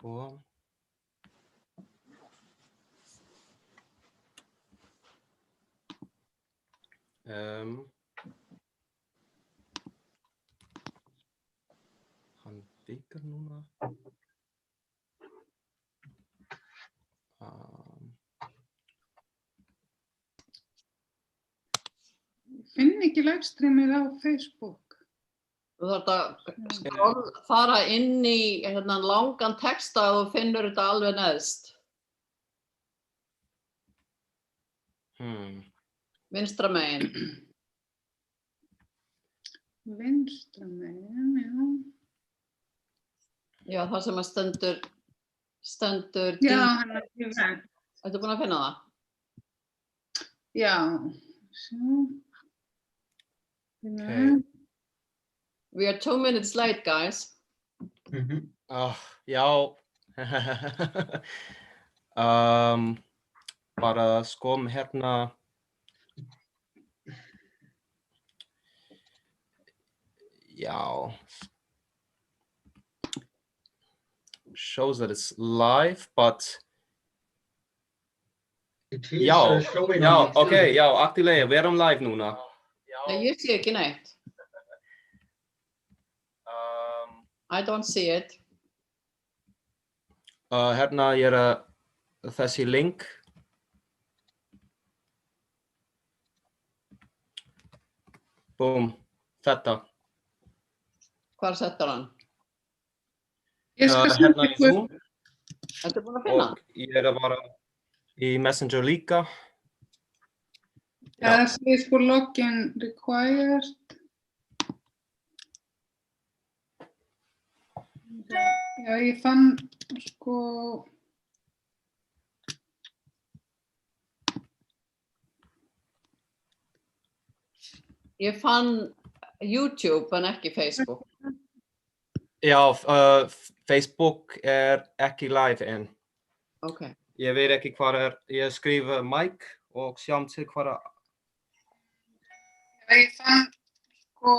Cool. Hann vikar núna. Finn ekki livestreamið á Facebook. Þú þarft að fara inn í hérna, langan texta og þú finnur þetta alveg neðst. Vinstra megin. Vinstra megin, já. Já, það sem að stendur Já, hann er ekki veg. Ertu búin að finna það? Já, svo. Okay. We are 2 minutes late, guys. Já. Bara skom hérna. Já. Shows that it's live, but já, okay, já, aktilega, við erum live núna. Nei, ég sé ekki neitt. I don't see it. Hérna þessi link. Boom, þetta. Hvar settur hann? Ég skal Hérna í Zoom. Ertu búin að finna? Og ég að vara í Messenger líka. Það segir sko login required. Já, ég fann sko... Ég fann YouTube en ekki Facebook. Já, Facebook ekki live enn. Okay. Ég veit ekki hvað ég skrifa mic og sjáum til hvað Já, ég fann sko...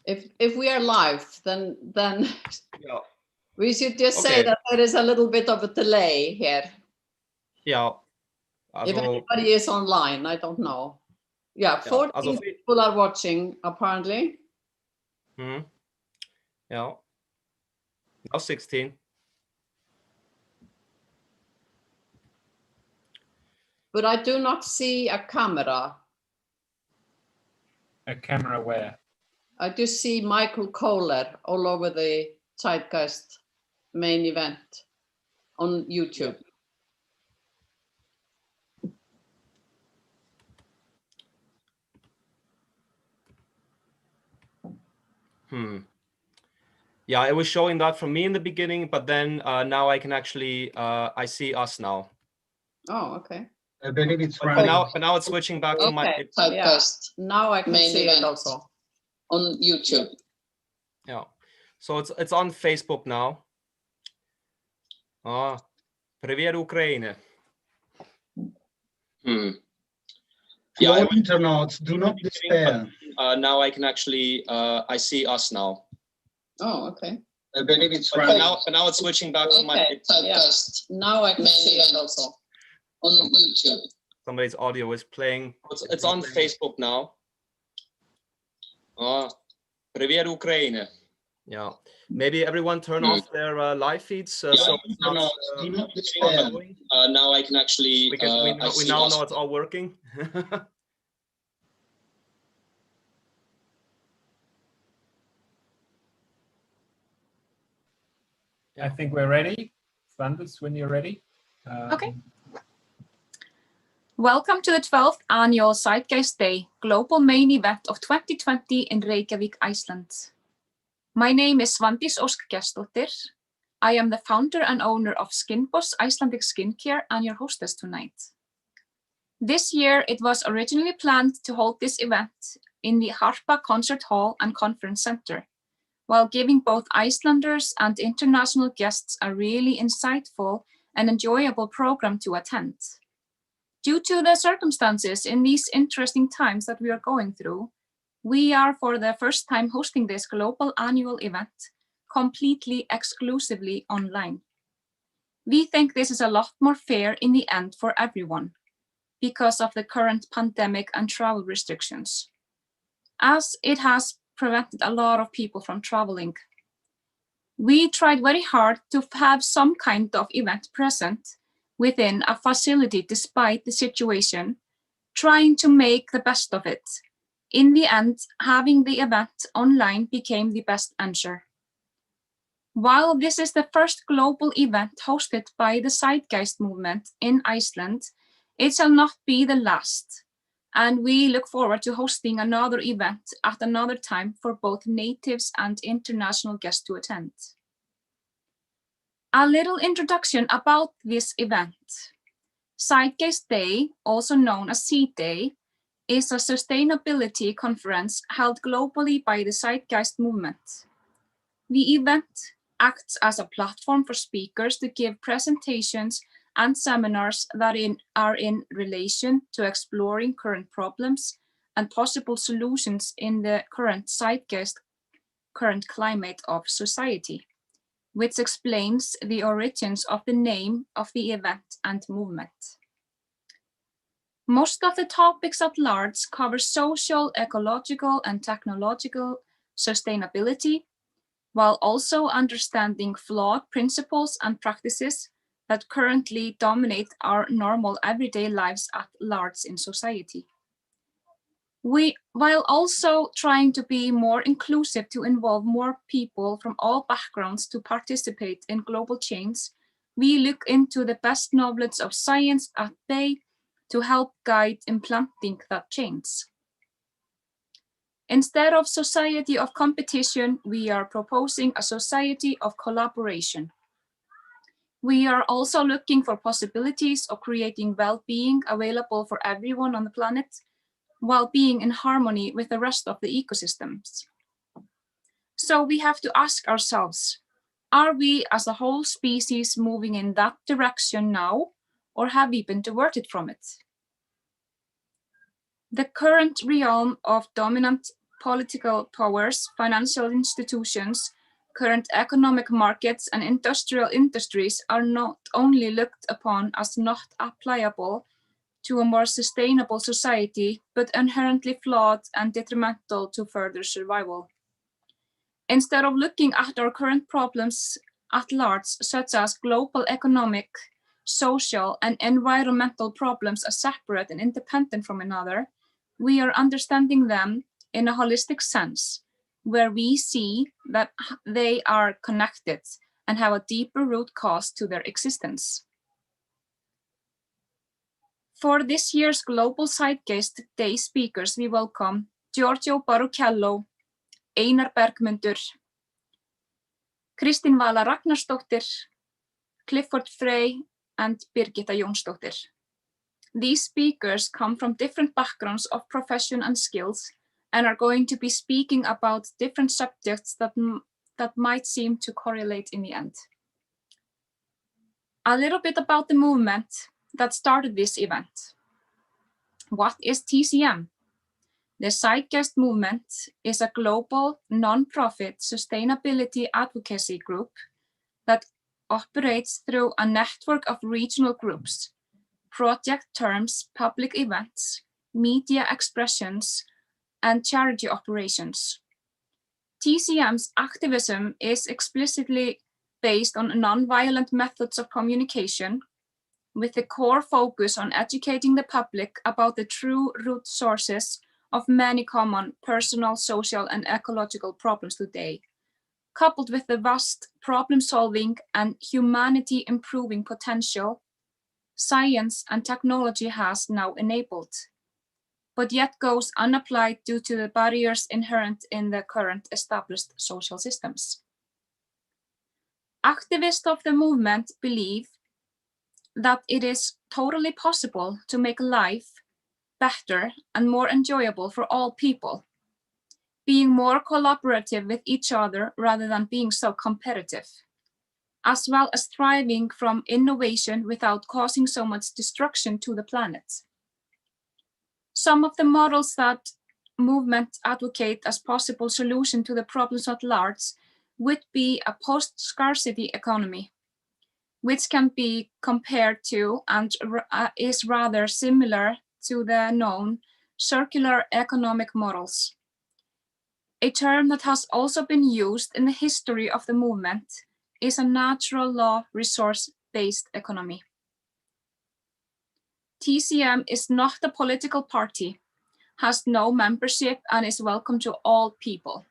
If we are live, then yeah. We should just say that there is a little bit of a delay here. Yeah. If anybody is online, I don't know. Yeah, 14 people are watching apparently. Yeah. Now 16. But I do not see a camera. A camera where? I do see Michael Kohler all over the Zeitgeist main event on YouTube. Yeah, it was showing that from me in the beginning, but then now I can actually, I see us now. Oh, okay. I believe it's right. But now it's switching back to my Zeitgeist. Now I can see it also on YouTube. Yeah, so it's on Facebook now. Привет, Ukraine. Yeah, internauts, do not despair. Now I can actually, I see us now. Oh, okay. I believe it's but right. But now it's switching back to my Zeitgeist. Now I can see it also on YouTube. Somebody's audio is playing. It's on Facebook now. Привет, Ukraine. Yeah. Maybe everyone turn off their live feeds so it's not going. Now I can actually. We now know it's all working. I think we're ready. Svandís, when you're ready. Okay. Welcome to the 12th annual Zeitgeist Day, global main event of 2020 in Reykjavik, Iceland. My name is Svandís Gestsdóttir. I am the founder and owner of Skinboss Icelandic Skincare and your hostess tonight. This year, it was originally planned to hold this event in the Harpa Concert Hall and Conference Center, while giving both Icelanders and international guests a really insightful and enjoyable program to attend. Due to the circumstances in these interesting times that we are going through, we are for the first time hosting this global annual event completely exclusively online. We think this is a lot more fair in the end for everyone because of the current pandemic and travel restrictions, as it has prevented a lot of people from traveling. We tried very hard to have some kind of event present within a facility despite the situation, trying to make the best of it. In the end, having the event online became the best answer. While this is the first global event hosted by the Zeitgeist Movement in Iceland, it shall not be the last, and we look forward to hosting another event at another time for both natives and international guests to attend. A little introduction about this event. Zeitgeist Day, also known as Seed Day, is a sustainability conference held globally by the Zeitgeist Movement. The event acts as a platform for speakers to give presentations and seminars that are in relation to exploring current problems and possible solutions in the current zeitgeist, current climate of society, which explains the origins of the name of the event and movement. Most of the topics at large cover social, ecological, and technological sustainability, while also understanding flawed principles and practices that currently dominate our normal everyday lives at large in society. While also trying to be more inclusive to involve more people from all backgrounds to participate in global change, we look into the best knowledge of science at bay to help guide implementing that change. Instead of society of competition, we are proposing a society of collaboration. We are also looking for possibilities of creating well-being available for everyone on the planet, while being in harmony with the rest of the ecosystems. So we have to ask ourselves, are we as a whole species moving in that direction now, or have we been diverted from it? The current realm of dominant political powers, financial institutions, current economic markets, and industrial industries are not only looked upon as not applicable to a more sustainable society, but inherently flawed and detrimental to further survival. Instead of looking at our current problems at large, such as global economic, social, and environmental problems as separate and independent from another, we are understanding them in a holistic sense, where we see that they are connected and have a deeper root cause to their existence. For this year's Global Zeitgeist Day speakers, we welcome Giorgio Baruchello, Einar Bergmundur, Kristin Vala Ragnarsdottir, Clifford Frei, and Birgitta Jonsdottir. These speakers come from different backgrounds of profession and skills and are going to be speaking about different subjects that might seem to correlate in the end. A little bit about the movement that started this event. What is TCM? The Zeitgeist Movement is a global, non-profit sustainability advocacy group that operates through a network of regional groups, project terms, public events, media expressions, and charity operations. TCM's activism is explicitly based on non-violent methods of communication, with the core focus on educating the public about the true root sources of many common personal, social, and ecological problems today, coupled with the vast problem-solving and humanity-improving potential science and technology has now enabled, but yet goes unapplied due to the barriers inherent in the current established social systems. Activists of the movement believe that it is totally possible to make life better and more enjoyable for all people, being more collaborative with each other rather than being so competitive, as well as thriving from innovation without causing so much destruction to the planet. Some of the models that movement advocate as possible solution to the problems at large would be a post-scarcity economy, which can be compared to and is rather similar to the known circular economic models. A term that has also been used in the history of the movement is a natural law resource-based economy. TCM is not a political party, has no membership, and is welcome to all people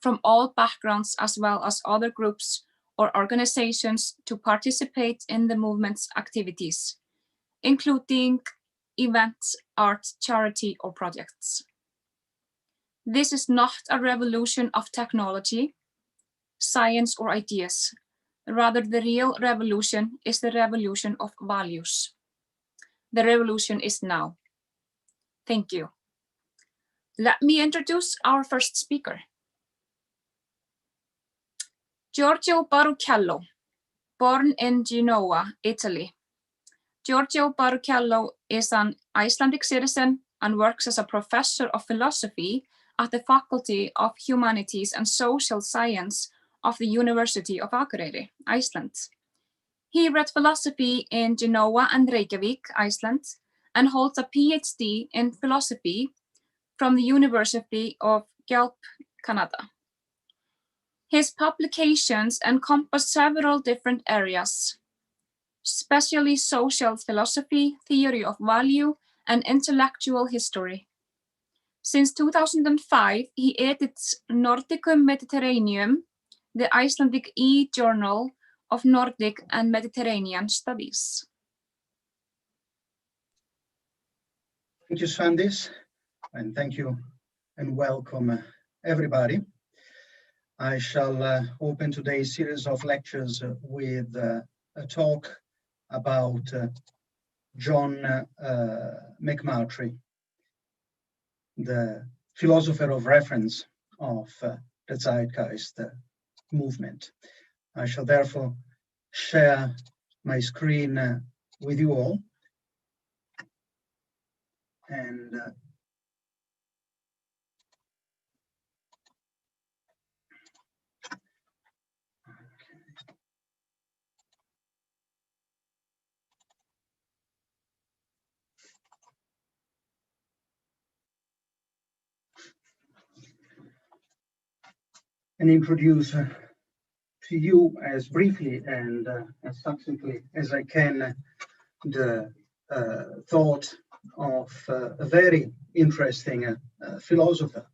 from all backgrounds as well as other groups or organizations to participate in the movement's activities, including events, art, charity, or projects. This is not a revolution of technology, science, or ideas. Rather, the real revolution is the revolution of values. The revolution is now. Thank you. Let me introduce our first speaker. Giorgio Baruchello, born in Genoa, Italy. Giorgio Baruchello is an Icelandic citizen and works as a professor of philosophy at the Faculty of Humanities and Social Science of the University of Akureyri, Iceland. He read philosophy in Genoa and Reykjavik, Iceland, and holds a PhD in philosophy from the University of Guelph, Canada. His publications encompass several different areas, especially social philosophy, theory of value, and intellectual history. Since 2005, he edits Nordicum Mediterraneum, the Icelandic e-journal of Nordic and Mediterranean studies. Thank you, Svandís, and thank you and welcome everybody. I shall open today's series of lectures with a talk about John McMurtry, the philosopher of reference of the Zeitgeist movement. I shall therefore share my screen with you all. And introduce to you as briefly and as succinctly as I can the thought of a very interesting philosopher,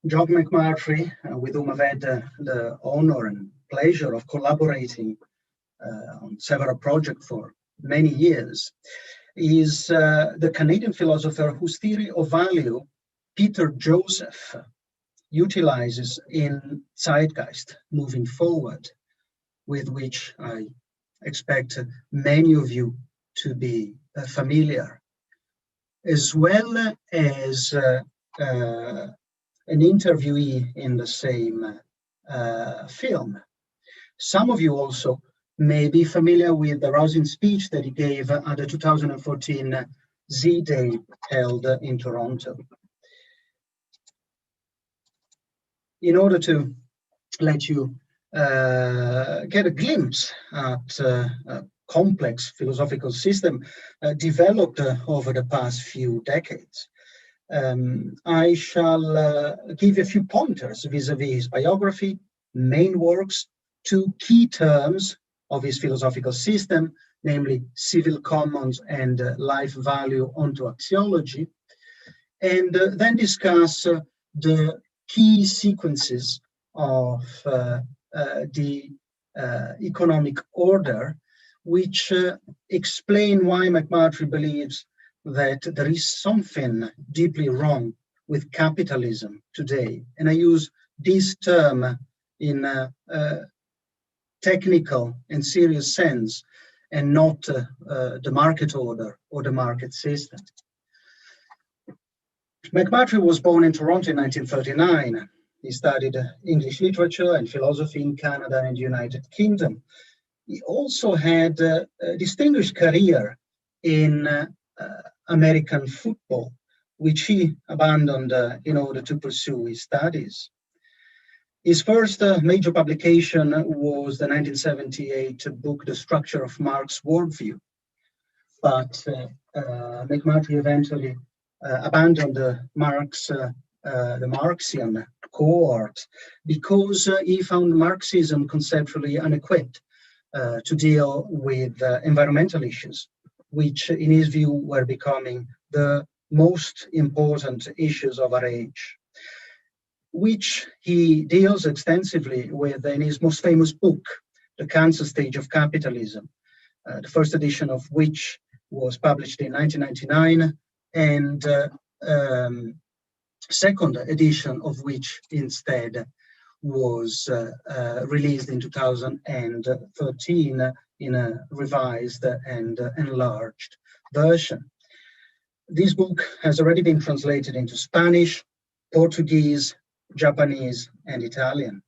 John McMurtry, with whom I've had the honor and pleasure of collaborating on several projects for many years, is the Canadian philosopher whose theory of value Peter Joseph utilizes in Zeitgeist moving forward, with which I expect many of you to be familiar, as well as an interviewee in the same film. Some of you also may be familiar with the rousing speech that he gave at the 2014 Z-Day held in Toronto. In order to let you get a glimpse at a complex philosophical system developed over the past few decades, I shall give you a few pointers vis-a-vis his biography, main works, two key terms of his philosophical system, namely civil commons and life value onto axiology, and then discuss the key sequences of the economic order, which explain why McMurtry believes that there is something deeply wrong with capitalism today. And I use this term in a technical and serious sense, and not the market order or the market system. McMurtry was born in Toronto in 1939. He studied English literature and philosophy in Canada and the United Kingdom. He also had a distinguished career in American football, which he abandoned in order to pursue his studies. His first major publication was the 1978 book, The Structure of Marx's Worldview. But McMurtry eventually abandoned the Marxian cohort because he found Marxism conceptually unequipped to deal with environmental issues, which in his view were becoming the most important issues of our age, which he deals extensively with in his most famous book, The Cancer Stage of Capitalism, the first edition of which was published in 1999, and second edition of which instead was released in 2013 in a revised and enlarged version. This book has already been translated into Spanish, Portuguese, Japanese, and Italian.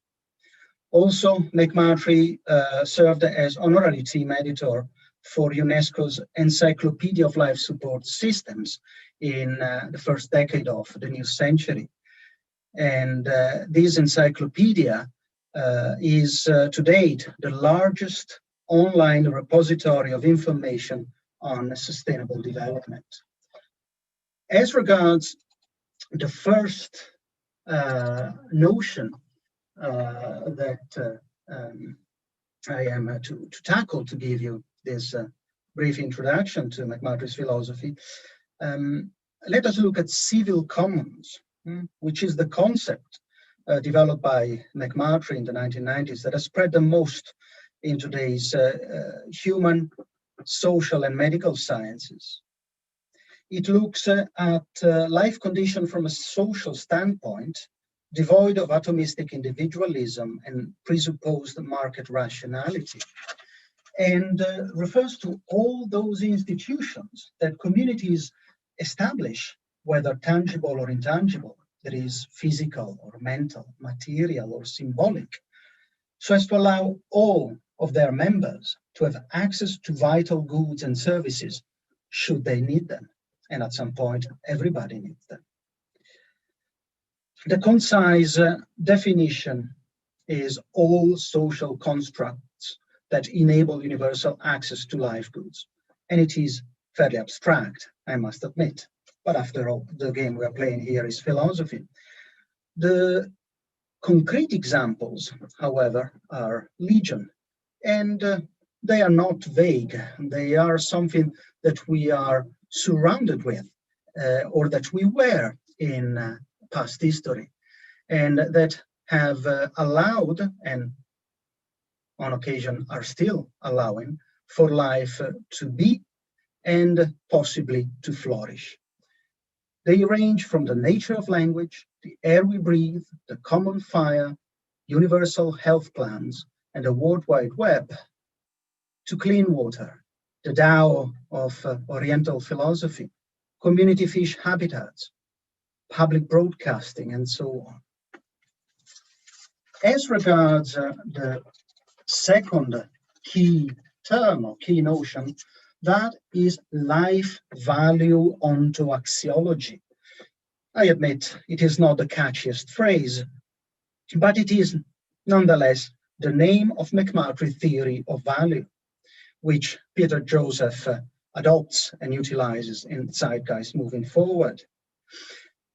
Also, McMurtry served as honorary team editor for UNESCO's Encyclopedia of Life Support Systems in the first decade of the new century. And this encyclopedia is to date the largest online repository of information on sustainable development. As regards the first notion that I am to tackle to give you this brief introduction to McMurtry's philosophy, let us look at civil commons, which is the concept developed by McMurtry in the 1990s that has spread the most in today's human, social, and medical sciences. It looks at life condition from a social standpoint, devoid of atomistic individualism and presupposed market rationality, and refers to all those institutions that communities establish, whether tangible or intangible, that is physical or mental, material or symbolic, so as to allow all of their members to have access to vital goods and services should they need them. And at some point, everybody needs them. The concise definition is all social constructs that enable universal access to life goods. And it is fairly abstract, I must admit. But after all, the game we are playing here is philosophy. The concrete examples, however, are legion. And they are not vague. They are something that we are surrounded with, or that we were in past history, and that have allowed, and on occasion are still allowing, for life to be and possibly to flourish. They range from the nature of language, the air we breathe, the common fire, universal health plans, and the World Wide Web, to clean water, the Tao of Oriental philosophy, community fish habitats, public broadcasting, and so on. As regards the second key term or key notion, that is life value onto axiology. I admit it is not the catchiest phrase, but it is nonetheless the name of McMurtry theory of value, which Peter Joseph adopts and utilizes in Zeitgeist moving forward.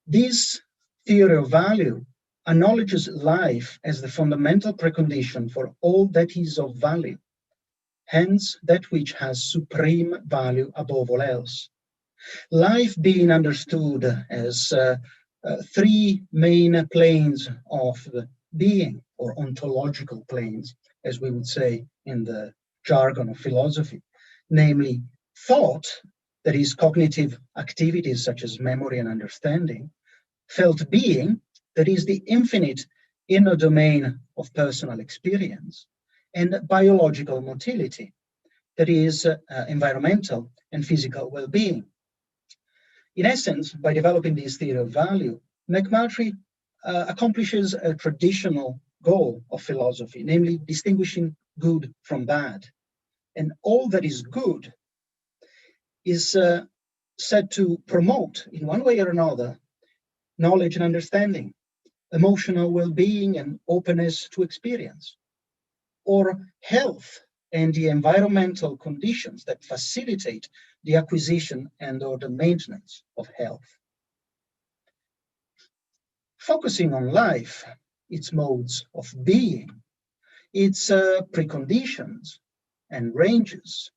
This theory of value acknowledges life as the fundamental precondition for all that is of value, hence that which has supreme value above all else. Life being understood as three main planes of being, or ontological planes, as we would say in the jargon of philosophy, namely thought, that is cognitive activities such as memory and understanding, felt being, that is the infinite inner domain of personal experience, and biological motility, that is environmental and physical well-being. In essence, by developing this theory of value, McMurtry accomplishes a traditional goal of philosophy, namely distinguishing good from bad. And all that is good is said to promote, in one way or another, knowledge and understanding, emotional well-being and openness to experience, or health and the environmental conditions that facilitate the acquisition and or the maintenance of health. Focusing on life, its modes of being, its preconditions and ranges,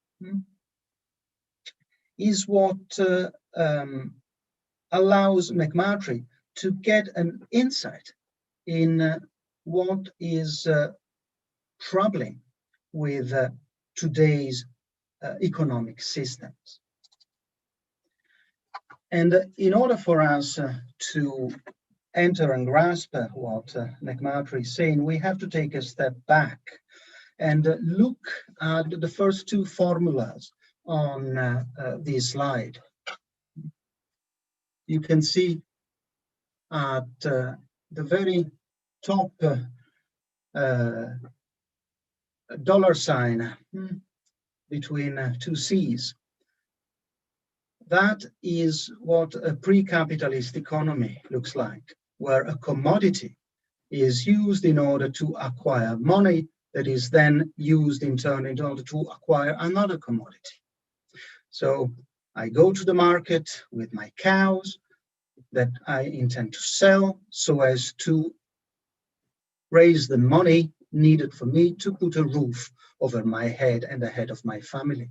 is what allows McMurtry to get an insight in what is troubling with today's economic systems. And in order for us to enter and grasp what McMurtry is saying, we have to take a step back and look at the first two formulas on this slide. You can see at the very top dollar sign between two C's. That is what a pre-capitalist economy looks like, where a commodity is used in order to acquire money that is then used in turn in order to acquire another commodity. So I go to the market with my cows that I intend to sell so as to raise the money needed for me to put a roof over my head and the head of my family.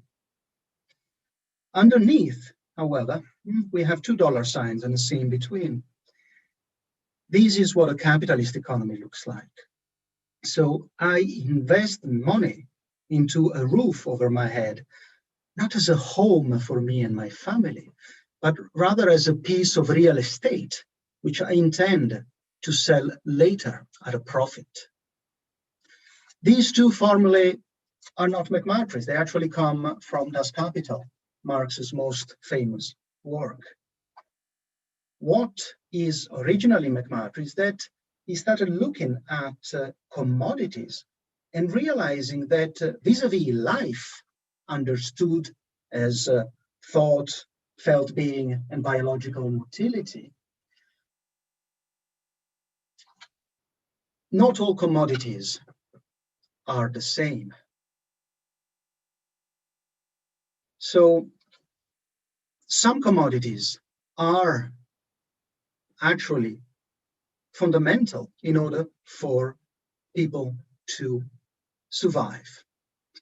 Underneath, however, we have two dollar signs and a C in between. This is what a capitalist economy looks like. So I invest money into a roof over my head, not as a home for me and my family, but rather as a piece of real estate, which I intend to sell later at a profit. These two formulae are not McMurtry's. They actually come from Das Kapital, Marx's most famous work. What is originally McMurtry's that he started looking at commodities and realizing that vis-a-vis life, understood as thought, felt being, and biological motility, not all commodities are the same. So some commodities are actually fundamental in order for people to survive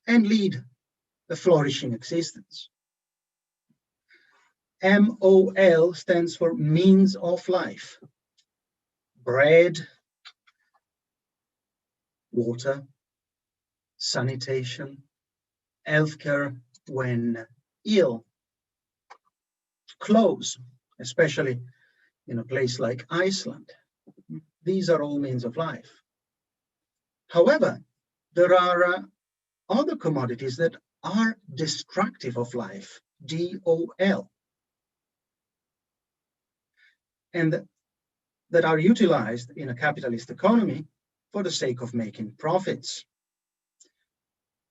and lead a flourishing existence. MOL stands for means of life. Bread, water, sanitation, healthcare when ill, clothes, especially in a place like Iceland. These are all means of life. However, there are other commodities that are destructive of life, DOL, and that are utilized in a capitalist economy for the sake of making profits.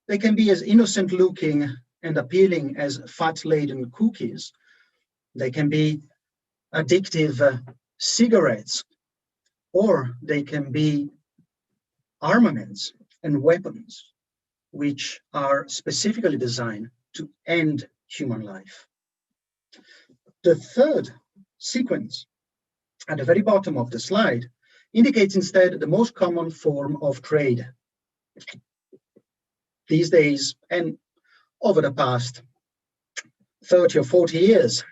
They can be as innocent looking and appealing as fat-laden cookies. They can be addictive cigarettes, or they can be armaments and weapons which are specifically designed to end human life. The third sequence at the very bottom of the slide indicates instead the most common form of trade. These days, and over the past 30 or 40 years,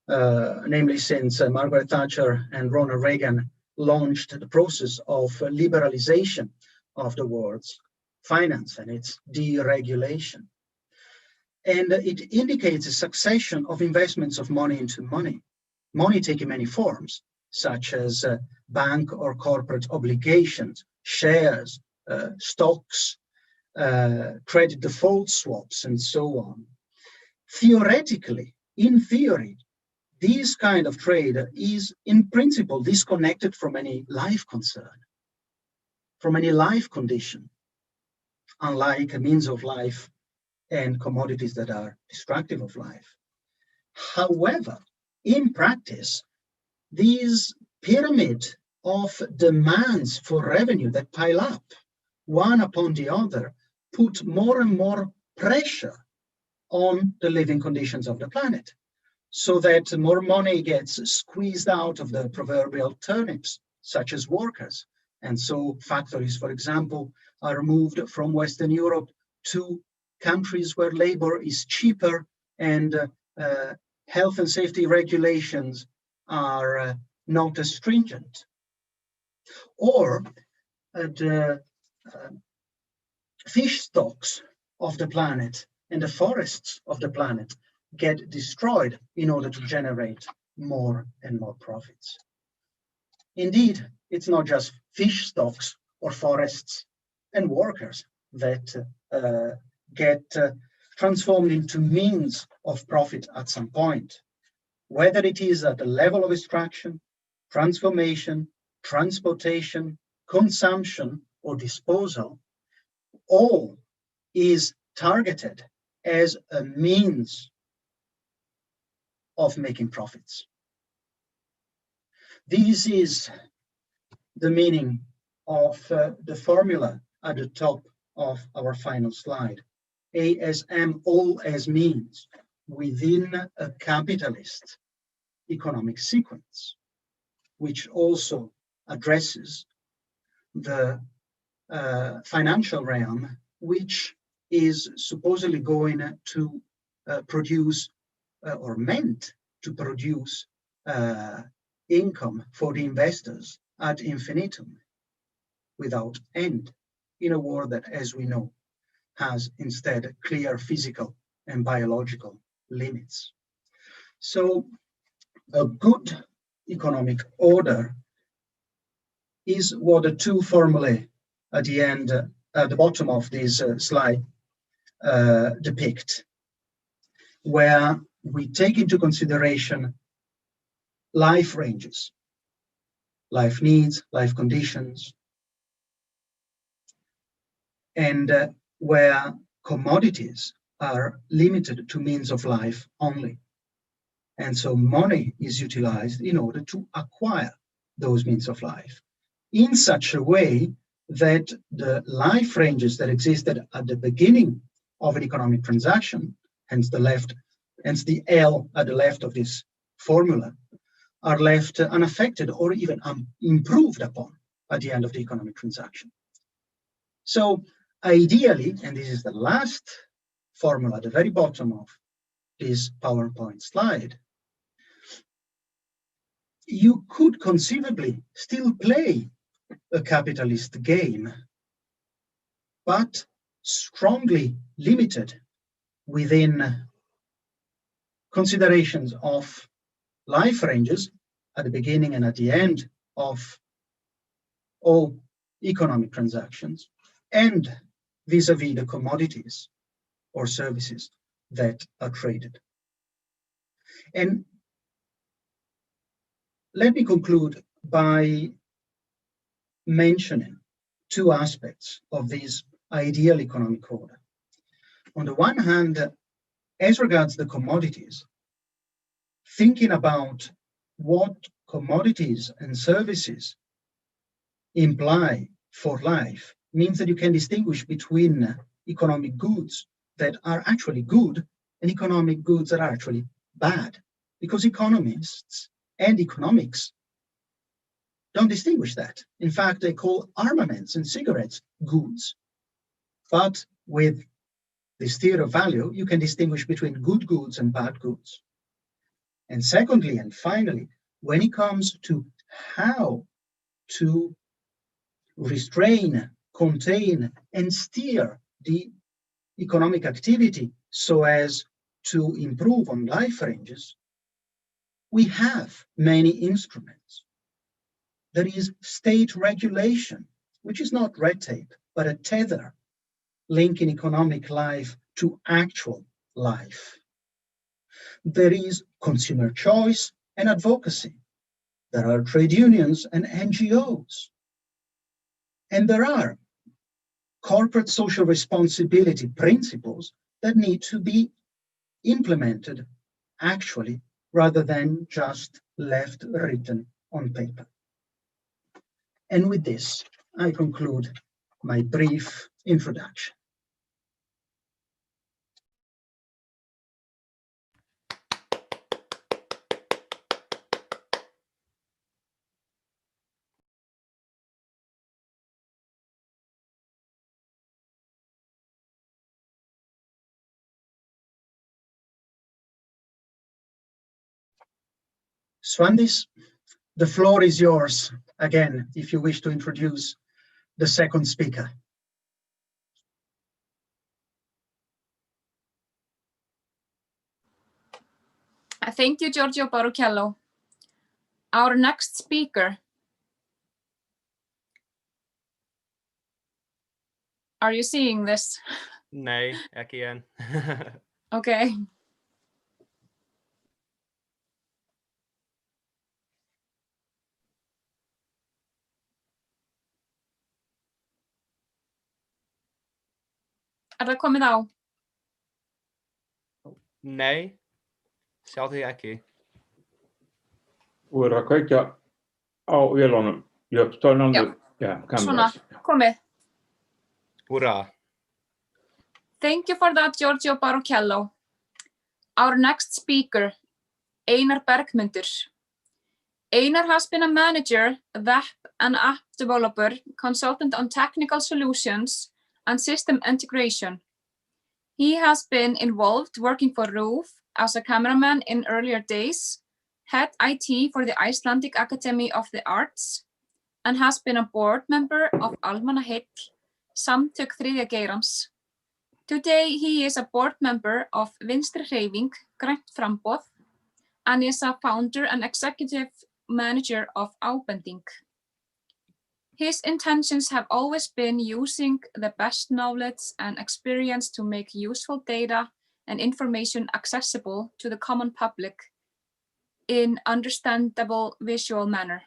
namely since Margaret Thatcher and Ronald Reagan launched the process of liberalization of the world's finance and its deregulation. And it indicates a succession of investments of money into money, money taking many forms, such as bank or corporate obligations, shares, stocks, credit default swaps, and so on. Theoretically, in theory, this kind of trade is in principle disconnected from any life concern, from any life condition, unlike a means of life and commodities that are destructive of life. However, in practice, these pyramid of demands for revenue that pile up one upon the other put more and more pressure on the living conditions of the planet, so that more money gets squeezed out of the proverbial turnips, such as workers. And so factories, for example, are moved from Western Europe to countries where labor is cheaper and health and safety regulations are not as stringent. Or the fish stocks of the planet and the forests of the planet get destroyed in order to generate more and more profits. Indeed, it's not just fish stocks or forests and workers that get transformed into means of profit at some point. Whether it is at the level of extraction, transformation, transportation, consumption, or disposal, all is targeted as a means of making profits. This is the meaning of the formula at the top of our final slide. A as M, all as means within a capitalist economic sequence, which also addresses the financial realm, which is supposedly going to produce or meant to produce income for the investors ad infinitum, without end, in a world that, as we know, has instead clear physical and biological limits. So a good economic order is what the two formulae at the end, at the bottom of this slide depict, where we take into consideration life ranges, life needs, life conditions, and where commodities are limited to means of life only. And so money is utilized in order to acquire those means of life in such a way that the life ranges that existed at the beginning of an economic transaction, hence the L at the left of this formula, are left unaffected or even improved upon at the end of the economic transaction. So ideally, and this is the last formula at the very bottom of this PowerPoint slide, you could conceivably still play a capitalist game, but strongly limited within considerations of life ranges at the beginning and at the end of all economic transactions, and vis-a-vis the commodities or services that are traded. And let me conclude by mentioning two aspects of this ideal economic order. On the one hand, as regards the commodities, thinking about what commodities and services imply for life means that you can distinguish between economic goods that are actually good and economic goods that are actually bad, because economists and economics don't distinguish that. In fact, they call armaments and cigarettes goods. But with this theory of value, you can distinguish between good goods and bad goods. And secondly, and finally, when it comes to how to restrain, contain, and steer the economic activity so as to improve on life ranges, we have many instruments. There is state regulation, which is not red tape, but a tether linking economic life to actual life. There is consumer choice and advocacy. There are trade unions and NGOs. And there are corporate social responsibility principles that need to be implemented actually, rather than just left written on paper. And with this, I conclude my brief introduction. Svandís, the floor is yours again, if you wish to introduce the second speaker. Thank you, Giorgio Baruchello. Our next speaker. Are you seeing this? Nei, ekki enn. Okay. Það komið á? Nei, sjá þig ekki. Þú að kveikja á vélunum. Já, Svona, komið. Hurra. Thank you for that, Giorgio Baruchello. Our next speaker, Einar Bergmundur. Einar has been a manager, web and app developer, consultant on technical solutions and system integration. He has been involved working for RÚV as a cameraman in earlier days, head IT for the Icelandic Academy of the Arts, and has been a board member of Almannaheill, Samtök þriðja geirans. Today he is a board member of Restraining, Grænt framboð, and is a founder and executive manager of Ábending. His intentions have always been using the best knowledge and experience to make useful data and information accessible to the common public in understandable visual manner,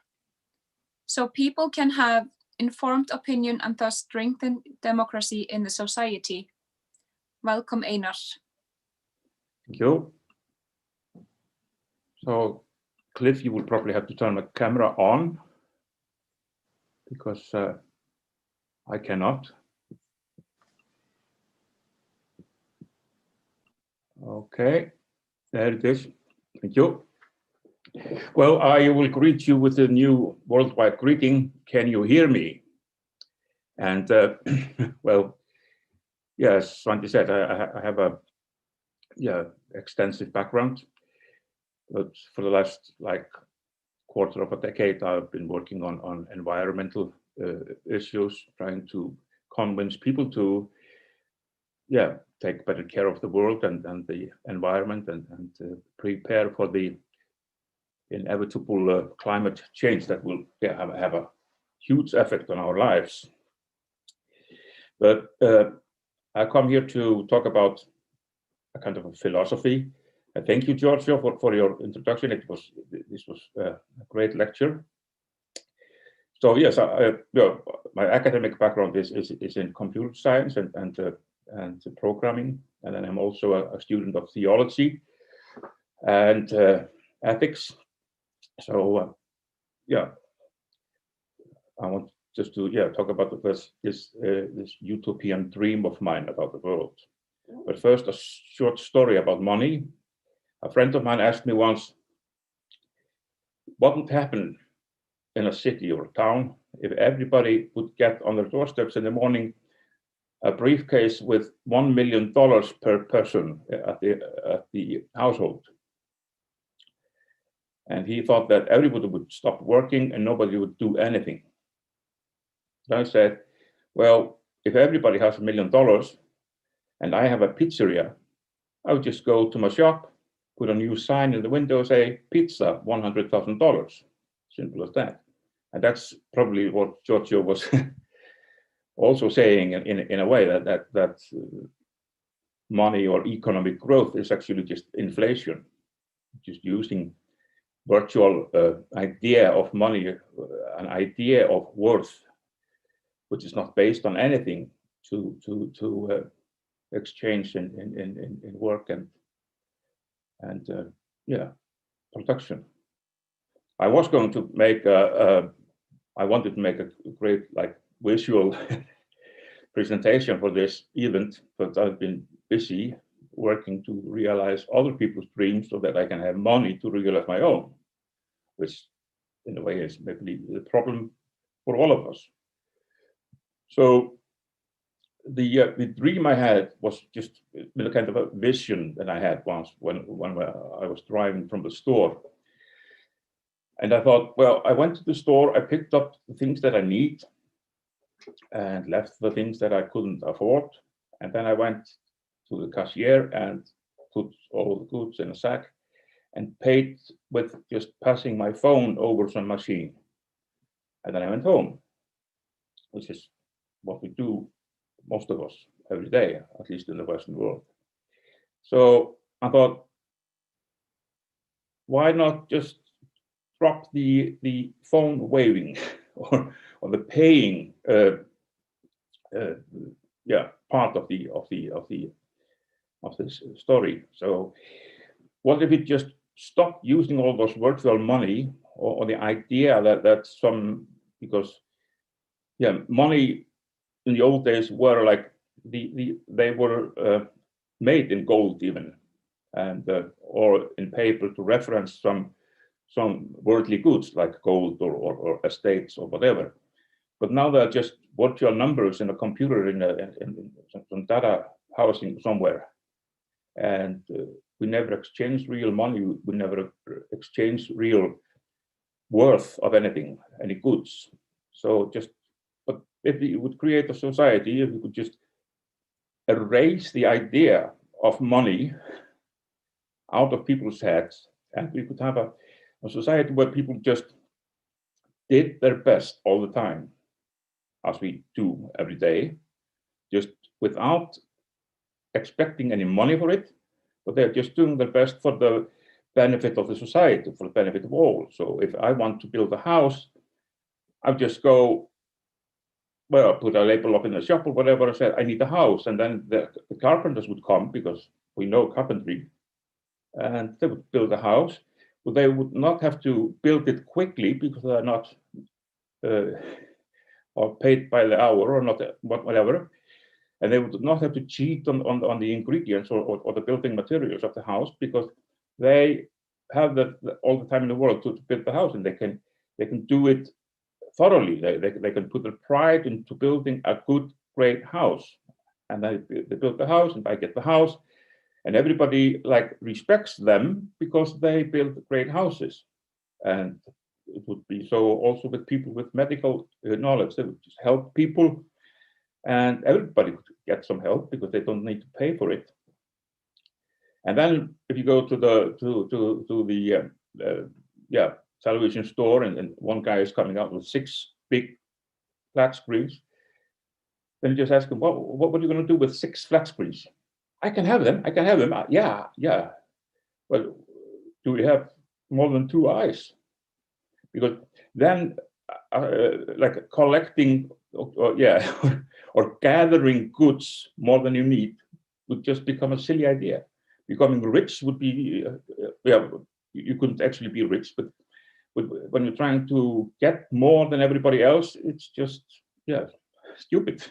so people can have informed opinion and thus strengthen democracy in the society. Welcome, Einar. Thank you. So, Cliff, you will probably have to turn the camera on, because I cannot. Okay, there it is. Thank you. Well, I will greet you with a new worldwide greeting. Can you hear me? And well, yes, Svandís said, I have a extensive background, but for the last quarter of a decade, I've been working on environmental issues, trying to convince people to take better care of the world and the environment and prepare for the inevitable climate change that will have a huge effect on our lives. But I come here to talk about a kind of a philosophy. Thank you, Giorgio, for your introduction. This was a great lecture. So yes, my academic background is in computer science and programming, and then I'm also a student of theology and ethics. So I want just to talk about this utopian dream of mine about the world. But first, a short story about money. A friend of mine asked me once, what would happen in a city or town if everybody would get on their doorsteps in the morning a briefcase with $1 million per person at the household? And he thought that everybody would stop working and nobody would do anything. So I said, well, if everybody has $1 million and I have a pizzeria, I would just go to my shop, put a new sign in the window, say, pizza, $100,000. Simple as that. And that's probably what Giorgio was also saying in a way, that money or economic growth is actually just inflation, just using virtual idea of money, an idea of worth, which is not based on anything, to exchange in work and production. I was going to make I wanted to make a great visual presentation for this event, but I've been busy working to realize other people's dreams so that I can have money to realize my own, which in a way is maybe the problem for all of us. So the dream I had was just a kind of a vision that I had once when I was driving from the store. And I thought, well, I went to the store, I picked up the things that I need and left the things that I couldn't afford. And then I went to the cashier and put all the goods in a sack and paid with just passing my phone over some machine. And then I went home, which is what we do, most of us, every day, at least in the Western world. So I thought, why not just drop the phone waving or the paying part of this story? So what if it just stopped using all those virtual money or the idea that some, because money in the old days were like they were made in gold even, and or in paper to reference some worldly goods like gold or estates or whatever. But now they're just virtual numbers in a computer in some data housing somewhere. And we never exchange real money. We never exchange real worth of anything, any goods. So but if we would create a society, if we could just erase the idea of money out of people's heads, and we could have a society where people just did their best all the time, as we do every day, just without expecting any money for it, but they're just doing their best for the benefit of the society, for the benefit of all. So if I want to build a house, I just go, well, put a label up in the shop or whatever, and say, I need a house. And then the carpenters would come, because we know carpentry, and they would build a house. But they would not have to build it quickly because they're not or paid by the hour or not, whatever. And they would not have to cheat on the ingredients or the building materials of the house, because they have all the time in the world to build the house, and they can do it thoroughly. They can put their pride into building a good, great house. And they build the house, and I get the house. And everybody respects them because they build great houses. And it would be so also with people with medical knowledge. They would just help people, and everybody could get some help because they don't need to pay for it. And then if you go to the television store, and one guy is coming out with 6 big flat screens, then you just ask him, what are you going to do with 6 flat screens? I can have them. Yeah. Well, do we have more than 2 eyes? Because then, collecting, or gathering goods more than you need would just become a silly idea. Becoming rich would be, you couldn't actually be rich, but when you're trying to get more than everybody else, it's just, stupid,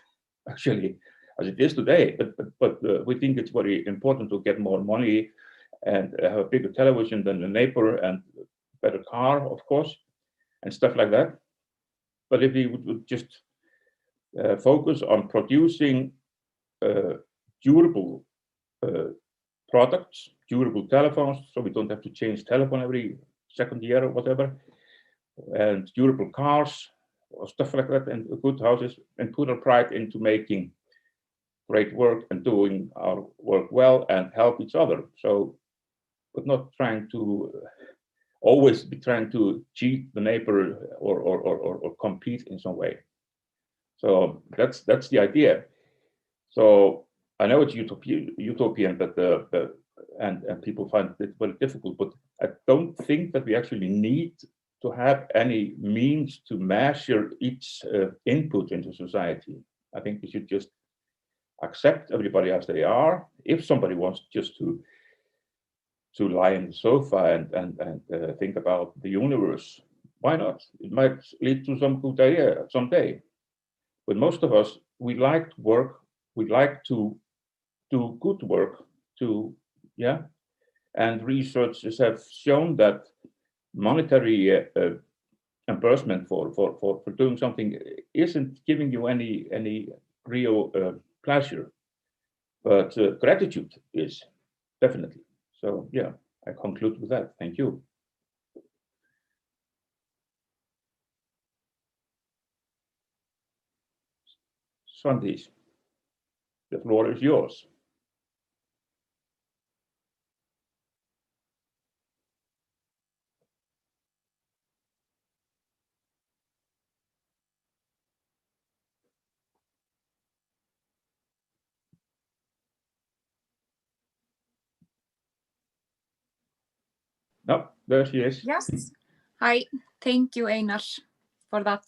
actually, as it is today. But we think it's very important to get more money and have a bigger television than the neighbor, and better car, of course, and stuff like that. But if we would just focus on producing durable products, durable telephones, so we don't have to change telephone every second year or whatever, and durable cars or stuff like that, and good houses, and put our pride into making great work and doing our work well and help each other. So, but not trying to always be trying to cheat the neighbor or compete in some way. So that's the idea. So I know it's utopian, but and people find it very difficult. But I don't think that we actually need to have any means to measure each input into society. I think we should just accept everybody as they are. If somebody wants just to to lie on the sofa and think about the universe. Why not? It might lead to some good idea someday. But most of us, we like to work, we like to do good work, and researchers have shown that monetary reimbursement for doing something isn't giving you any real pleasure, but gratitude is, definitely. So yeah, I conclude with that. Thank you. Svandís, the floor is yours. No, there she is. Yes. Hi, thank you, Einar, for that.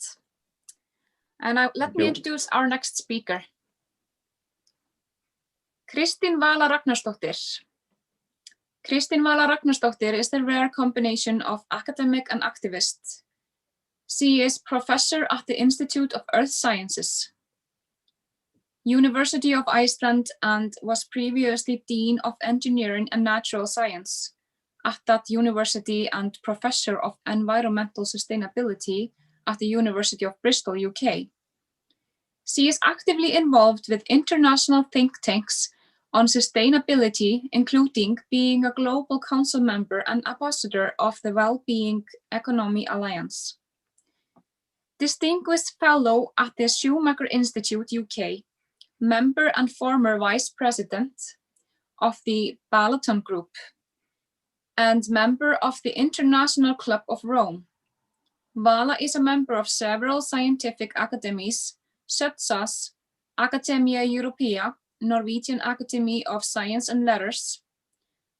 And let me introduce our next speaker. Kristin Vala Ragnarsdottir. Kristin Vala Ragnarsdottir is the rare combination of academic and activist. She is professor at the Institute of Earth Sciences, University of Iceland, and was previously Dean of Engineering and Natural Science at that university and Professor of Environmental Sustainability at the University of Bristol, UK. She is actively involved with international think tanks on sustainability, including being a global council member and ambassador of the Wellbeing Economy Alliance. Distinguished Fellow at the Schumacher Institute, UK, member and former Vice President of the Balaton Group, and member of the International Club of Rome. Vala is a member of several scientific academies, such as Academia Europaea, Norwegian Academy of Science and Letters,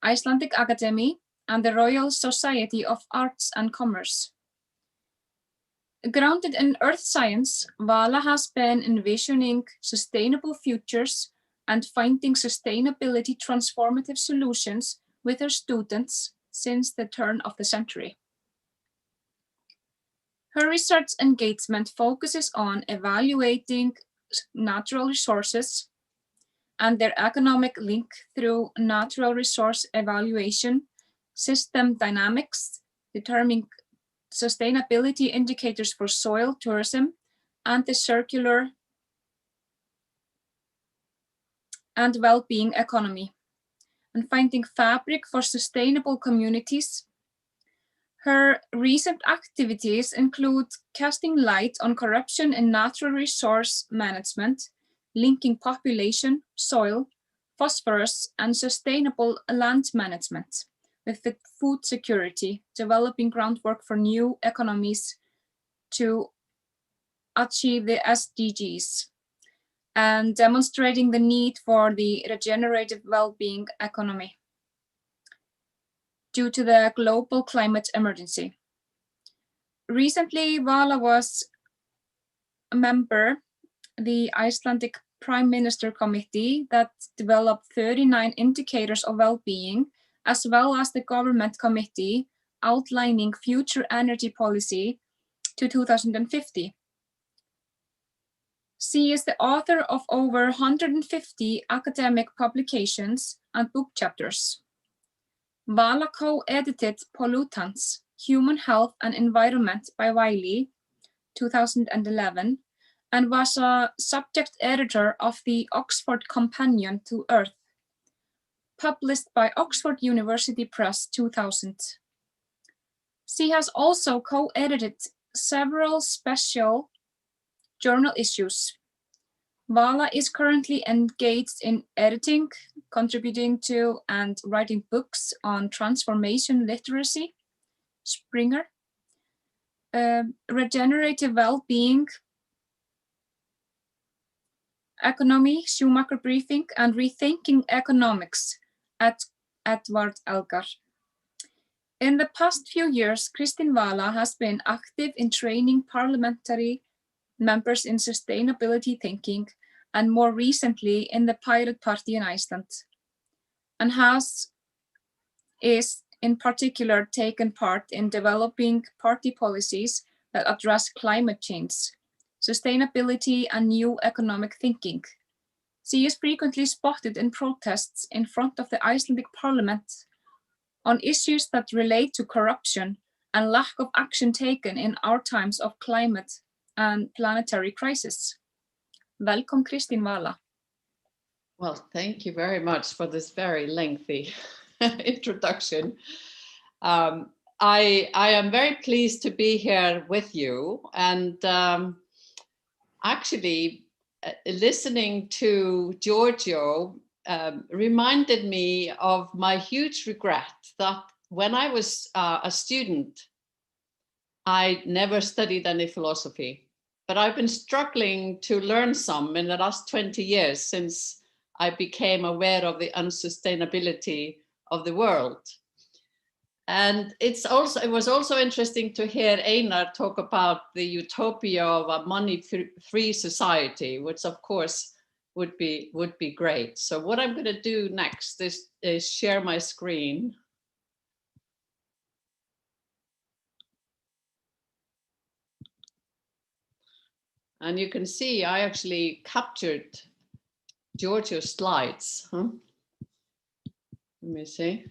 Icelandic Academy, and the Royal Society of Arts and Commerce. Grounded in earth science, Vala has been envisioning sustainable futures and finding sustainability transformative solutions with her students since the turn of the century. Her research engagement focuses on evaluating natural resources and their economic link through natural resource evaluation, system dynamics, determining sustainability indicators for soil tourism, and the circular and well-being economy, and finding fabric for sustainable communities. Her recent activities include casting light on corruption in natural resource management, linking population, soil, phosphorus, and sustainable land management with food security, developing groundwork for new economies to achieve the SDGs, and demonstrating the need for the regenerative well-being economy due to the global climate emergency. Recently, Vala was a member of the Icelandic Prime Minister Committee that developed 39 indicators of well-being, as well as the Government Committee outlining future energy policy to 2050. She is the author of over 150 academic publications and book chapters. Vala co-edited Pollutants, Human Health and Environment by Wiley, 2011, and was a subject editor of the Oxford Companion to Earth, published by Oxford University Press, 2000. She has also co-edited several special journal issues. Vala is currently engaged in editing, contributing to and writing books on transformation literacy, Springer, regenerative well-being, economy, Schumacher briefing, and rethinking economics at Edward Elgar. In the past few years, Kristin Vala has been active in training parliamentary members in sustainability thinking, and more recently in the Pirate Party in Iceland, and has is in particular taken part in developing party policies that address climate change, sustainability, and new economic thinking. She is frequently spotted in protests in front of the Icelandic Parliament on issues that relate to corruption and lack of action taken in our times of climate and planetary crisis. Welcome, Kristin Vala. Well, thank you very much for this very lengthy introduction. I am very pleased to be here with you, and actually listening to Giorgio reminded me of my huge regret that when I was a student, I never studied any philosophy, but I've been struggling to learn some in the last 20 years since I became aware of the unsustainability of the world. And it was also interesting to hear Einar talk about the utopia of a money-free society, which of course would be great. So what I'm going to do next is share my screen. And you can see I actually captured Giorgio's slides. Let me see.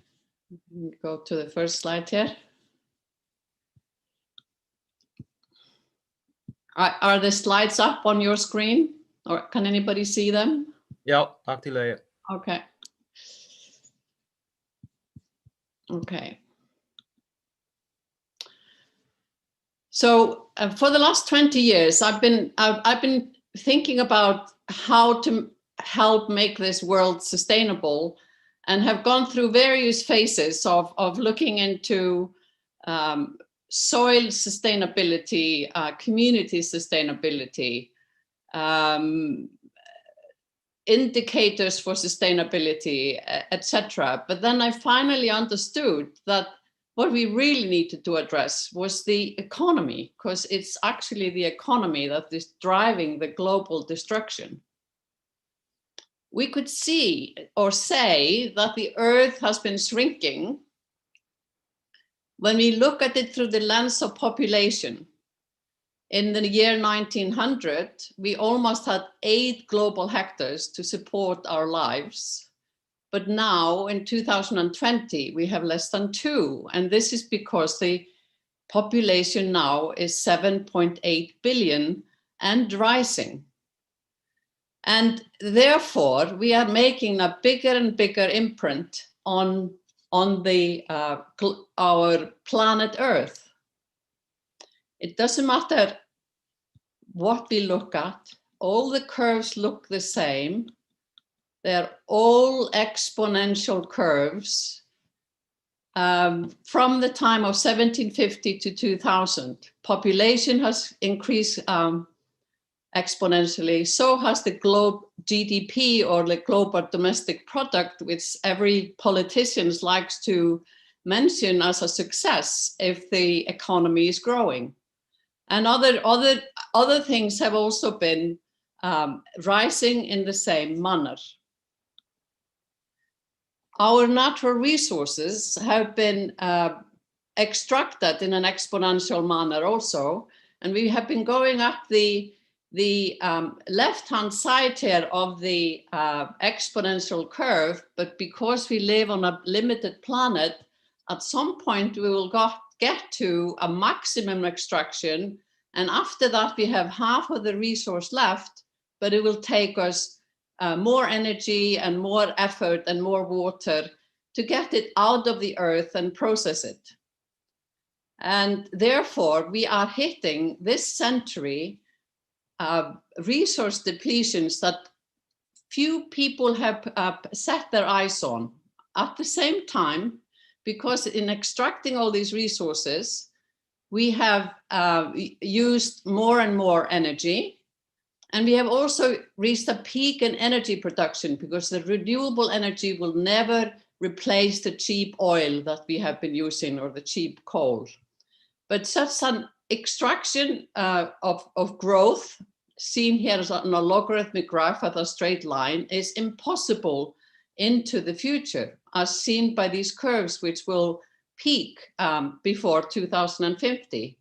Go to the first slide here. Are the slides up on your screen, or can anybody see them? Yeah, actually. Okay. Okay. So for the last 20 years, I've been thinking about how to help make this world sustainable, and have gone through various phases of looking into soil sustainability, community sustainability, indicators for sustainability, etc. But then I finally understood that what we really needed to address was the economy, because it's actually the economy that is driving the global destruction. We could see or say that the Earth has been shrinking when we look at it through the lens of population. In the year 1900, we almost had 8 global hectares to support our lives. But now in 2020, we have less than 2. And this is because the population now is 7.8 billion and rising. And therefore, we are making a bigger and bigger imprint on our planet Earth. It doesn't matter what we look at, all the curves look the same. They're all exponential curves from the time of 1750 to 2000. Population has increased exponentially, so has the global GDP, or the global domestic product, which every politician likes to mention as a success if the economy is growing. And other things have also been rising in the same manner. Our natural resources have been extracted in an exponential manner also, and we have been going up the left-hand side here of the exponential curve, but because we live on a limited planet, at some point we will get to a maximum extraction, and after that we have half of the resource left, but it will take us more energy and more effort and more water to get it out of the earth and process it. And therefore we are hitting this century resource depletions that few people have set their eyes on. At the same time, because in extracting all these resources, we have used more and more energy, and we have also reached a peak in energy production, because the renewable energy will never replace the cheap oil that we have been using, or the cheap coal. But such an extraction of growth, seen here as on a logarithmic graph with a straight line, is impossible into the future. as seen by these curves, which will peak before 2050.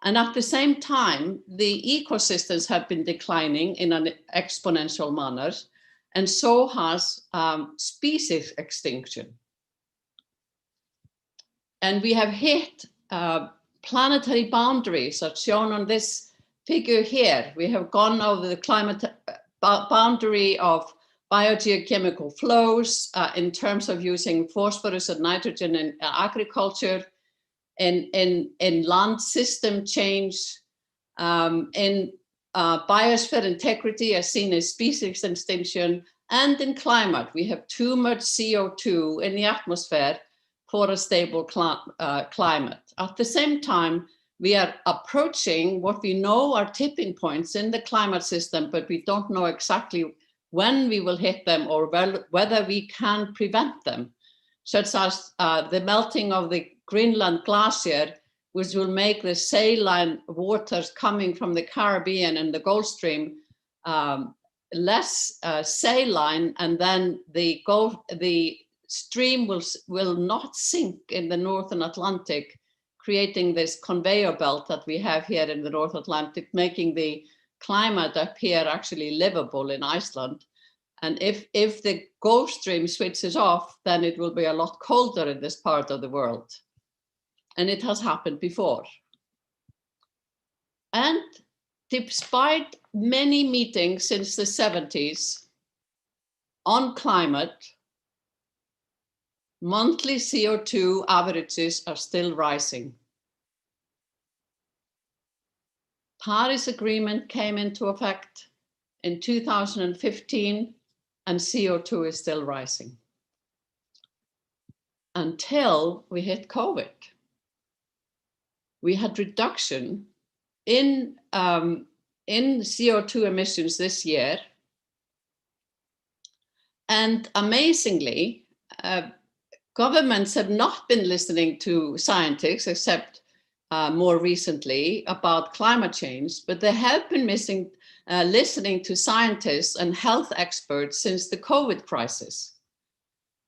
And at the same time, the ecosystems have been declining in an exponential manner, and so has species extinction. And we have hit planetary boundaries as shown on this figure here. We have gone over the climate boundary of biogeochemical flows in terms of using phosphorus and nitrogen in agriculture, in land system change, in biosphere integrity as seen as species extinction, and in climate. We have too much CO2 in the atmosphere for a stable climate. At the same time, we are approaching what we know are tipping points in the climate system, but we don't know exactly when we will hit them or whether we can prevent them, such as the melting of the Greenland glacier, which will make the saline waters coming from the Caribbean and the Gulf Stream less saline, and then the stream will not sink in the Northern Atlantic, creating this conveyor belt that we have here in the North Atlantic, making the climate up here actually livable in Iceland. And if the Gulf Stream switches off, then it will be a lot colder in this part of the world. And it has happened before. And despite many meetings since the 70s on climate, monthly CO2 averages are still rising. Paris Agreement came into effect in 2015, and CO2 is still rising until we hit COVID. We had reduction in CO2 emissions this year. And amazingly, governments have not been listening to scientists, except more recently about climate change, but they have been listening to scientists and health experts since the COVID crisis.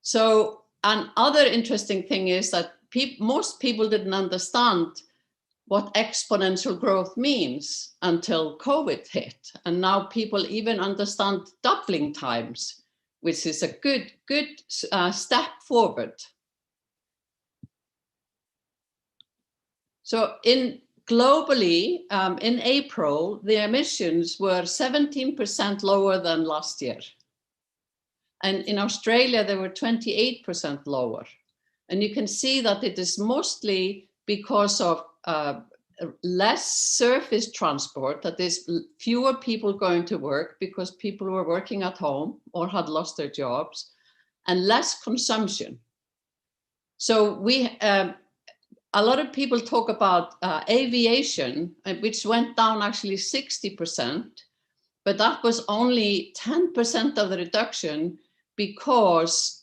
So another interesting thing is that most people didn't understand what exponential growth means until COVID hit. And now people even understand doubling times, which is a good step forward. So globally, in April, the emissions were 17% lower than last year. And in Australia, they were 28% lower. And you can see that it is mostly because of less surface transport, that is fewer people going to work because people were working at home or had lost their jobs, and less consumption. So a lot of people talk about aviation, which went down actually 60%, but that was only 10% of the reduction because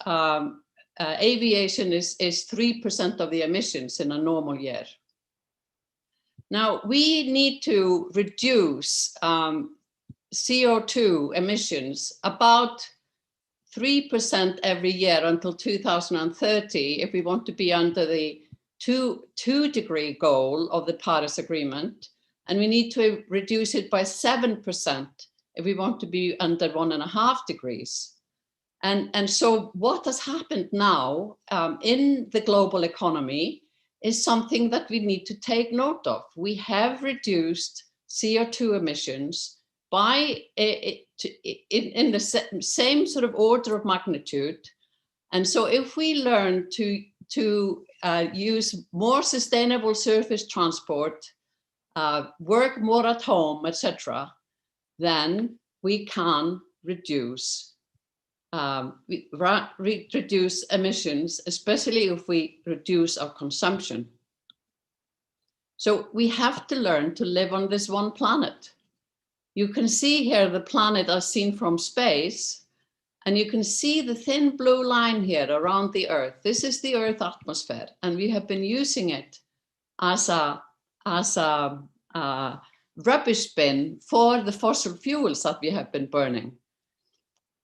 aviation is 3% of the emissions in a normal year. Now, we need to reduce CO2 emissions about 3% every year until 2030 if we want to be under the 2-degree goal of the Paris Agreement, and we need to reduce it by 7% if we want to be under 1.5 degrees. And so what has happened now in the global economy is something that we need to take note of. We have reduced CO2 emissions by in the same sort of order of magnitude. And so if we learn to use more sustainable surface transport, work more at home, etc., then we can reduce reduce emissions, especially if we reduce our consumption. So we have to learn to live on this one planet. You can see here the planet as seen from space, and you can see the thin blue line here around the Earth. This is the Earth atmosphere, and we have been using it as a rubbish bin for the fossil fuels that we have been burning.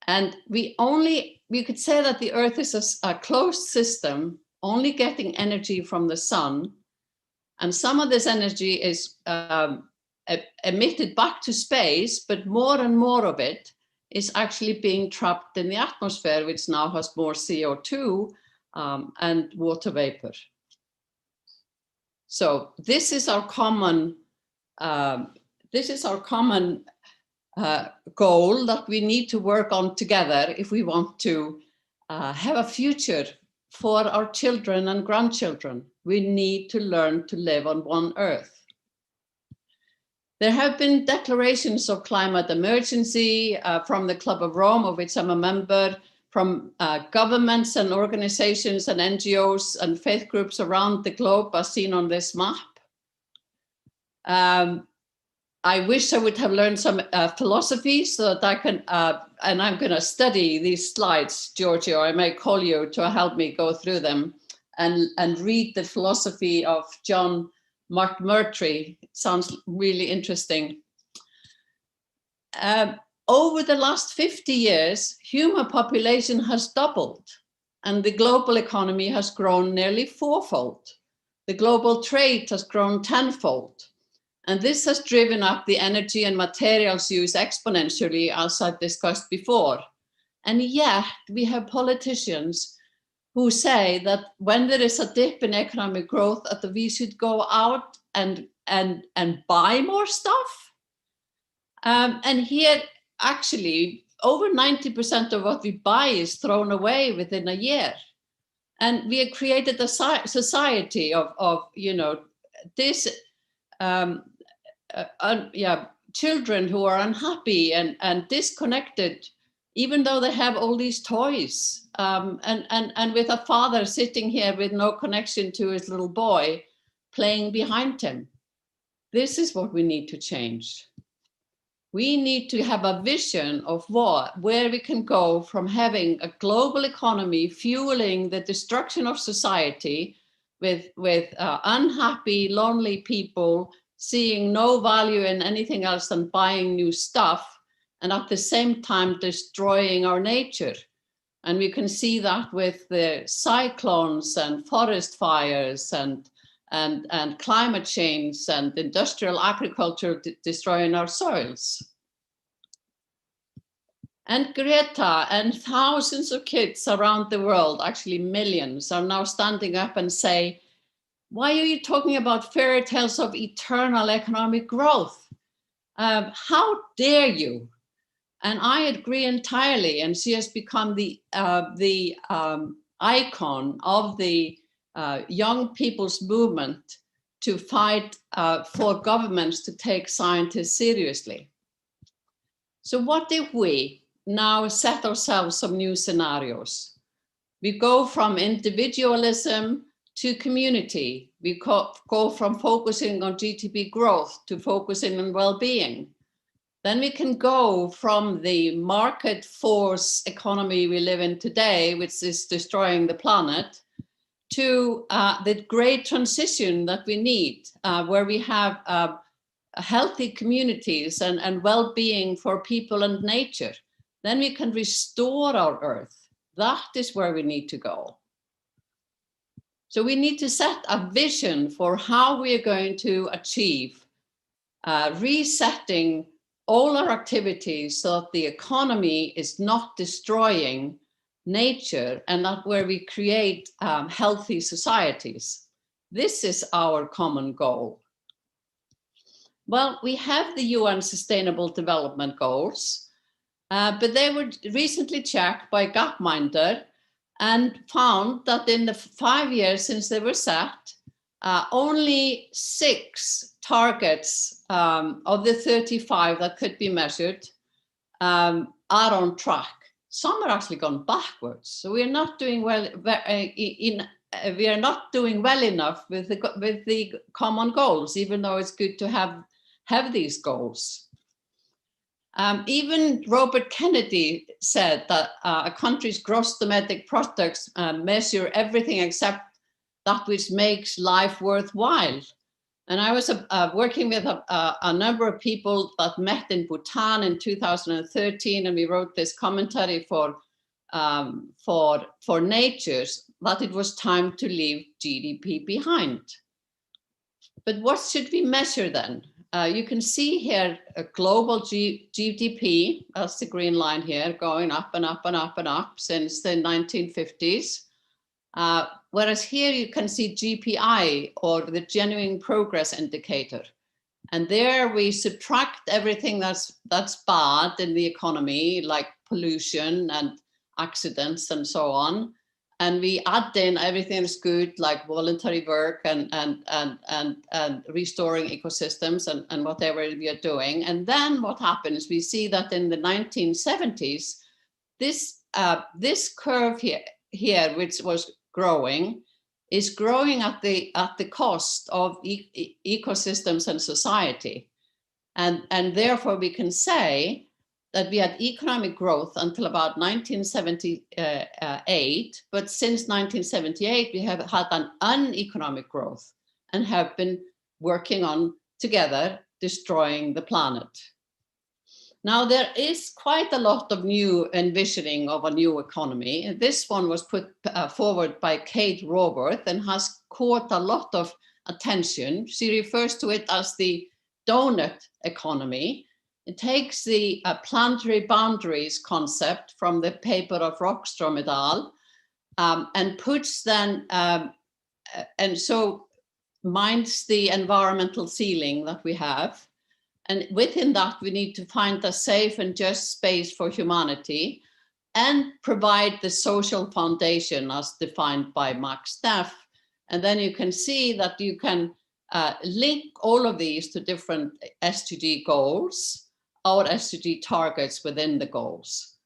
And we could say that the Earth is a closed system, only getting energy from the sun. And some of this energy is emitted back to space, but more and more of it is actually being trapped in the atmosphere, which now has more CO2 and water vapor. So this is our common goal that we need to work on together if we want to have a future for our children and grandchildren. We need to learn to live on one Earth. There have been declarations of climate emergency from the Club of Rome, of which I'm a member, from governments and organizations and NGOs and faith groups around the globe, as seen on this map. I wish I would have learned some philosophy so that I can, and I'm going to study these slides, Giorgio. I may call you to help me go through them and read the philosophy of John McMurtry. It sounds really interesting. Over the last 50 years, human population has doubled and the global economy has grown nearly fourfold. The global trade has grown tenfold. And this has driven up the energy and materials use exponentially, as I've discussed before. And yet we have politicians who say that when there is a dip in economic growth, that we should go out and buy more stuff. And here, actually, over 90% of what we buy is thrown away within a year. And we have created a society of you know, this, children who are unhappy and disconnected, even though they have all these toys, and with a father sitting here with no connection to his little boy playing behind him. This is what we need to change. We need to have a vision of where we can go from having a global economy fueling the destruction of society with unhappy, lonely people seeing no value in anything else than buying new stuff, and at the same time destroying our nature. And we can see that with the cyclones and forest fires and climate change and industrial agriculture destroying our soils. And Greta and thousands of kids around the world, actually millions, are now standing up and say, why are you talking about fairy tales of eternal economic growth? How dare you? And I agree entirely. And she has become the icon of the young people's movement to fight for governments to take scientists seriously. So what if we now set ourselves some new scenarios? We go from individualism to community. We go from focusing on GDP growth to focusing on well-being. Then we can go from the market force economy we live in today, which is destroying the planet, to the great transition that we need, where we have healthy communities and well-being for people and nature. Then we can restore our Earth. That is where we need to go. So we need to set a vision for how we are going to achieve resetting all our activities so that the economy is not destroying nature, and that where we create healthy societies. This is our common goal. Well, we have the UN Sustainable Development Goals, but they were recently checked by Gapminder and found that in the 5 years since they were set, only 6 targets of the 35 that could be measured are on track. Some are actually gone backwards. So we are not doing well. We are not doing well enough with the common goals, even though it's good to have these goals. Even Robert Kennedy said that a country's gross domestic products measure everything except that which makes life worthwhile. And I was working with a number of people that met in Bhutan in 2013, and we wrote this commentary for Natures that it was time to leave GDP behind. But what should we measure then? You can see here a global GDP, that's the green line here, going up and up and up and up since the 1950s. Whereas here you can see GPI, or the Genuine Progress Indicator. And there we subtract everything that's bad in the economy, like pollution and accidents and so on. And we add in everything that's good, like voluntary work and restoring ecosystems and whatever we are doing. And then what happens, we see that in the 1970s, this curve here, which was growing, is growing at the cost of ecosystems and society. And therefore we can say that we had economic growth until about 1978, but since 1978, we have had an uneconomic growth and have been working on together destroying the planet. Now, there is quite a lot of new envisioning of a new economy. This one was put forward by Kate Raworth and has caught a lot of attention. She refers to it as the donut economy. It takes the planetary boundaries concept from the paper of Rockstrom et al. And puts then, and so minds the environmental ceiling that we have. And within that, we need to find a safe and just space for humanity and provide the social foundation as defined by Max Neff. And then you can see that you can link all of these to different SDG goals, or SDG targets within the goals.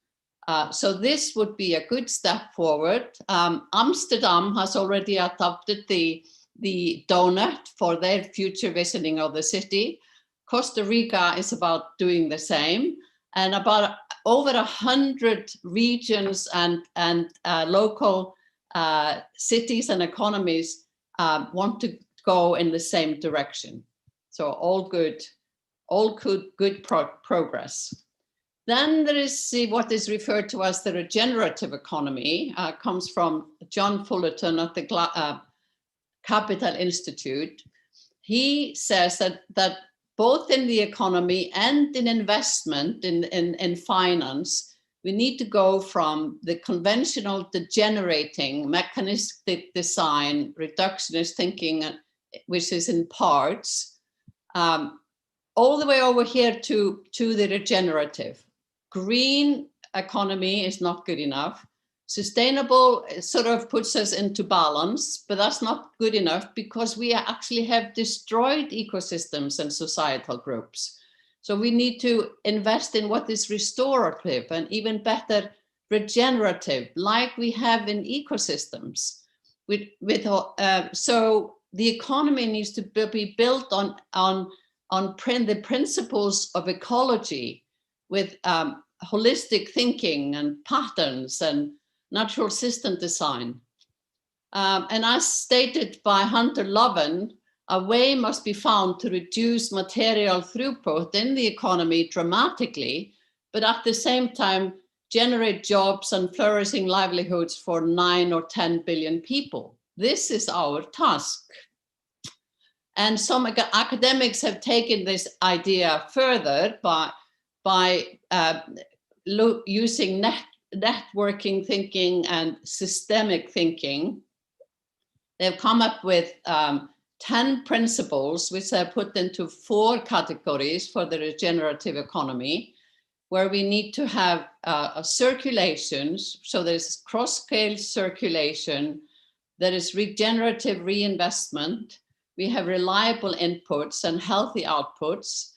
So this would be a good step forward. Amsterdam has already adopted the donut for their future visioning of the city. Costa Rica is about doing the same, and about over 100 regions and local cities and economies want to go in the same direction. So all good progress. Then there is what is referred to as the regenerative economy, comes from John Fullerton at the Capital Institute. He says that both in the economy and in investment, in finance, we need to go from the conventional degenerating mechanistic design, reductionist thinking, which is in parts, all the way over here to the regenerative. Green economy is not good enough. Sustainable sort of puts us into balance, but that's not good enough because we actually have destroyed ecosystems and societal groups. So we need to invest in what is restorative and even better regenerative, like we have in ecosystems. So the economy needs to be built on the principles of ecology with holistic thinking and patterns and natural system design. And as stated by Hunter Loven, a way must be found to reduce material throughput in the economy dramatically, but at the same time generate jobs and flourishing livelihoods for 9 or 10 billion people. This is our task. And some academics have taken this idea further by using networking thinking and systemic thinking. They've come up with 10 principles, which are put into 4 categories for the regenerative economy, where we need to have circulations. So there's cross-scale circulation, there is regenerative reinvestment, we have reliable inputs and healthy outputs.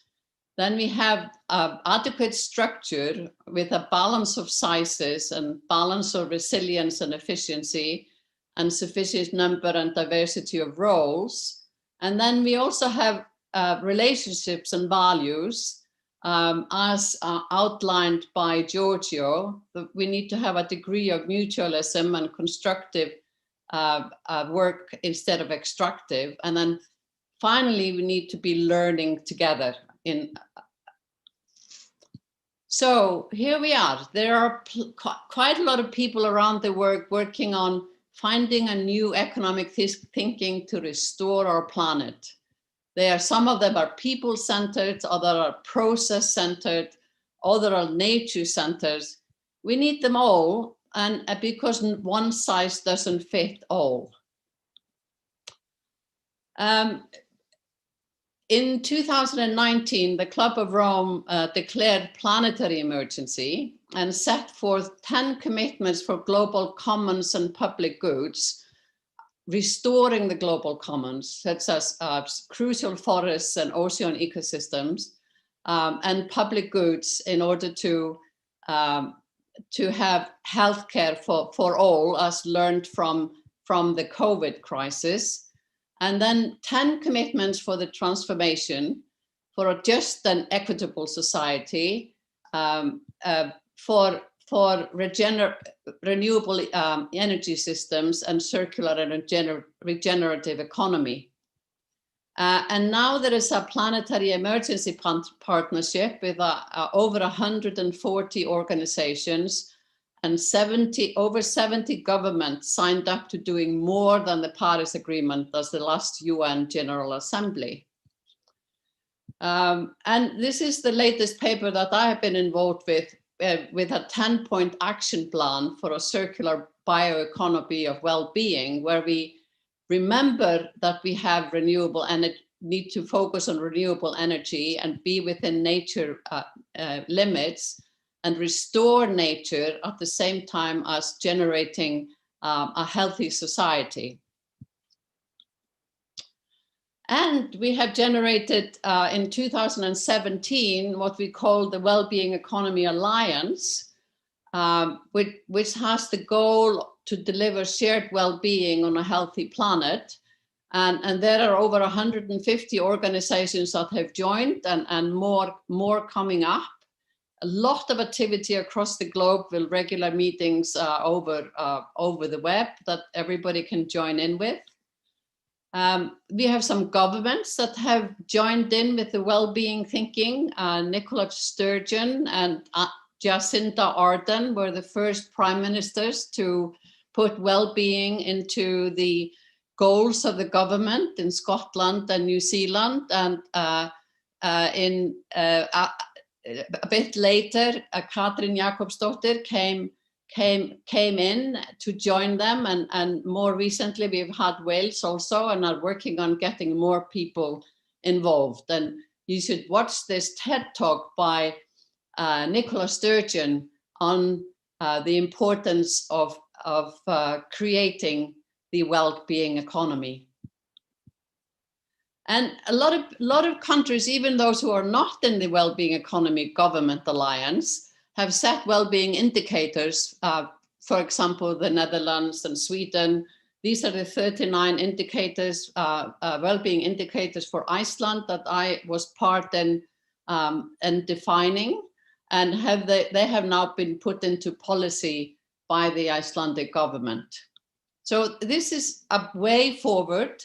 Then we have adequate structure with a balance of sizes and balance of resilience and efficiency and sufficient number and diversity of roles. And then we also have relationships and values as outlined by Giorgio. We need to have a degree of mutualism and constructive work instead of extractive. And then finally, we need to be learning together. So here we are. There are quite a lot of people around the world working on finding a new economic thinking to restore our planet. Some of them are people-centered, others are process-centered, others are nature-centered. We need them all, and because one size doesn't fit all. In 2019, the Club of Rome declared planetary emergency and set forth 10 commitments for global commons and public goods, restoring the global commons, such as crucial forests and ocean ecosystems, and public goods in order to have healthcare for all, as learned from the COVID crisis. And then 10 commitments for the transformation, for a just and equitable society, for renewable energy systems and circular and regenerative economy. And now there is a planetary emergency partnership with over 140 organizations, and over 70 governments signed up to doing more than the Paris Agreement as the last UN General Assembly. And this is the latest paper that I have been involved with a 10-point action plan for a circular bioeconomy of well-being, where we remember that we have renewable energy, need to focus on renewable energy and be within nature limits, and restore nature at the same time as generating a healthy society. And we have generated in 2017 what we call the Wellbeing Economy Alliance, which has the goal to deliver shared well-being on a healthy planet. And there are over 150 organizations that have joined, and more coming up. A lot of activity across the globe with regular meetings over the web that everybody can join in with. We have some governments that have joined in with the well-being thinking. Nicola Sturgeon and Jacinda Ardern were the first prime ministers to put well-being into the goals of the government in Scotland and New Zealand. And a bit later, Katrín Jakobsdóttir came in to join them, and more recently we've had Wales also, and are working on getting more people involved. And you should watch this TED talk by Nicola Sturgeon on the importance of creating the well-being economy. And a lot of countries, even those who are not in the Wellbeing Economy Government Alliance, have set well-being indicators. For example, the Netherlands and Sweden. These are the 39 indicators, well-being indicators for Iceland that I was part in defining, and they have now been put into policy by the Icelandic government. So this is a way forward.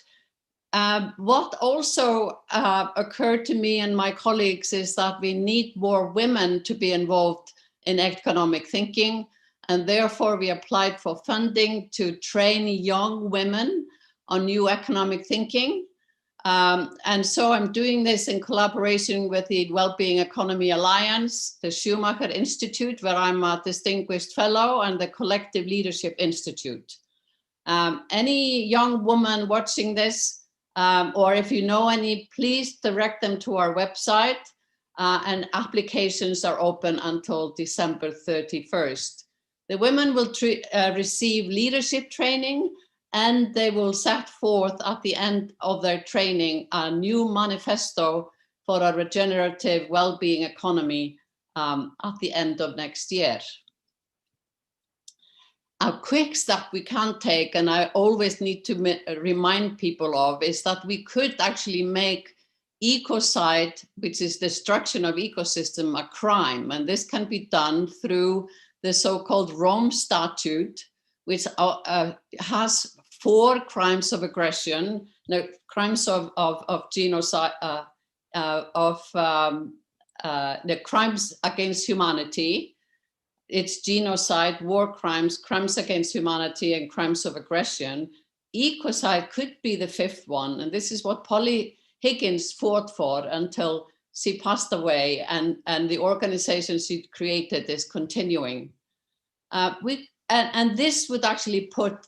What also occurred to me and my colleagues is that we need more women to be involved in economic thinking, and therefore we applied for funding to train young women on new economic thinking. And so I'm doing this in collaboration with the Wellbeing Economy Alliance, the Schumacher Institute, where I'm a distinguished fellow, and the Collective Leadership Institute. Any young woman watching this, or if you know any, please direct them to our website, and applications are open until December 31st. The women will receive leadership training, and they will set forth at the end of their training a new manifesto for a regenerative well-being economy at the end of next year. A quick step we can take, and I always need to remind people of, is that we could actually make ecocide, which is destruction of ecosystem, a crime. And this can be done through the so-called Rome Statute, which has for crimes of aggression, no, crimes of genocide, the crimes against humanity. It's genocide, war crimes, crimes against humanity, and crimes of aggression. Ecocide could be the fifth one, and this is what Polly Higgins fought for until she passed away, and the organization she created is continuing. And this would actually put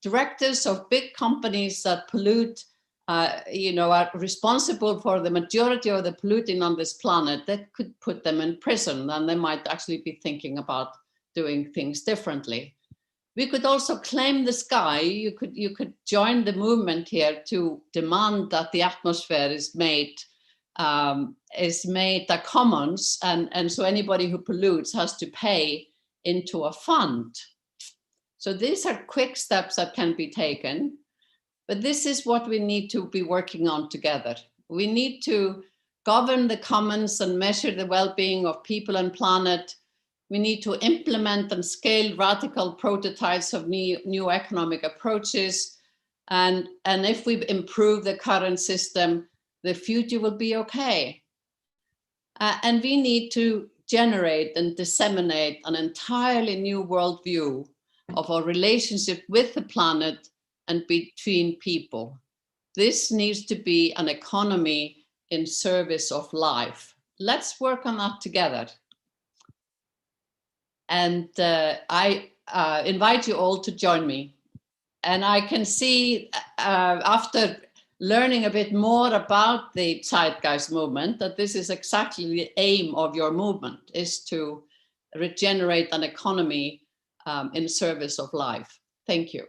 directors of big companies that pollute, are responsible for the majority of the polluting on this planet, that could put them in prison, and they might actually be thinking about doing things differently. We could also claim the sky. You could join the movement here to demand that the atmosphere is made a commons, and so anybody who pollutes has to pay into a fund. So these are quick steps that can be taken, but this is what we need to be working on together. We need to govern the commons and measure the well-being of people and planet. We need to implement and scale radical prototypes of new economic approaches. And if we improve the current system, the future will be okay. And we need to generate and disseminate an entirely new worldview of our relationship with the planet and between people. This needs to be an economy in service of life. Let's work on that together. And I invite you all to join me. And I can see after learning a bit more about the Zeitgeist movement that this is exactly the aim of your movement, is to regenerate an economy in service of life. Thank you.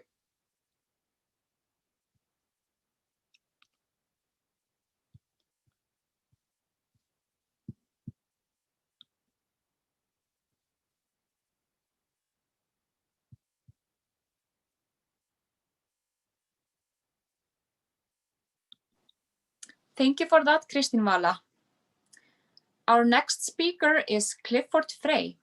Thank you for that, Kristin Vala. Our next speaker is Clifford Frei.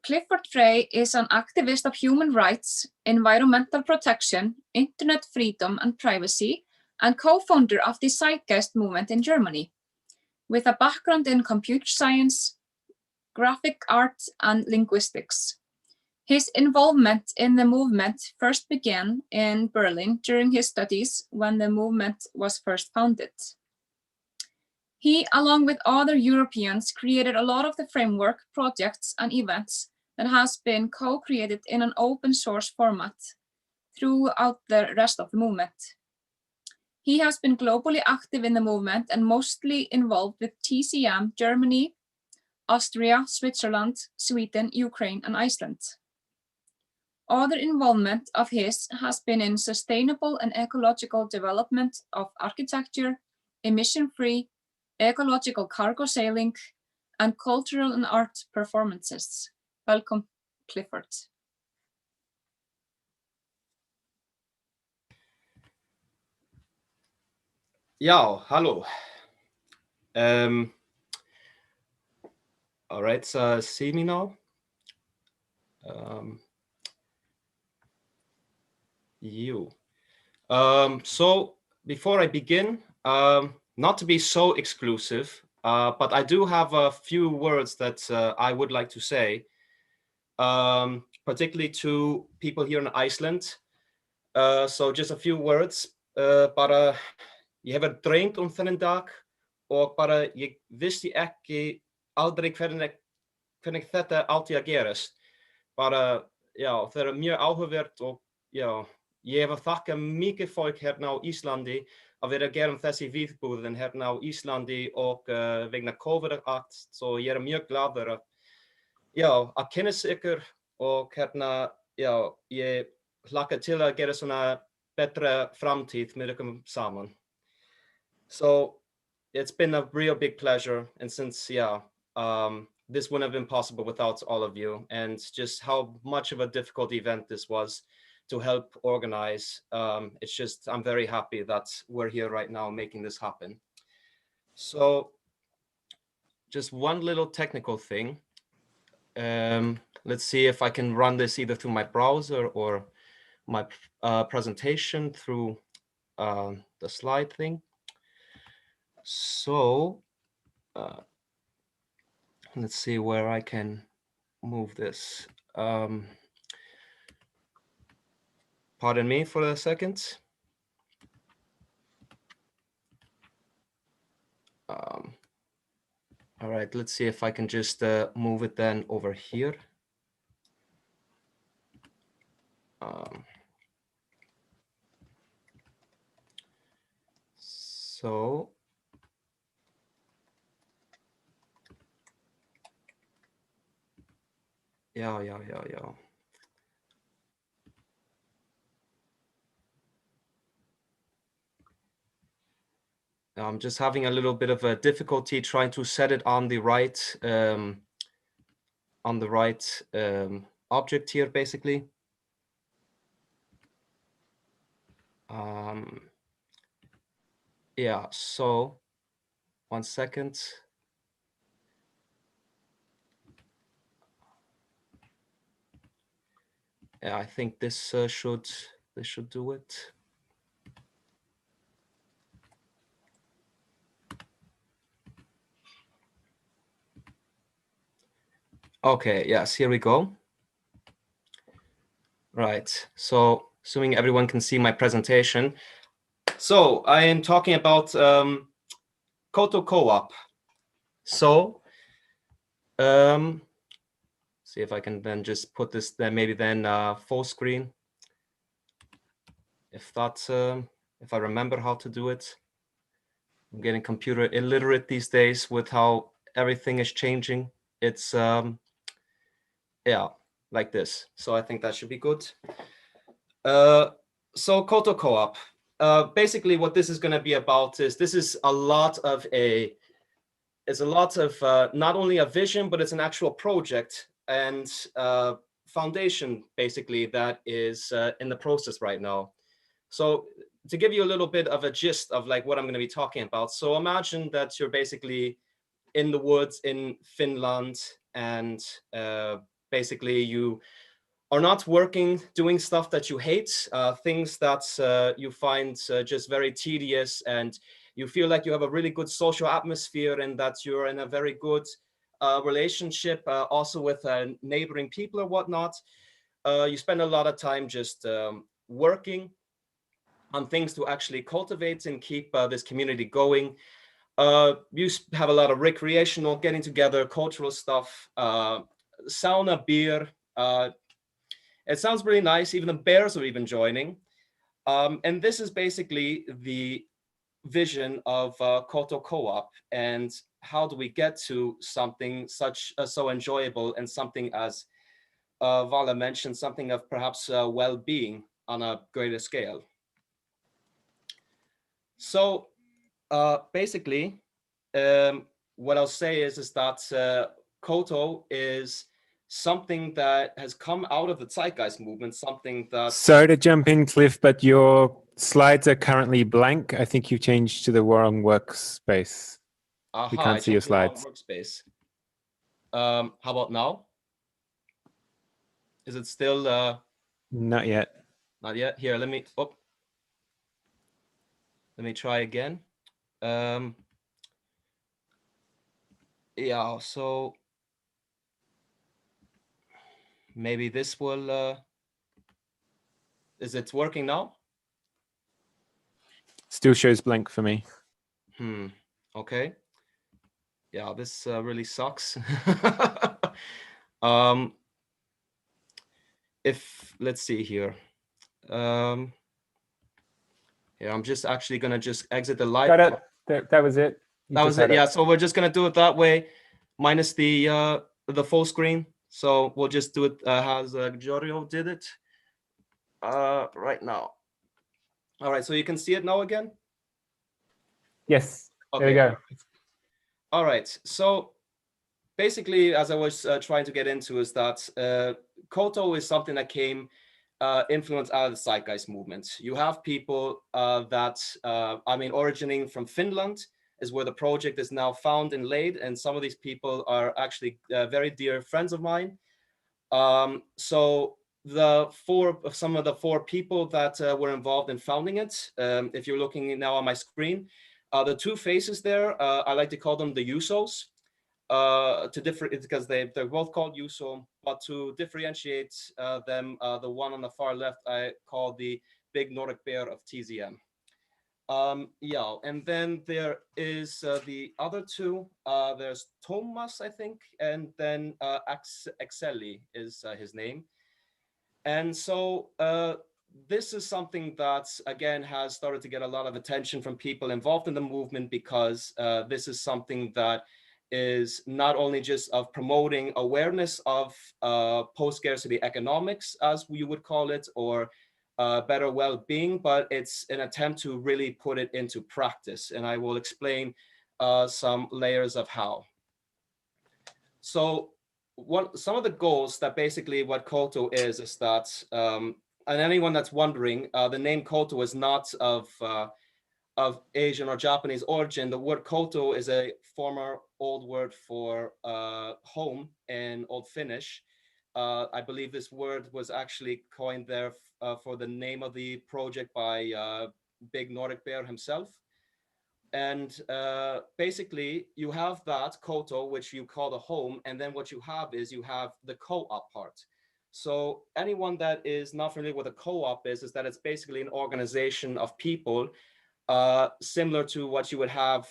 Clifford Frei is an activist of human rights, environmental protection, internet freedom and privacy, and co-founder of the Zeitgeist Movement in Germany, with a background in computer science, graphic art, and linguistics. His involvement in the movement first began in Berlin during his studies when the movement was first founded. He, along with other Europeans, created a lot of the framework, projects, and events that has been co-created in an open source format throughout the rest of the movement. He has been globally active in the movement and mostly involved with TCM, Germany, Austria, Switzerland, Sweden, Ukraine, and Iceland. Other involvement of his has been in sustainable and ecological development of architecture, emission-free, ecological cargo sailing, and cultural and art performances. Welcome, Clifford. Ja, hallo. All right, so see me now? So before I begin, not to be so exclusive, but I do have a few words that I would like to say, particularly to people here in Iceland. So just a few words, bara ég hef dreymt þennan dag og bara ég vissi ekki aldrei hvernig þetta átti að gerast. Bara, já, það mjög áhugavert og já, ég hef að þakka mikið fólk hérna á Íslandi að vera að gera þessi viðburðin hérna á Íslandi og vegna COVID-19, svo ég mjög glaður að, já, að kynnast ykkur og hérna, já, ég hlakka til að gera svona betra framtíð með ykkur saman. So it's been a real big pleasure, and since, yeah, this wouldn't have been possible without all of you, and just how much of a difficult event this was to help organize. It's just, I'm very happy that we're here right now making this happen. So just one little technical thing. Let's see if I can run this either through my browser or my presentation through the slide thing. So let's see where I can move this. Pardon me for a second. All right, let's see if I can just move it then over here. So yeah. I'm just having a little bit of a difficulty trying to set it on the right object here, basically. Yeah, so 1 second. Yeah, I think this should do it. Okay, yes, here we go. Right, so assuming everyone can see my presentation. So I am talking about Koto co-op. So see if I can then just put this then maybe then full screen. If that's if I remember how to do it. I'm getting computer illiterate these days with how everything is changing. It's yeah, like this. So I think that should be good. So Koto co-op. Basically what this is going to be about is this is a lot of not only a vision, but it's an actual project and foundation basically that is in the process right now. So to give you a little bit of a gist of like what I'm going to be talking about. So imagine that you're basically in the woods in Finland and basically you are not working, doing stuff that you hate, things that you find just very tedious, and you feel like you have a really good social atmosphere and that you're in a very good relationship also with neighboring people or whatnot. You spend a lot of time just working on things to actually cultivate and keep this community going. You have a lot of recreational, getting together, cultural stuff, sauna, beer. It sounds really nice. Even the bears are even joining. And this is basically the vision of Koto co-op. And how do we get to something such so enjoyable and something as Vala mentioned, something of perhaps well-being on a greater scale. So basically, what I'll say is that Koto is something that has come out of the Zeitgeist movement, something that... Sorry to jump in, Cliff, but your slides are currently blank. I think you've changed to the wrong workspace. We can't see your slides. Workspace. How about now? Is it still... Not yet. Not yet. Here, let me try again. Yeah, so maybe this will... Is it working now? Still shows blank for me. Okay. Yeah, this really sucks. Let's see here. Yeah, I'm just actually gonna just exit the live. Got it. That was it. That was it. Yeah, so we're just gonna do it that way, minus the full screen. So we'll just do it as Giorgio did it right now. All right, so you can see it now again? Yes, okay. There we go. All right, so basically, as I was trying to get into is that Koto is something that came influenced out of the Zeitgeist movement. You have people that, originating from Finland is where the project is now found and laid, and some of these people are actually very dear friends of mine. So some of the four people that were involved in founding it. If you're looking now on my screen, the two faces there, I like to call them the Usos. Because they're both called Uso, but to differentiate them, the one on the far left I call the big Nordic bear of TZM. Yeah, and then there is the other two. There's Thomas, I think, and then Axeli is his name. And so this is something that, again, has started to get a lot of attention from people involved in the movement, because this is something that is not only just of promoting awareness of post-scarcity economics, as we would call it, or better well-being, but it's an attempt to really put it into practice. And I will explain some layers of how. So some of the goals that basically what Koto is that, and anyone that's wondering, the name Koto is not of Asian or Japanese origin. The word Koto is a former old word for home in Old Finnish. I believe this word was actually coined there for the name of the project by Big Nordic Bear himself. And basically you have that Koto, which you call the home, and then what you have is you have the co-op part. So anyone that is not familiar with a co-op is that it's basically an organization of people similar to what you would have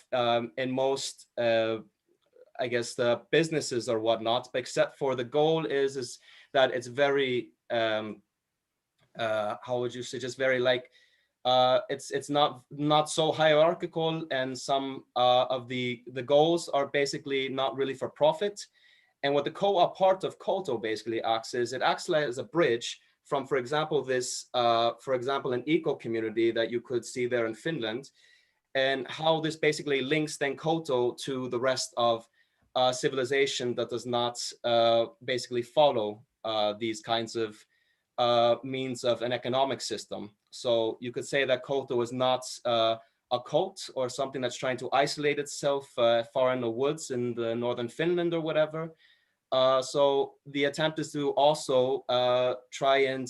in most, I guess, the businesses or whatnot, but except for the goal is that it's very, how would you say, just very like, it's not so hierarchical, and some of the goals are basically not really for profit. And what the co-op part of Koto basically acts is, it acts like as a bridge from, for example, this, for example, an eco community that you could see there in Finland, and how this basically links then Koto to the rest of civilization that does not basically follow these kinds of means of an economic system. So you could say that Koto is not a cult or something that's trying to isolate itself far in the woods in the northern Finland or whatever. So the attempt is to also try and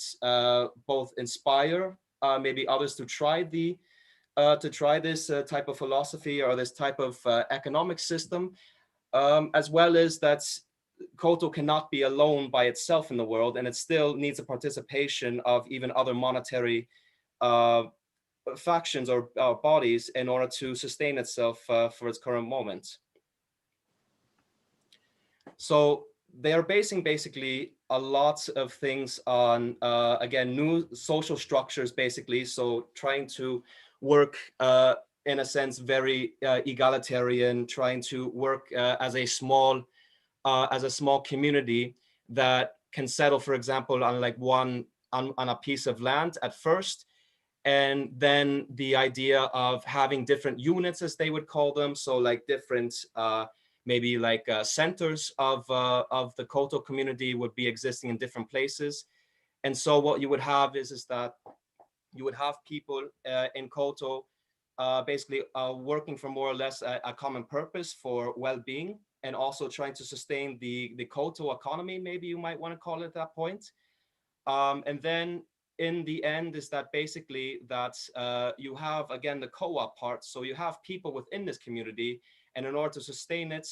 both inspire maybe others to try this type of philosophy or this type of economic system, as well as that Koto cannot be alone by itself in the world, and it still needs a participation of even other monetary factions or bodies in order to sustain itself for its current moment. So they are basing basically a lot of things on, again, new social structures, basically. So trying to work in a sense, very egalitarian, trying to work as a small community that can settle, for example, on like on a piece of land at first. And then the idea of having different units, as they would call them. So like different, maybe like centers of the Koto community would be existing in different places. And so what you would have is that you would have people in Koto basically working for more or less a common purpose for well-being, and also trying to sustain the Koto economy, maybe you might want to call it at that point. And then in the end is that basically that you have, again, the co-op part. So you have people within this community, and in order to sustain it,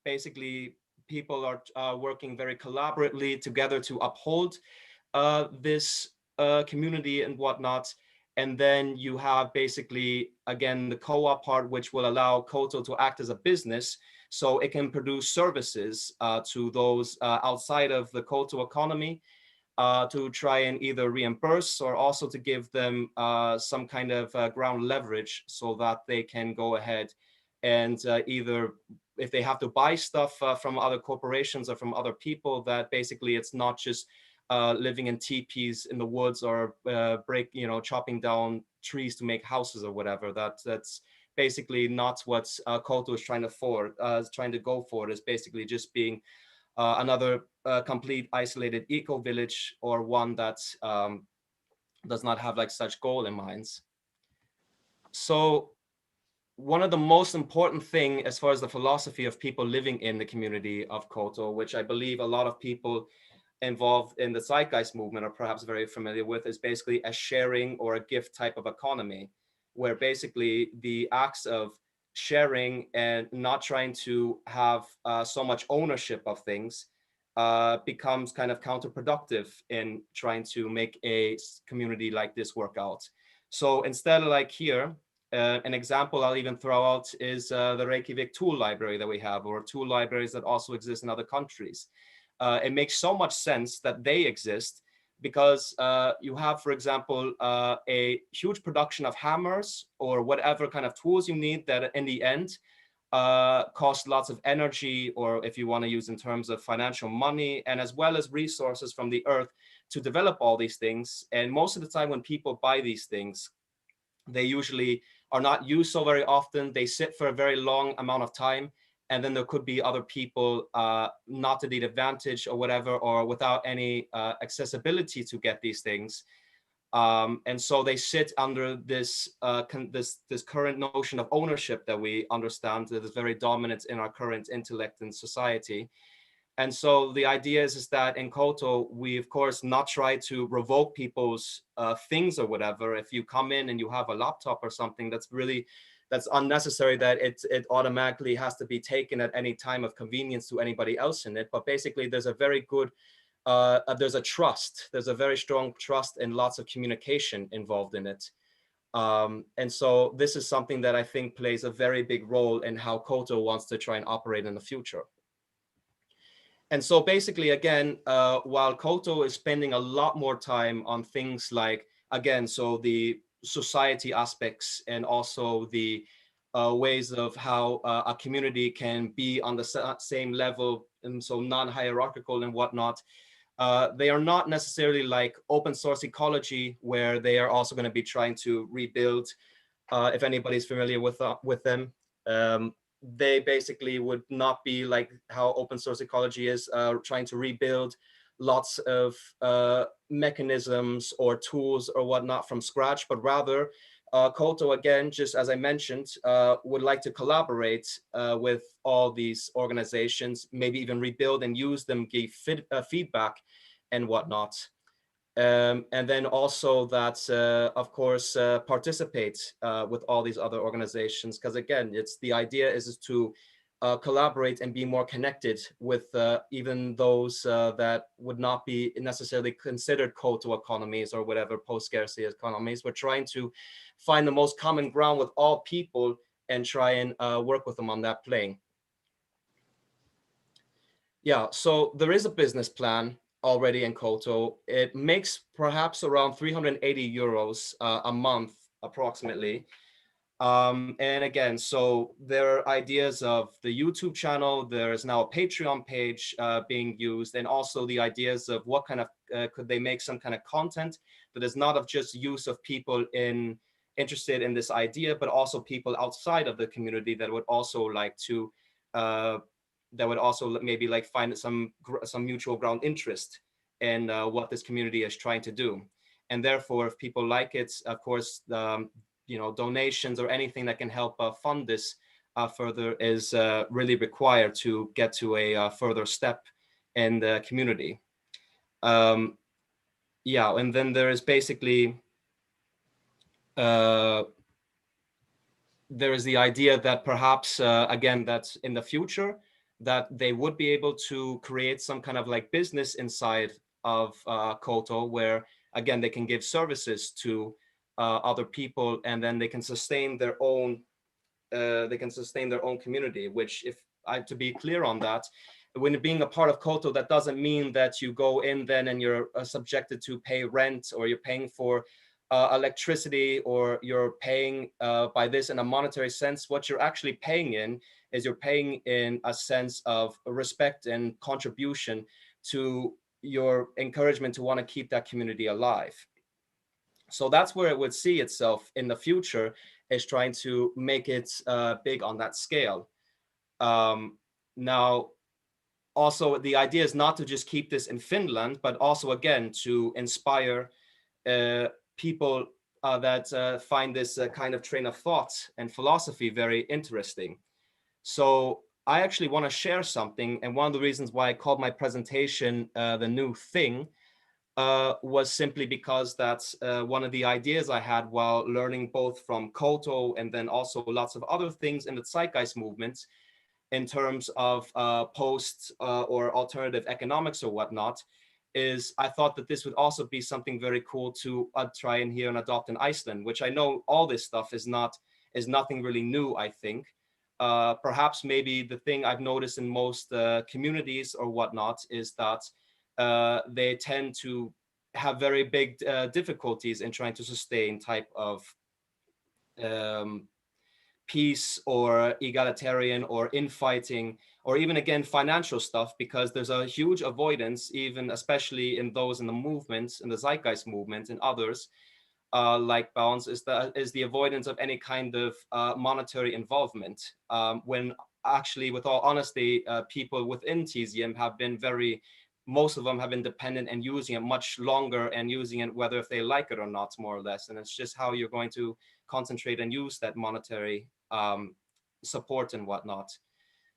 basically people are working very collaboratively together to uphold this community and whatnot. And then you have basically, again, the co-op part, which will allow Koto to act as a business, so it can produce services to those outside of the Koto economy, to try and either reimburse or also to give them some kind of ground leverage, so that they can go ahead and either, if they have to buy stuff from other corporations or from other people, that basically it's not just living in teepees in the woods or chopping down trees to make houses or whatever. That's basically not what Koto is trying to go for. Is basically just being another complete isolated eco village, or one that does not have like such goal in mind. So one of the most important thing as far as the philosophy of people living in the community of Koto, which I believe a lot of people involved in the Zeitgeist movement are perhaps very familiar with is basically a sharing or a gift type of economy, where basically the acts of sharing and not trying to have so much ownership of things becomes kind of counterproductive in trying to make a community like this work out. So instead of like here, an example I'll even throw out is the Reykjavik tool library that we have, or tool libraries that also exist in other countries. It makes so much sense that they exist because you have, for example, a huge production of hammers or whatever kind of tools you need that in the end cost lots of energy, or if you want to use in terms of financial money, and as well as resources from the earth to develop all these things. And most of the time when people buy these things, they usually are not used so very often. They sit for a very long amount of time. And then there could be other people not to the advantage or whatever, or without any accessibility to get these things. And so they sit under this this current notion of ownership that we understand that is very dominant in our current intellect and society. And so the idea is that in Koto, we of course not try to revoke people's things or whatever. If you come in and you have a laptop or something, that's unnecessary that it automatically has to be taken at any time of convenience to anybody else in it. But basically there's a very good, there's a trust, there's a very strong trust and lots of communication involved in it. And so this is something that I think plays a very big role in how Koto wants to try and operate in the future. And so basically, again, while Koto is spending a lot more time on things like, again, so the society aspects and also the ways of how a community can be on the same level, and so non-hierarchical and whatnot, they are not necessarily like open source ecology, where they are also going to be trying to rebuild, if anybody's familiar with them. They basically would not be like how open source ecology is, trying to rebuild lots of mechanisms or tools or whatnot from scratch, but rather Koto, again, just as I mentioned, would like to collaborate with all these organizations, maybe even rebuild and use them, give feedback and whatnot. And then also that, of course, participate with all these other organizations, because again, the idea is to collaborate and be more connected with even those that would not be necessarily considered Koto economies or whatever post-scarcity economies. We're trying to find the most common ground with all people and try and work with them on that plane. Yeah, so there is a business plan already in Koto. It makes perhaps around 380 euros a month, approximately. And again, so there are ideas of the YouTube channel. There is now a Patreon page being used, and also the ideas of what kind of, could they make some kind of content that is not of just use of people interested in this idea, but also people outside of the community that would also like to, that would also maybe like find some mutual ground interest in what this community is trying to do. And therefore, if people like it, of course, donations or anything that can help fund this further is really required to get to a further step in the community. Yeah, and then there is basically, there is the idea that perhaps, again, that in the future, that they would be able to create some kind of like business inside of Koto, where again they can give services to other people, and then they can sustain their own community. Which, if I to be clear on that, when being a part of Koto, that doesn't mean that you go in then and you're subjected to pay rent, or you're paying for electricity, or you're paying by this in a monetary sense. What you're actually paying in is you're paying in a sense of respect and contribution to your encouragement to want to keep that community alive. So that's where it would see itself in the future, is trying to make it big on that scale. Now, also the idea is not to just keep this in Finland, but also again to inspire people that find this kind of train of thought and philosophy very interesting. So I actually want to share something. And one of the reasons why I called my presentation The New Thing was simply because that's one of the ideas I had while learning both from Koto and then also lots of other things in the Zeitgeist movement in terms of post or alternative economics or whatnot, is I thought that this would also be something very cool to try and hear and adopt in Iceland, which I know all this stuff is nothing really new, I think. Perhaps maybe the thing I've noticed in most communities or whatnot is that they tend to have very big difficulties in trying to sustain type of peace or egalitarian or infighting or even again financial stuff, because there's a huge avoidance, even especially in those in the movements, in the Zeitgeist movement and others like Bounds, is the avoidance of any kind of monetary involvement, when actually, with all honesty, people within TZM have been most of them have been dependent and using it much longer and using it whether if they like it or not, more or less. And it's just how you're going to concentrate and use that monetary support and whatnot.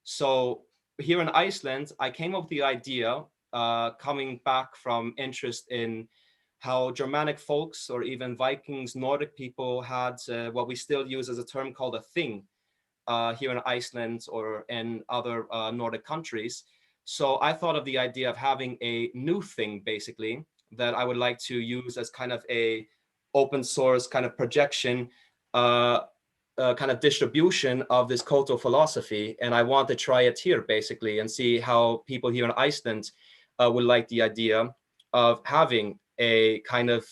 So here in Iceland, I came up with the idea, coming back from interest in how Germanic folks or even Vikings, Nordic people had what we still use as a term called a thing here in Iceland or in other Nordic countries. So I thought of the idea of having a new thing, basically, that I would like to use as kind of a open source kind of projection, kind of distribution of this Koto philosophy. And I want to try it here, basically, and see how people here in Iceland would like the idea of having a kind of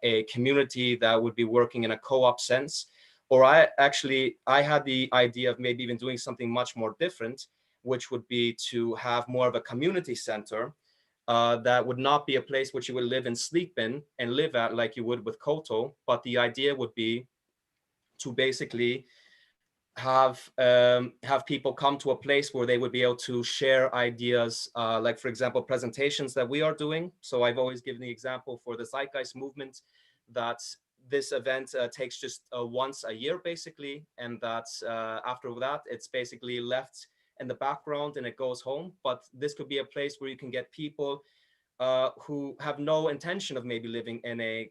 a community that would be working in a co-op sense. Or I had the idea of maybe even doing something much more different, which would be to have more of a community center that would not be a place which you would live and sleep in and live at like you would with Koto, but the idea would be to basically have people come to a place where they would be able to share ideas, like, for example, presentations that we are doing. So I've always given the example for the Zeitgeist movement that this event takes just once a year, basically, and that after that, it's basically left in the background and it goes home. But this could be a place where you can get people who have no intention of maybe living in a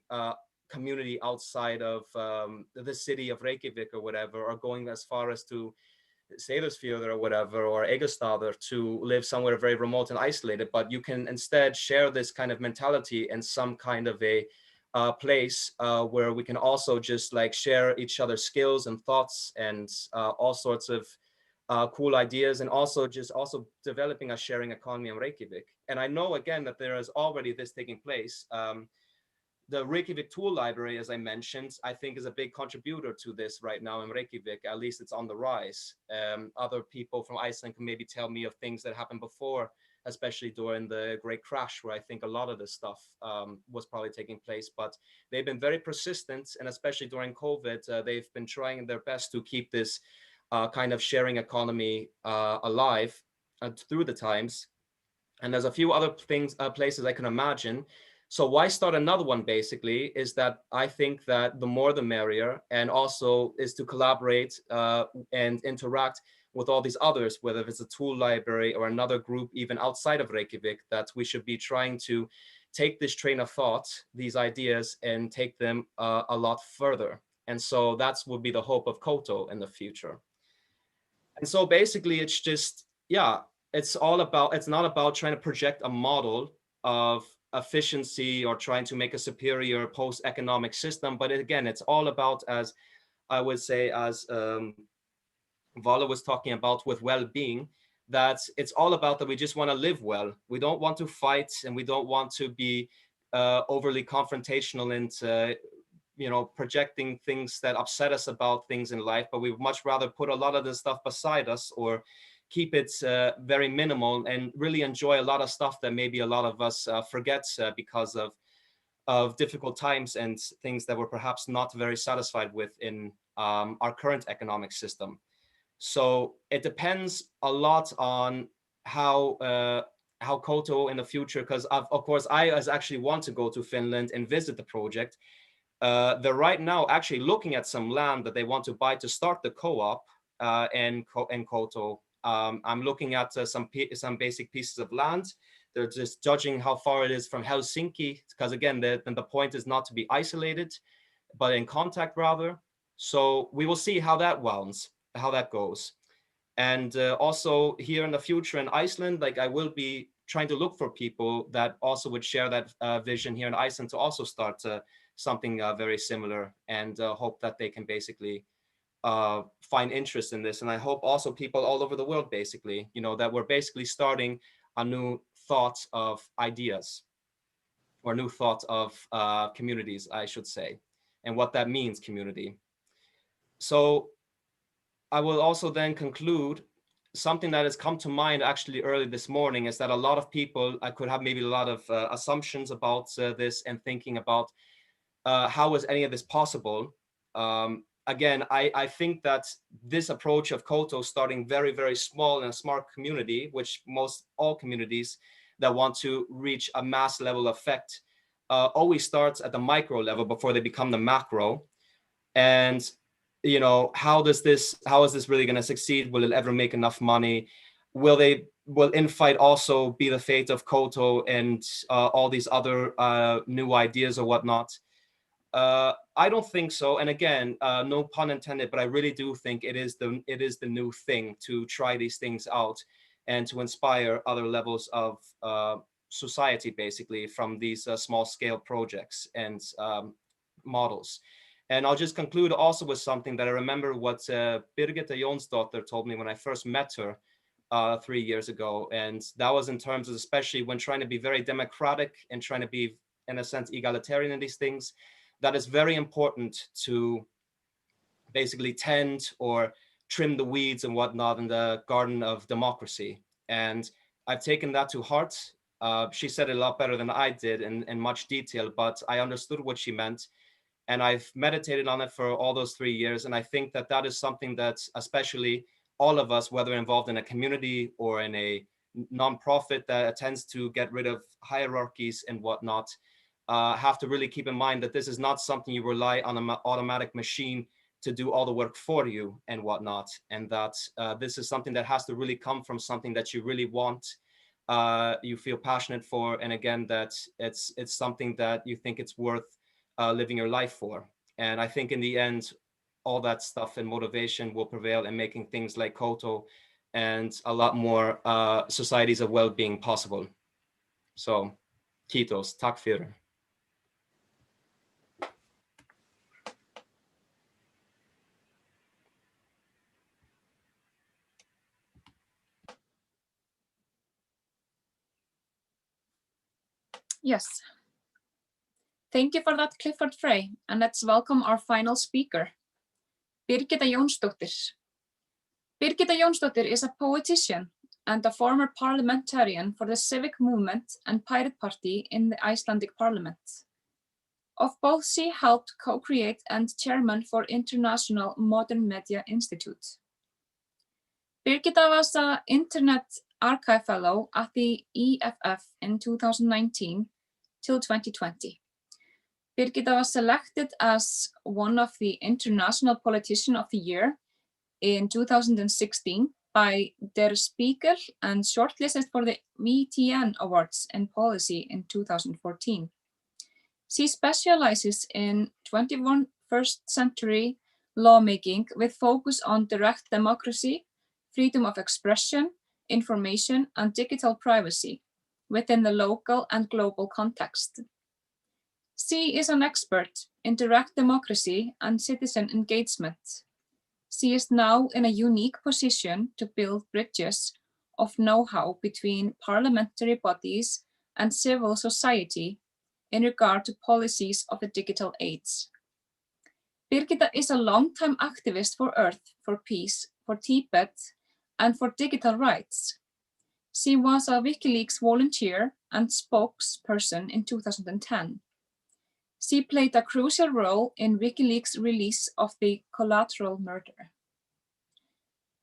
community outside of the city of Reykjavik or whatever, or going as far as to Seyðisfjörður or whatever, or Egilsstaðir, to live somewhere very remote and isolated. But you can instead share this kind of mentality in some kind of a place where we can also just like share each other's skills and thoughts and all sorts of cool ideas, and also developing a sharing economy in Reykjavik. And I know again that there is already this taking place. The Reykjavik tool library, as I mentioned, I think is a big contributor to this right now in Reykjavik. At least it's on the rise. Other people from Iceland can maybe tell me of things that happened before, especially during the Great Crash, where I think a lot of this stuff was probably taking place. But they've been very persistent, and especially during COVID, they've been trying their best to keep this kind of sharing economy alive through the times. And there's a few other things, places I can imagine. So why start another one, basically, is that I think that the more the merrier, and also is to collaborate and interact with all these others, whether it's a tool library or another group, even outside of Reykjavik, that we should be trying to take this train of thought, these ideas, and take them a lot further. And so that's would be the hope of Koto in the future. And so basically, it's just, yeah, it's not about trying to project a model of efficiency or trying to make a superior post-economic system. But again, it's all about, as I would say, as Vala was talking about with well-being, that it's all about that we just want to live well. We don't want to fight, and we don't want to be overly confrontational and projecting things that upset us about things in life, but we would much rather put a lot of this stuff beside us, or keep it very minimal, and really enjoy a lot of stuff that maybe a lot of us forget because of difficult times and things that we're perhaps not very satisfied with in our current economic system. So it depends a lot on how Koto in the future, because of course I actually want to go to Finland and visit the project. They're right now actually looking at some land that they want to buy to start the co-op in Koto I'm looking at some basic pieces of land. They're just judging how far it is from Helsinki, because again, the point is not to be isolated, but in contact rather. So we will see how that goes. And also here in the future in Iceland, like I will be trying to look for people that also would share that vision here in Iceland to also start something very similar, and hope that they can basically find interest in this. And I hope also people all over the world, basically, you know, that we're basically starting a new thought of ideas, or new thought of communities, I should say, and what that means, community. So I will also then conclude, something that has come to mind actually early this morning is that a lot of people, I could have maybe a lot of assumptions about this, and thinking about how is any of this possible. Again, I think that this approach of Koto, starting very, very small in a smart community, which all communities that want to reach a mass level effect always starts at the micro level before they become the macro. And you know, how is this really going to succeed? Will it ever make enough money? Will infight also be the fate of Koto and all these other new ideas or whatnot? I don't think so. And again, no pun intended, but I really do think it is the new thing to try these things out and to inspire other levels of society, basically, from these small scale projects and models. And I'll just conclude also with something that I remember what Birgitta Jonsdottir told me when I first met her 3 years ago. And that was in terms of, especially when trying to be very democratic and trying to be, in a sense, egalitarian in these things, that it's very important to basically tend or trim the weeds and whatnot in the garden of democracy. And I've taken that to heart. She said it a lot better than I did in much detail, but I understood what she meant. And I've meditated on it for all those 3 years. And I think that that is something that especially all of us, whether involved in a community or in a nonprofit that tends to get rid of hierarchies and whatnot, have to really keep in mind that this is not something you rely on an automatic machine to do all the work for you and whatnot. And that this is something that has to really come from something that you really want, you feel passionate for. And again, that it's something that you think it's worth living your life for. And I think in the end, all that stuff and motivation will prevail in making things like Koto and a lot more societies of well-being possible. So, kiitos, tack fyrir. Yes. Thank you for that, Clifford Frei, and let's welcome our final speaker, Birgitta Jonsdottir. Birgitta Jonsdottir is a poetician and a former parliamentarian for the Civic Movement and Pirate Party in the Icelandic Parliament. Of both, she helped co-create and chairman for International Modern Media Institute. Birgitta was an Internet Archive Fellow at the EFF in 2019 till 2020. Birgitta was selected as one of the International Politician of the Year in 2016 by Der Spiegel and shortlisted for the VTN Awards in Policy in 2014. She specializes in 21st century lawmaking with focus on direct democracy, freedom of expression, information, and digital privacy within the local and global context. She is an expert in direct democracy and citizen engagement. She is now in a unique position to build bridges of know-how between parliamentary bodies and civil society in regard to policies of the digital age. Birgitta is a long-time activist for Earth, for peace, for Tibet, and for digital rights. She was a WikiLeaks volunteer and spokesperson in 2010. She played a crucial role in WikiLeaks' release of the Collateral murder.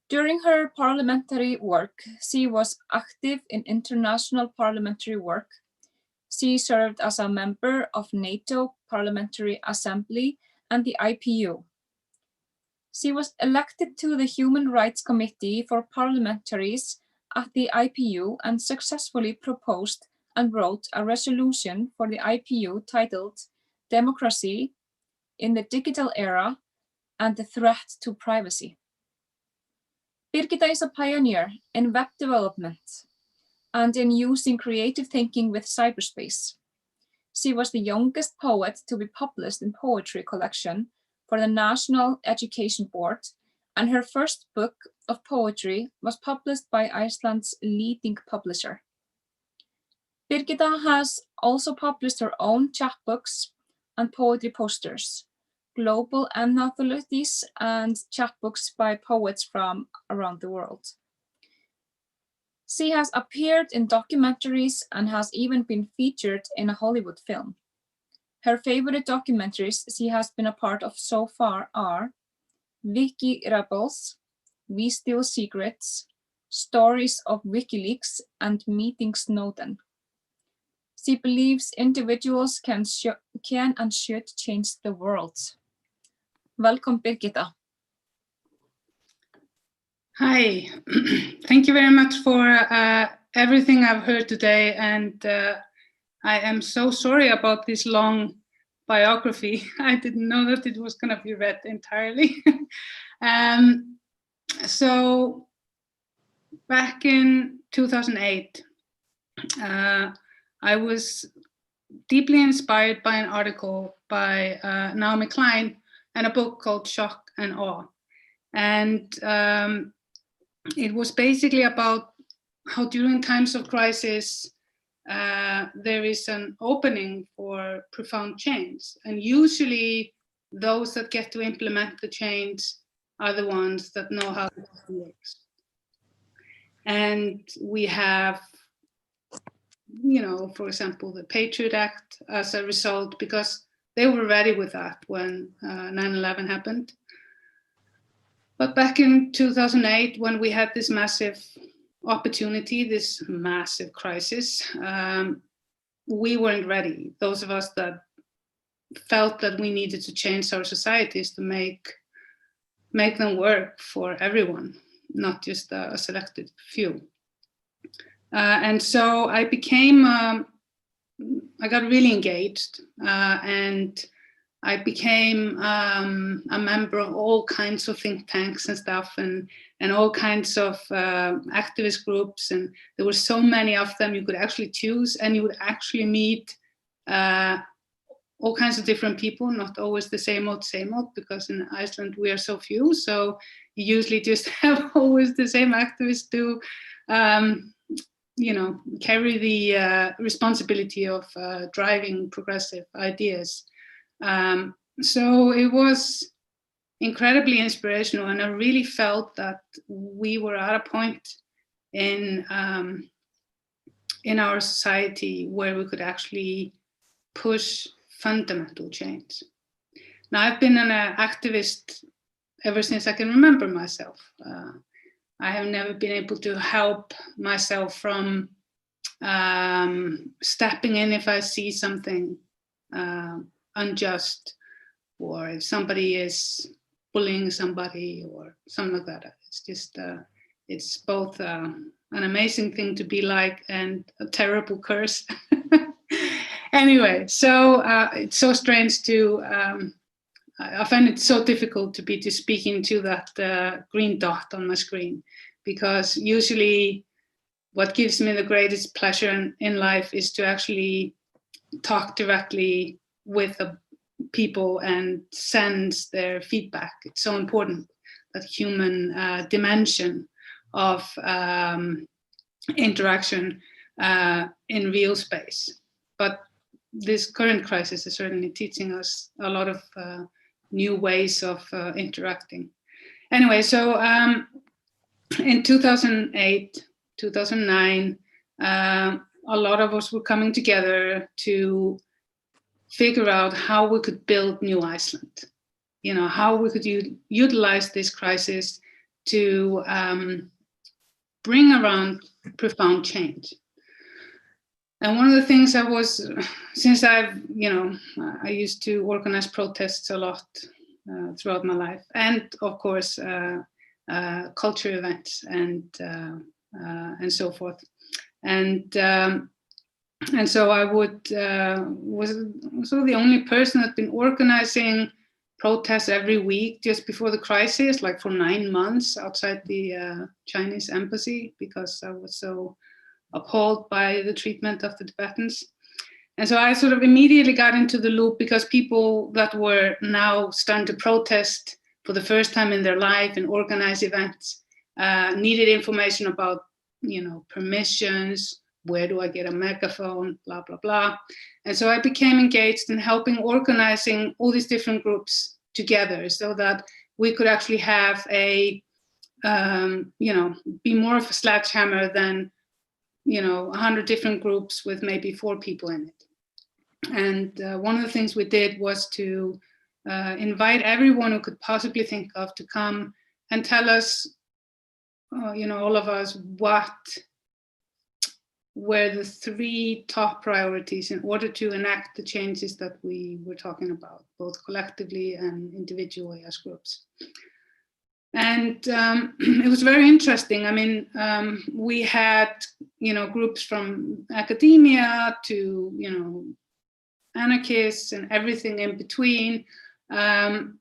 During her parliamentary work, she was active in international parliamentary work. She served as a member of NATO Parliamentary Assembly and the IPU. She was elected to the Human Rights Committee for Parliamentaries at the IPU and successfully proposed and wrote a resolution for the IPU titled Democracy in the Digital Era and the Threat to Privacy. Birgitta is a pioneer in web development and in using creative thinking with cyberspace. She was the youngest poet to be published in poetry collection for the National Education Board, and her first book of poetry was published by Iceland's leading publisher. Birgitta has also published her own chapbooks and poetry posters, global anthologies, and chapbooks by poets from around the world. She has appeared in documentaries and has even been featured in a Hollywood film. Her favorite documentaries she has been a part of so far are Wiki Rebels, We Steal Secrets, Stories of WikiLeaks, and Meeting Snowden. She believes individuals can and should change the world. Welcome, Birgitta. Hi, thank you very much for everything I've heard today, and I am so sorry about this long biography. I didn't know that it was going to be read entirely. So back in 2008, I was deeply inspired by an article by Naomi Klein and a book called Shock and Awe. And it was basically about how during times of crisis, there is an opening for profound change. And usually those that get to implement the change are the ones that know how it works. And we have, you know, for example, the Patriot Act as a result, because they were ready with that when 9/11 happened. But back in 2008, when we had this massive opportunity, this massive crisis, we weren't ready. Those of us that felt that we needed to change our societies to make them work for everyone, not just a selected few. And so I got really engaged, and I became a member of all kinds of think tanks and stuff, and all kinds of activist groups, and there were so many of them you could actually choose, and you would actually meet all kinds of different people, not always the same old, because in Iceland we are so few, so you usually just have always the same activists to you know, carry the responsibility of driving progressive ideas. So it was incredibly inspirational, and I really felt that we were at a point in our society where we could actually push fundamental change. Now, I've been an activist ever since I can remember myself. I have never been able to help myself from stepping in if I see something unjust, or if somebody is bullying somebody or something like that. It's just, it's both an amazing thing to be like and a terrible curse. Anyway, so it's so strange to, I find it so difficult to be just speaking to that green dot on my screen, because usually what gives me the greatest pleasure in life is to actually talk directly with the people and sense their feedback. It's so important, that human dimension of interaction in real space. But this current crisis is certainly teaching us a lot of new ways of interacting. Anyway, so in 2008, 2009, a lot of us were coming together to figure out how we could build new Iceland. You know, how we could utilize this crisis to bring around profound change. And one of the things I was, since I've, you know, I used to organize protests a lot throughout my life, and of course culture events and so forth. And so I was sort of the only person that's been organizing protests every week just before the crisis, like for 9 months outside the Chinese embassy, because I was so appalled by the treatment of the Tibetans. And so I sort of immediately got into the loop, because people that were now starting to protest for the first time in their life and organize events needed information about, permissions, where do I get a megaphone, blah, blah, blah. And so I became engaged in helping organizing all these different groups together, so that we could actually have a, be more of a sledgehammer than, 100 different groups with maybe 4 people in it. And one of the things we did was to invite everyone who could possibly think of to come and tell us, all of us, what were the 3 top priorities in order to enact the changes that we were talking about, both collectively and individually as groups. And it was very interesting. I mean, we had, groups from academia to, anarchists and everything in between. And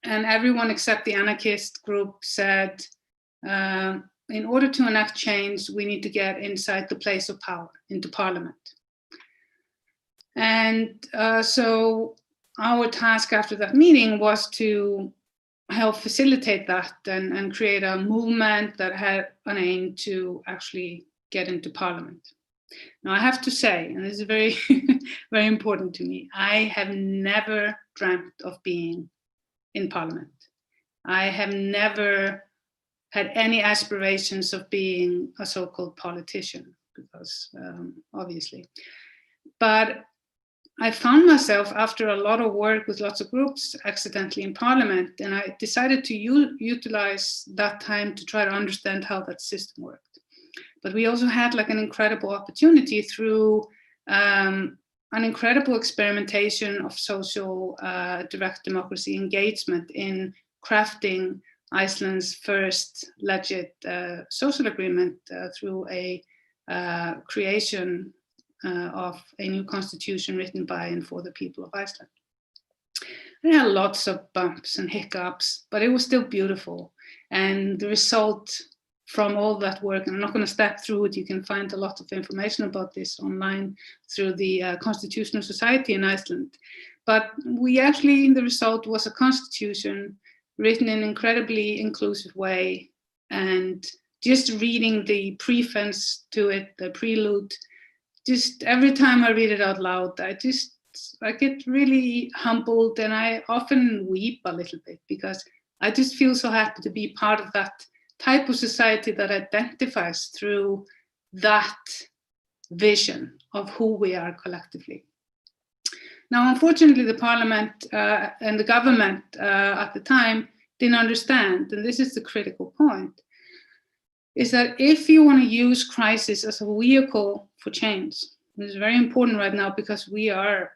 everyone except the anarchist group said, in order to enact change, we need to get inside the place of power, into parliament. And so our task after that meeting was to help facilitate that and create a movement that had an aim to actually get into parliament. Now, I have to say, and this is very, very important to me, I have never dreamt of being in parliament. I have never had any aspirations of being a so-called politician, because obviously. But I found myself, after a lot of work with lots of groups, accidentally in parliament, and I decided to utilize that time to try to understand how that system worked. But we also had like an incredible opportunity through an incredible experimentation of social direct democracy engagement in crafting Iceland's first legit social agreement through a creation of a new constitution written by and for the people of Iceland. It had lots of bumps and hiccups, but it was still beautiful. And the result from all that work, and I'm not going to step through it, you can find a lot of information about this online through the Constitutional Society in Iceland. But we actually, the result was a constitution written in an incredibly inclusive way. And just reading the preface to it, the prelude, just every time I read it out loud, I get really humbled, and I often weep a little bit, because I just feel so happy to be part of that type of society that identifies through that vision of who we are collectively. Now, unfortunately, the parliament and the government at the time didn't understand, and this is the critical point, is that if you want to use crisis as a vehicle for change, this is very important right now, because we are,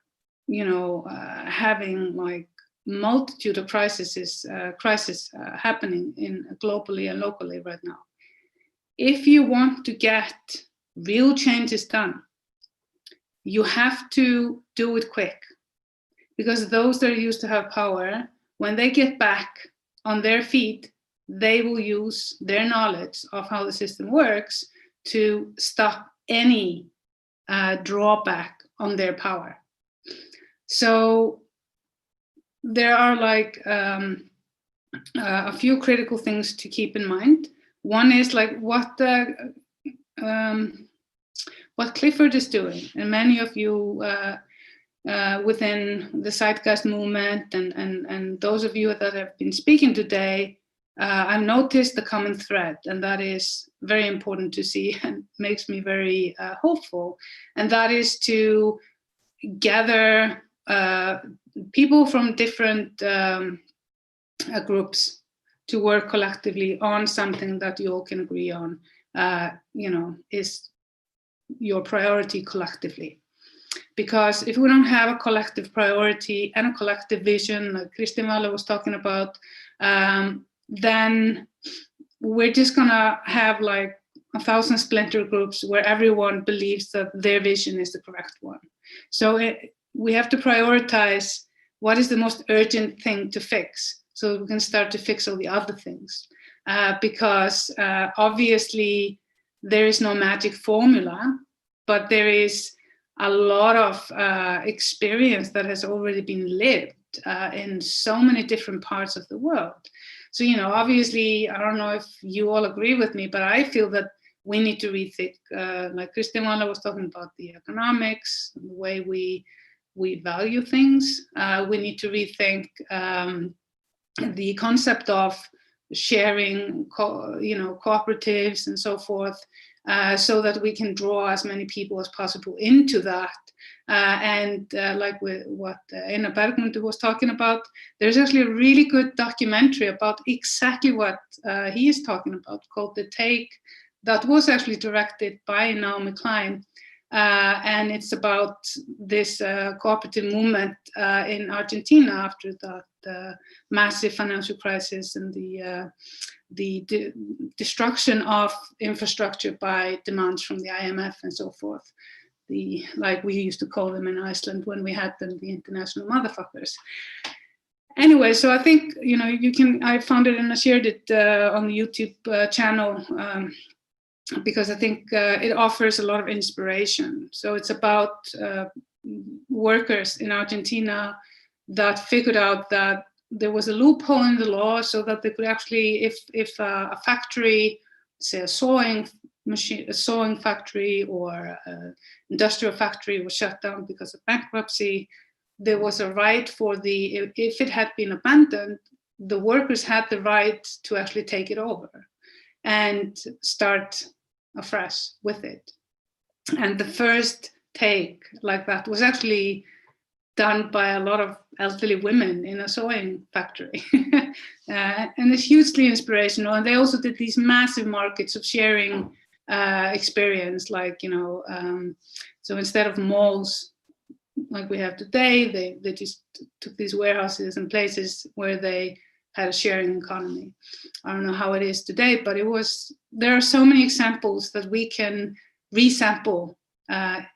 having like multitude of crises happening in globally and locally right now. If you want to get real changes done, you have to do it quick, because those that used to have power, when they get back on their feet, they will use their knowledge of how the system works to stop any drawback on their power. So there are like a few critical things to keep in mind. One is like what Clifford is doing, and many of you within the Zeitgeist Movement and those of you that have been speaking today, I've noticed the common thread, and that is very important to see and makes me very hopeful. And that is to gather people from different groups to work collectively on something that you all can agree on, is your priority collectively. Because if we don't have a collective priority and a collective vision, like Kristin Vala was talking about, then we're just gonna have like 1,000 splinter groups where everyone believes that their vision is the correct one. So we have to prioritize what is the most urgent thing to fix, so we can start to fix all the other things. Because obviously there is no magic formula, but there is a lot of experience that has already been lived in so many different parts of the world. So, you know, obviously, I don't know if you all agree with me, but I feel that we need to rethink, like Kristin Vala was talking about, the economics, the way we value things. We need to rethink the concept of sharing, cooperatives and so forth, so that we can draw as many people as possible into that. Like with what Einar Bergmundur was talking about, there's actually a really good documentary about exactly what he is talking about, called The Take, that was actually directed by Naomi Klein. And it's about this cooperative movement in Argentina after the massive financial crisis and the destruction of infrastructure by demands from the IMF and so forth. Like we used to call them in Iceland when we had them, the international motherfuckers. Anyway, so I think, you know, I found it and I shared it on the YouTube channel, because I think it offers a lot of inspiration. So it's about workers in Argentina that figured out that there was a loophole in the law so that they could actually, if a factory, say a sewing factory or an industrial factory was shut down because of bankruptcy, there was a right for if it had been abandoned, the workers had the right to actually take it over and start afresh with it. And the first take like that was actually done by a lot of elderly women in a sewing factory. And it's hugely inspirational. And they also did these massive markets of sharing experience, like, you know, so instead of malls like we have today, they just took these warehouses and places where they had a sharing economy. I don't know how it is today, but there are so many examples that we can resample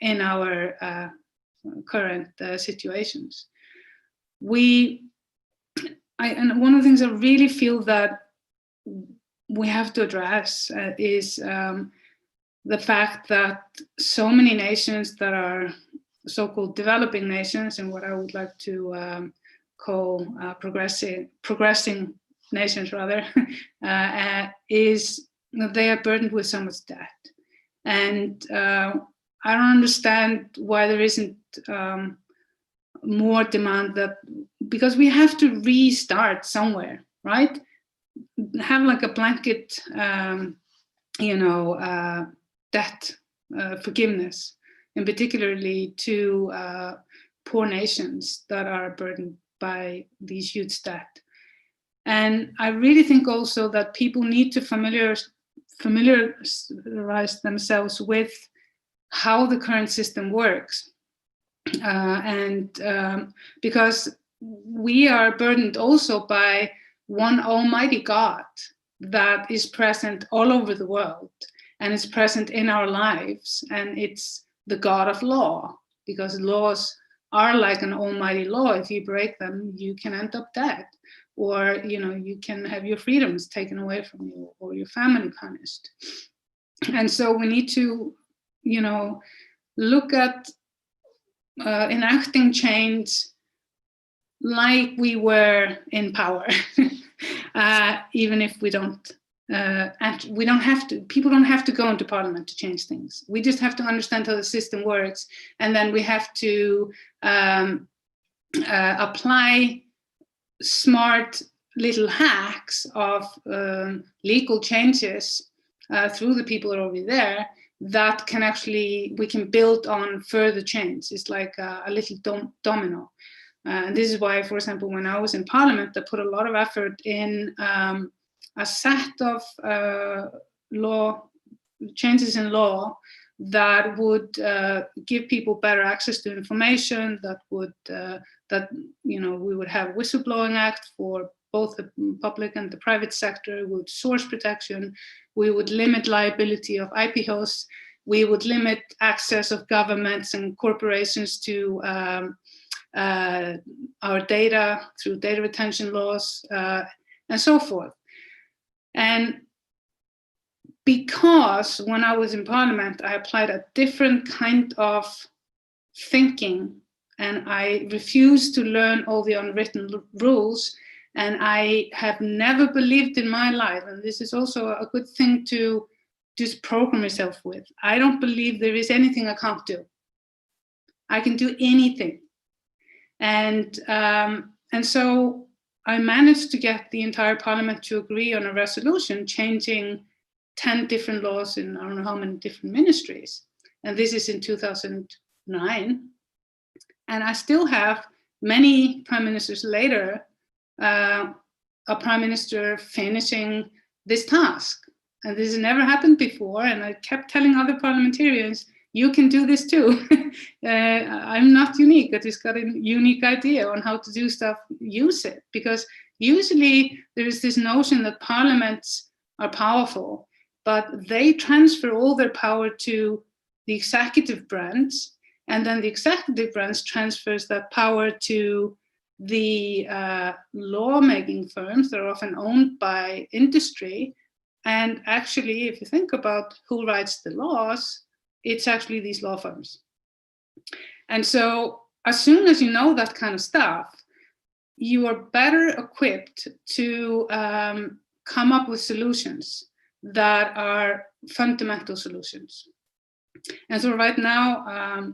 in our current situations. And one of the things I really feel that we have to address is the fact that so many nations that are so-called developing nations, and what I would like to call progressing nations rather, is that they are burdened with so much debt. And I don't understand why there isn't more demand, because we have to restart somewhere, right? Have like a blanket, debt forgiveness, and particularly to poor nations that are burdened by these huge debt. And I really think also that people need to familiarize themselves with how the current system works. Because we are burdened also by one almighty God that is present all over the world and is present in our lives. And it's the God of law, because laws are like an almighty law. If you break them, you can end up dead, or you can have your freedoms taken away from you, or your family punished. And so we need to look at enacting change like we were in power, even if we don't. We don't have to. People don't have to go into parliament to change things. We just have to understand how the system works, and then we have to apply smart little hacks of legal changes through the people that are already there, that can we can build on further change. It's like a little domino. And this is why, for example, when I was in parliament, I put a lot of effort in a set of changes in law that would give people better access to information, that would, we would have whistleblowing act for both the public and the private sector, we would source protection, we would limit liability of IP hosts, we would limit access of governments and corporations to our data through data retention laws, and so forth. And because when I was in Parliament, I applied a different kind of thinking, and I refused to learn all the unwritten rules, and I have never believed in my life, and this is also a good thing to just program yourself with. I don't believe there is anything I can't do. I can do anything. And so I managed to get the entire Parliament to agree on a resolution changing 10 different laws in I don't know how many different ministries. And this is in 2009. And I still have many prime ministers later, a prime minister finishing this task. And this has never happened before. And I kept telling other parliamentarians, you can do this too. I'm not unique. I just got a unique idea on how to do stuff, use it. Because usually there is this notion that parliaments are powerful, but they transfer all their power to the executive branch, and then the executive branch transfers that power to the lawmaking firms that are often owned by industry. And actually, if you think about who writes the laws, it's actually these law firms. And so as soon as you know that kind of stuff, you are better equipped to come up with solutions that are fundamental solutions. And so right now,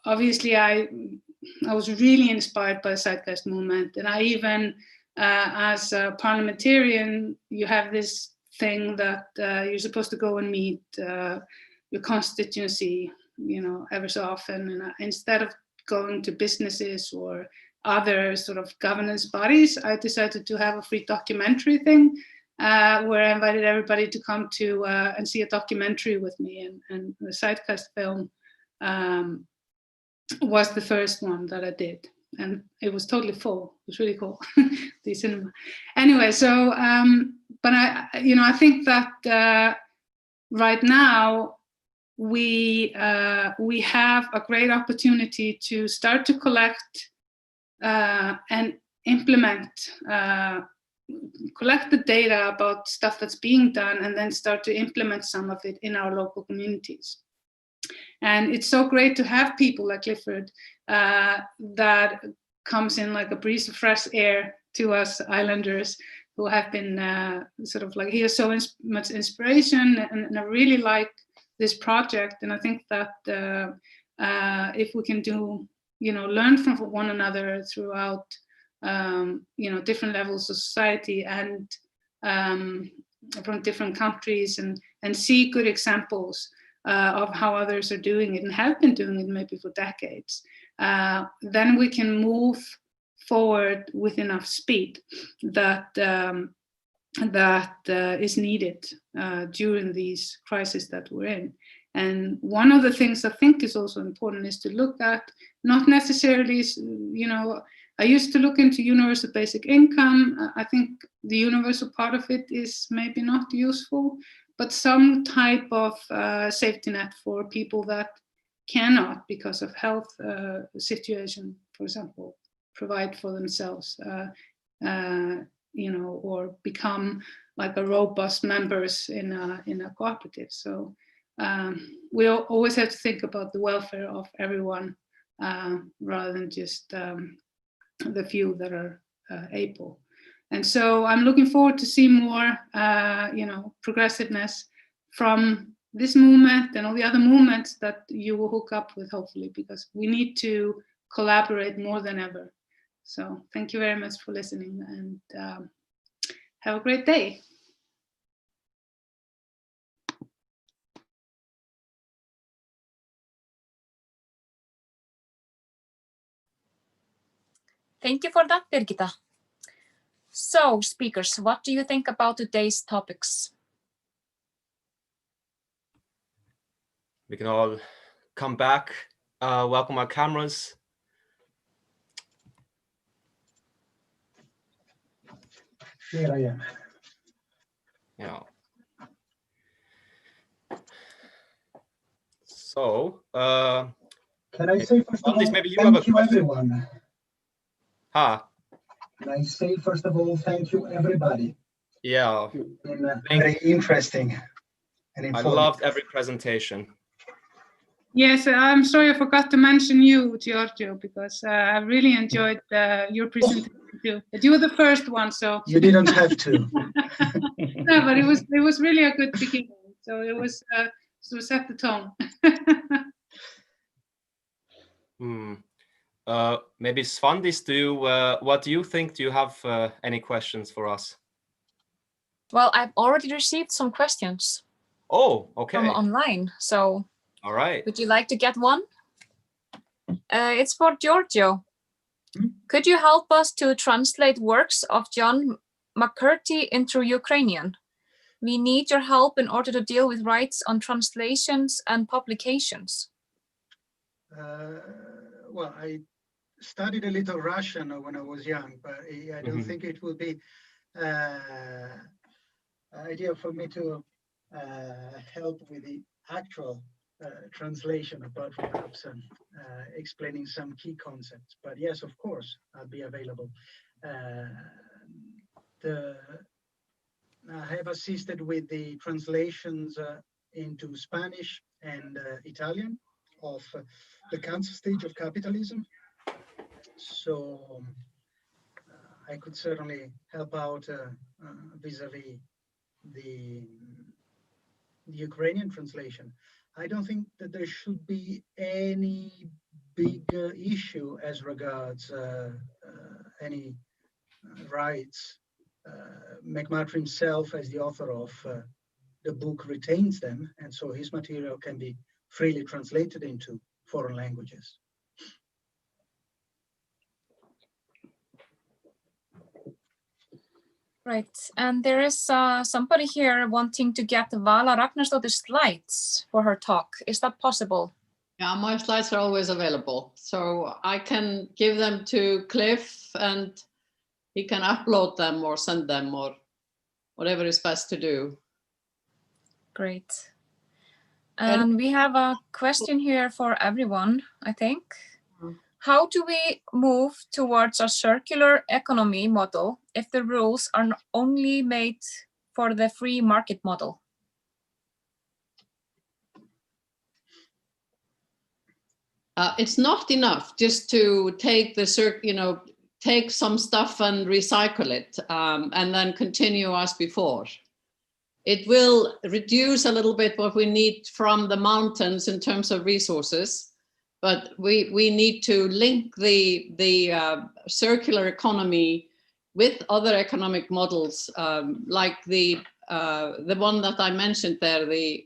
obviously I was really inspired by the Zeitgeist Movement. And I even, as a parliamentarian, you have this thing that you're supposed to go and meet your constituency, ever so often. And instead of going to businesses or other sort of governance bodies, I decided to have a free documentary thing where I invited everybody to come to and see a documentary with me. And the Zeitgeist film was the first one that I did. And it was totally full. It was really cool, the cinema. Anyway, so, but I think that right now we have a great opportunity to start to collect and implement, collect the data about stuff that's being done, and then start to implement some of it in our local communities. And it's so great to have people like Clifford that comes in like a breeze of fresh air to us islanders who have been sort of like, he has so much inspiration, and I really like this project. And I think that if we can learn from one another throughout, different levels of society and from different countries, and see good examples of how others are doing it and have been doing it maybe for decades, then we can move forward with enough speed that is needed during these crises that we're in. And one of the things I think is also important is to look at, not necessarily, I used to look into universal basic income. I think the universal part of it is maybe not useful, but some type of safety net for people that cannot, because of health situation, for example, provide for themselves, or become like a robust members in a cooperative. So we always have to think about the welfare of everyone rather than just the few that are able. And so I'm looking forward to see more, progressiveness from this movement and all the other movements that you will hook up with, hopefully, because we need to collaborate more than ever. So thank you very much for listening, and have a great day. Thank you for that, Birgitta. So, speakers, what do you think about today's topics? We can all come back, welcome our cameras. Here I am. Yeah. So, can I say first of all, maybe you have a question. Everyone. Can I say first of all, thank you everybody. Yeah. Very interesting and informative. I loved every presentation. Yes, I'm sorry I forgot to mention you, Giorgio, because I really enjoyed your presentation too. But you were the first one, so you didn't have to. No, but it was really a good beginning. So it was to set the tone. Maybe Svandís, what do you think? Do you have any questions for us? Well, I've already received some questions. Oh, okay. From online, so. All right. Would you like to get one? It's for Giorgio. Could you help us to translate works of John McMurtry into Ukrainian? We need your help in order to deal with rights on translations and publications. Well, I studied a little Russian when I was young, but I don't think it would be ideal for me to help with the actual translation, apart from perhaps explaining some key concepts. But yes, of course, I'll be available. I have assisted with the translations into Spanish and Italian of the cancer stage of capitalism. So I could certainly help out vis-a-vis the Ukrainian translation. I don't think that there should be any big issue as regards any rights. McMurtry himself, as the author of the book, retains them, and so his material can be freely translated into foreign languages. Right, and there is somebody here wanting to get Vala Ragnarsdottir's slides for her talk. Is that possible? Yeah, my slides are always available. So I can give them to Cliff and he can upload them or send them or whatever is best to do. Great. And we have a question here for everyone, I think. How do we move towards a circular economy model if the rules are only made for the free market model? It's not enough just to take the take some stuff and recycle it and then continue as before. It will reduce a little bit what we need from the mountains in terms of resources, but we need to link the circular economy with other economic models, like the one that I mentioned there, the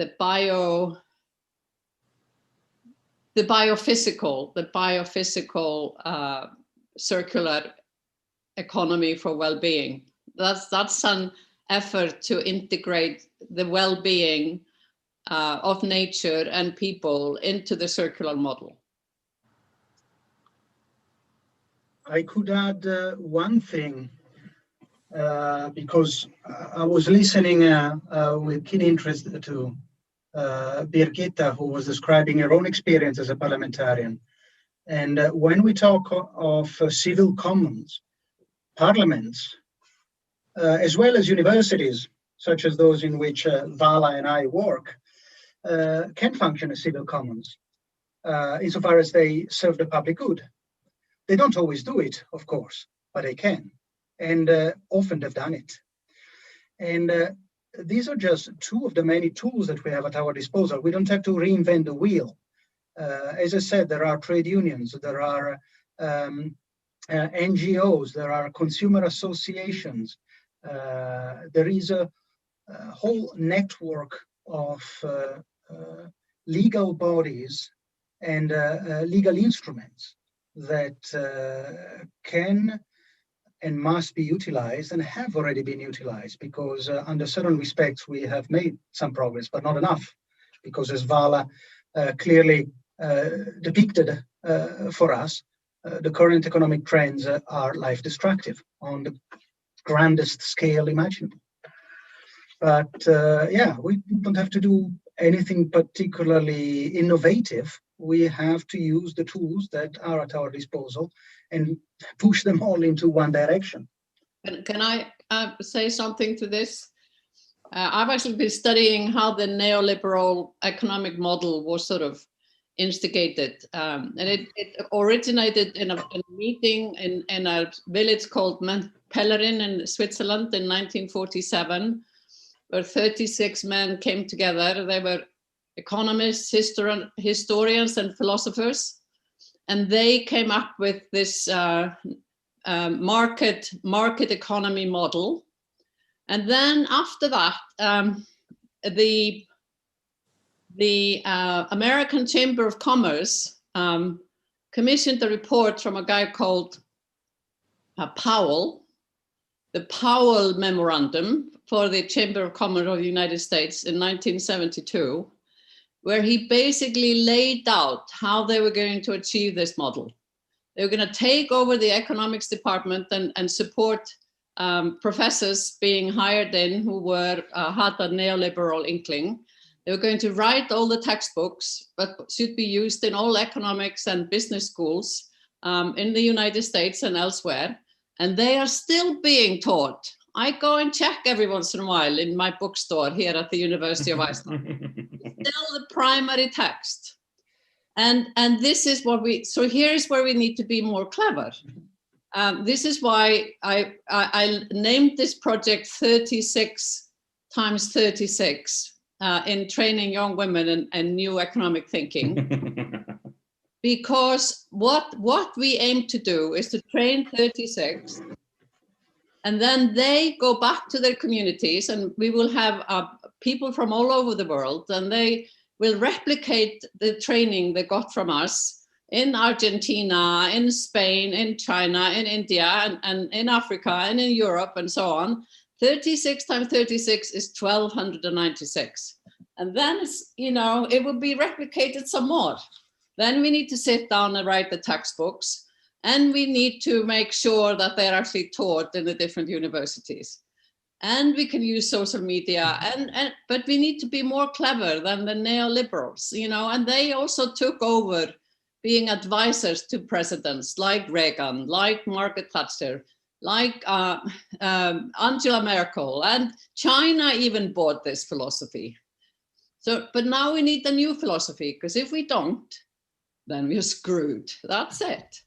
biophysical circular economy for well-being. That's an effort to integrate the well-being of nature and people into the circular model. I could add one thing, because I was listening with keen interest to Birgitta, who was describing her own experience as a parliamentarian. And when we talk of civil commons, parliaments, as well as universities, such as those in which Vala and I work, can function as civil commons, insofar as they serve the public good. They don't always do it, of course, but they can, and often they've done it. And these are just two of the many tools that we have at our disposal. We don't have to reinvent the wheel. As I said, there are trade unions, there are NGOs, there are consumer associations. There is a whole network of legal bodies and legal instruments that can and must be utilized and have already been utilized, because under certain respects we have made some progress, but not enough, because as Vala clearly depicted for us, the current economic trends are life destructive on the grandest scale imaginable. But yeah, we don't have to do anything particularly innovative. We have to use the tools that are at our disposal and push them all into one direction. Can I say something to this? I've actually been studying how the neoliberal economic model was sort of instigated. And it originated in a meeting in a village called Pellerin in Switzerland in 1947, where 36 men came together. They were economists, historians, and philosophers. And they came up with this market economy model. And then after that, the American Chamber of Commerce commissioned a report from a guy called Powell, the Powell Memorandum for the Chamber of Commerce of the United States in 1972, where he basically laid out how they were going to achieve this model. They were going to take over the economics department and support professors being hired in who had a neoliberal inkling. They were going to write all the textbooks, but should be used in all economics and business schools in the United States and elsewhere. And they are still being taught. I go and check every once in a while in my bookstore here at the University of Iceland. Still the primary text. And this is what so here's where we need to be more clever. This is why I named this project 36 times 36 in training young women and new economic thinking. Because what we aim to do is to train 36, and then they go back to their communities, and we will have people from all over the world, and they will replicate the training they got from us in Argentina, in Spain, in China, in India, and in Africa, and in Europe, and so on. 36 times 36 is 1,296. And then it's, it will be replicated some more. Then we need to sit down and write the textbooks, and we need to make sure that they're actually taught in the different universities. And we can use social media, but we need to be more clever than the neoliberals, and they also took over being advisors to presidents like Reagan, like Margaret Thatcher, like Angela Merkel, and China even bought this philosophy. So, but now we need a new philosophy, because if we don't, then we're screwed. That's it.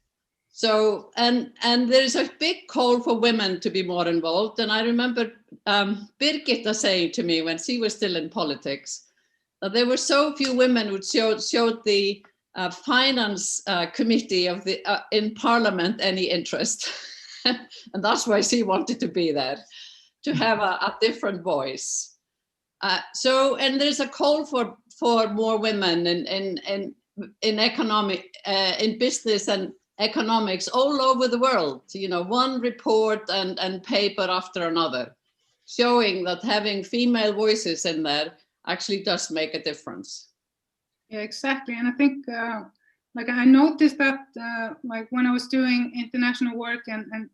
So, and there's a big call for women to be more involved. And I remember Birgitta saying to me when she was still in politics, that there were so few women who showed the finance committee of the in Parliament any interest. And that's why she wanted to be there, to have a different voice. And there's a call for more women in economic, in business and economics all over the world. One report and paper after another, showing that having female voices in there actually does make a difference. Yeah, exactly. And I think, I noticed that, when I was doing international work, and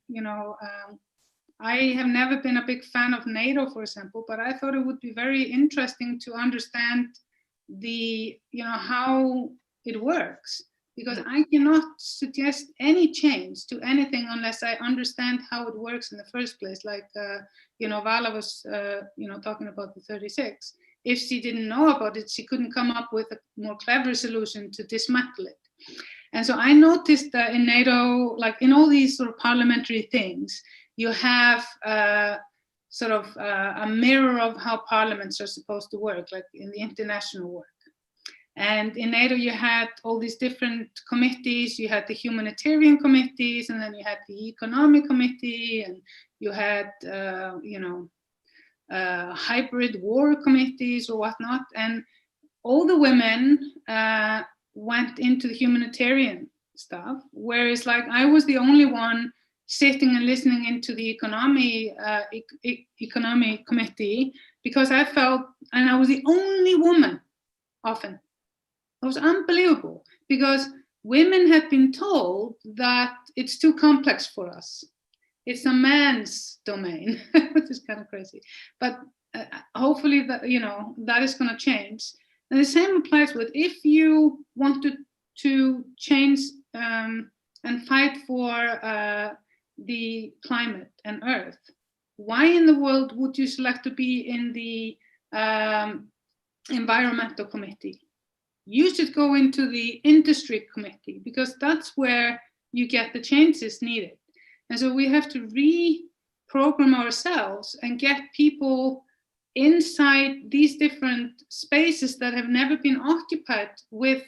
I have never been a big fan of NATO, for example, but I thought it would be very interesting to understand how it works, because I cannot suggest any change to anything unless I understand how it works in the first place. Like, Vala was, talking about the 36. If she didn't know about it, she couldn't come up with a more clever solution to dismantle it. And so I noticed that in NATO, like in all these sort of parliamentary things, you have a mirror of how parliaments are supposed to work, like in the international work. And in NATO, you had all these different committees. You had the humanitarian committees, and then you had the economic committee, and you had, hybrid war committees or whatnot. And all the women went into the humanitarian stuff, whereas I was the only one sitting and listening into the economy committee, because I felt, and I was the only woman often. It was unbelievable, because women had been told that it's too complex for us. It's a man's domain, which is kind of crazy. But hopefully that, that is going to change. And the same applies with, if you want to change and fight for the climate and Earth, why in the world would you select to be in the environmental committee? You should go into the industry committee, because that's where you get the changes needed. And so we have to reprogram ourselves and get people inside these different spaces that have never been occupied with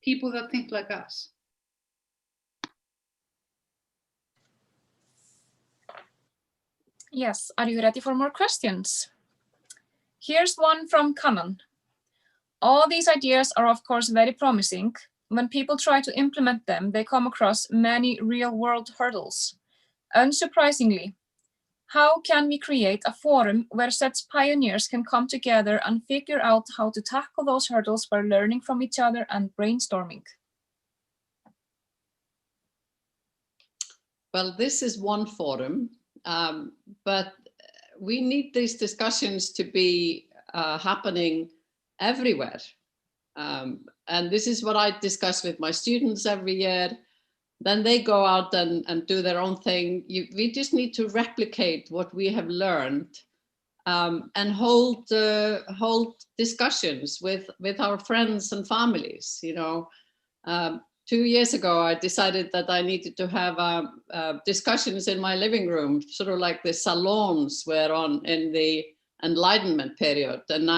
people that think like us. Yes, are you ready for more questions? Here's one from Canon. All these ideas are of course very promising. When people try to implement them, they come across many real-world hurdles. Unsurprisingly, how can we create a forum where such pioneers can come together and figure out how to tackle those hurdles by learning from each other and brainstorming? Well, this is one forum, but we need these discussions to be happening everywhere. And this is what I discuss with my students every year. Then they go out and do their own thing. We just need to replicate what we have learned and hold discussions with our friends and families. 2 years ago, I decided that I needed to have discussions in my living room, sort of like the salons were in the Enlightenment period. And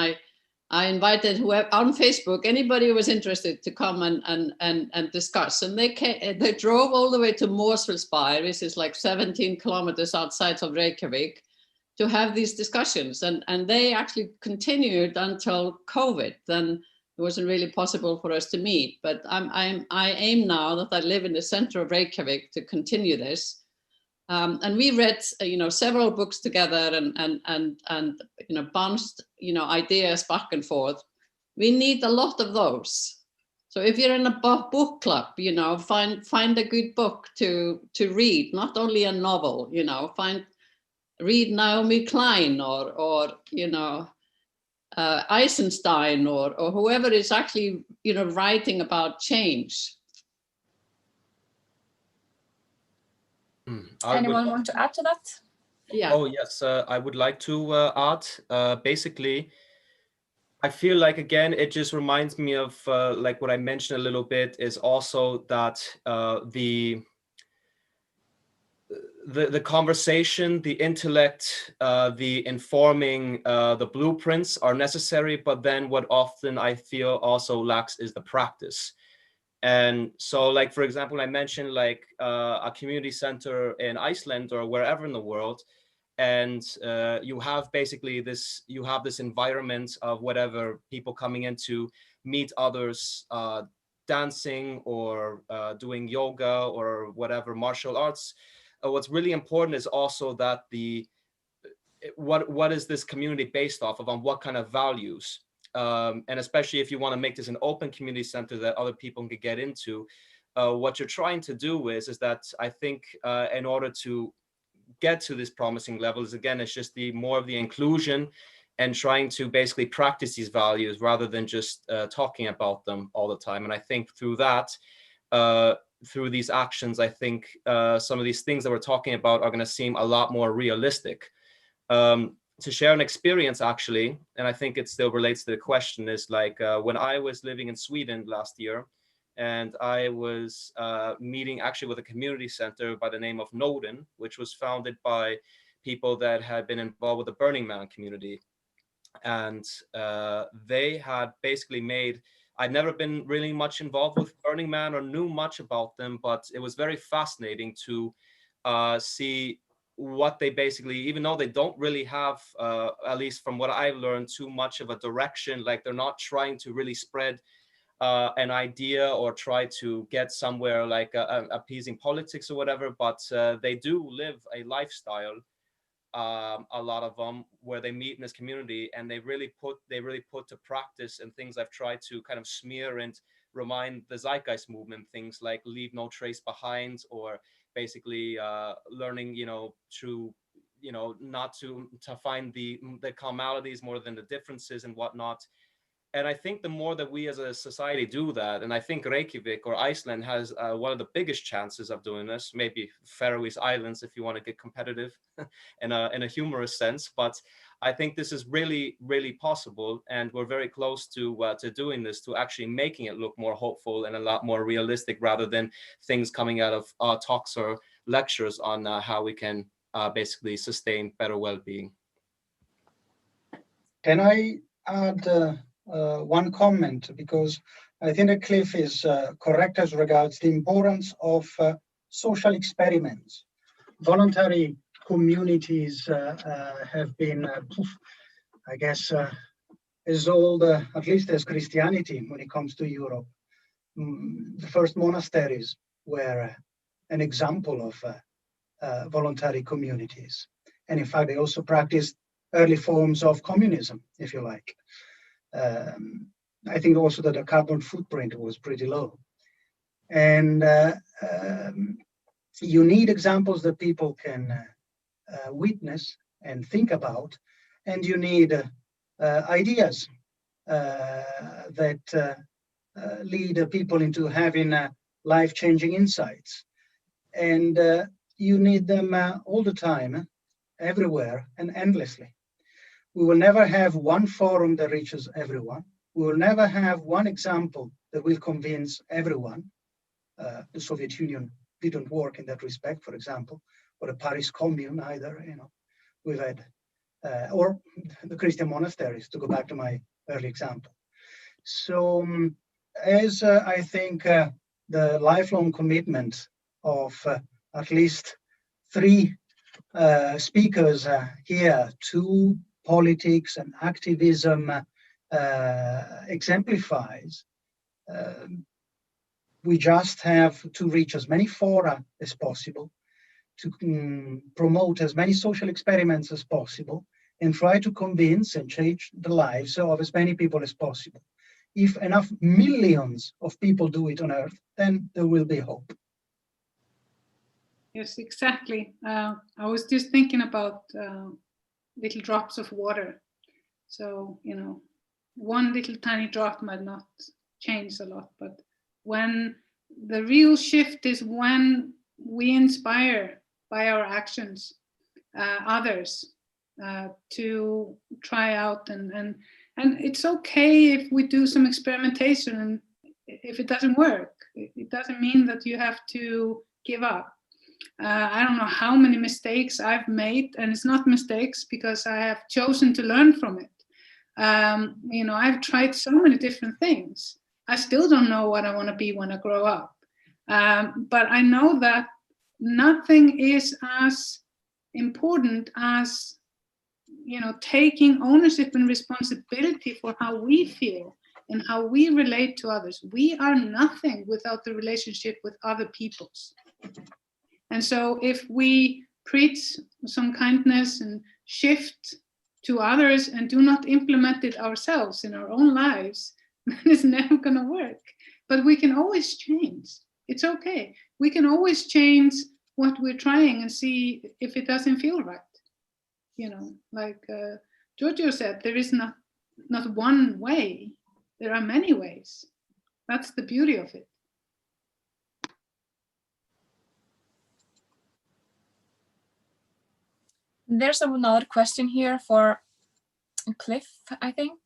I invited whoever on Facebook, anybody who was interested to come and discuss. And they drove all the way to Mosfellsbær, which is like 17 kilometers outside of Reykjavik, to have these discussions. And they actually continued until COVID. Then it wasn't really possible for us to meet. But I aim now that I live in the center of Reykjavik to continue this. And we read, several books together and bounced, ideas back and forth. We need a lot of those. So if you're in a book club, find a good book to read, not only a novel, read Naomi Klein or Eisenstein or whoever is actually, writing about change. Anyone want to add to that? Yeah. Oh, yes, I would like to add. Basically, I feel like, again, it just reminds me of like what I mentioned a little bit, is also that the conversation, the intellect, the informing, the blueprints are necessary, but then what often I feel also lacks is the practice. And so, like, for example, I mentioned like a community center in Iceland or wherever in the world, and you have basically this environment of whatever, people coming in to meet others, dancing or doing yoga or whatever, martial arts. What's really important is also that what is this community based off of, on what kind of values. And especially if you want to make this an open community center that other people can get into, what you're trying to do is that I think in order to get to this promising levels, again, it's just more of the inclusion and trying to basically practice these values rather than just talking about them all the time. And I think through that, through these actions, I think some of these things that we're talking about are going to seem a lot more realistic. To share an experience, actually, and I think it still relates to the question, is like when I was living in Sweden last year, and I was meeting actually with a community center by the name of Noden, which was founded by people that had been involved with the Burning Man community. And they had basically I'd never been really much involved with Burning Man or knew much about them, but it was very fascinating to see what they basically, even though they don't really have, at least from what I've learned, too much of a direction, like they're not trying to really spread an idea or try to get somewhere like appeasing politics or whatever, but they do live a lifestyle, a lot of them, where they meet in this community, and they really put to practice and things I've tried to kind of smear and remind the Zeitgeist movement, things like leave no trace behind, or basically learning, to not to find the commonalities more than the differences and whatnot. And I think the more that we as a society do that, and I think Reykjavik or Iceland has one of the biggest chances of doing this, maybe Faroe Islands if you want to get competitive in a humorous sense, but I think this is really, really possible, and we're very close to doing this, to actually making it look more hopeful and a lot more realistic, rather than things coming out of talks or lectures on how we can basically sustain better well-being. Can I add one comment, because I think that Cliff is correct as regards the importance of social experiments. Voluntary communities have been, I guess, as old, at least as Christianity when it comes to Europe. The first monasteries were an example of voluntary communities. And in fact, they also practiced early forms of communism, if you like. I think also that the carbon footprint was pretty low. And you need examples that people can witness and think about, and you need ideas that lead people into having life-changing insights. And you need them all the time, everywhere, and endlessly. We will never have one forum that reaches everyone. We will never have one example that will convince everyone. The Soviet Union didn't work in that respect, for example, or the Paris Commune either. We've had, or the Christian monasteries, to go back to my early example. So, as I think the lifelong commitment of at least three speakers here to politics and activism exemplifies, we just have to reach as many fora as possible, to promote as many social experiments as possible, and try to convince and change the lives of as many people as possible. If enough millions of people do it on Earth, then there will be hope. Yes, exactly. I was just thinking about little drops of water. So, one little tiny drop might not change a lot, but when the real shift is when we inspire by our actions others to try out, and it's okay if we do some experimentation, and if it doesn't work, it doesn't mean that you have to give up. I don't know how many mistakes I've made, and it's not mistakes because I have chosen to learn from it. I've tried so many different things. I still don't know what I want to be when I grow up. But I know that nothing is as important as, taking ownership and responsibility for how we feel and how we relate to others. We are nothing without the relationship with other peoples. And so if we preach some kindness and shift to others and do not implement it ourselves in our own lives, then it's never going to work. But we can always change. It's okay. We can always change what we're trying and see if it doesn't feel right. Like Giorgio said, there is not one way. There are many ways. That's the beauty of it. There's another question here for Cliff, I think.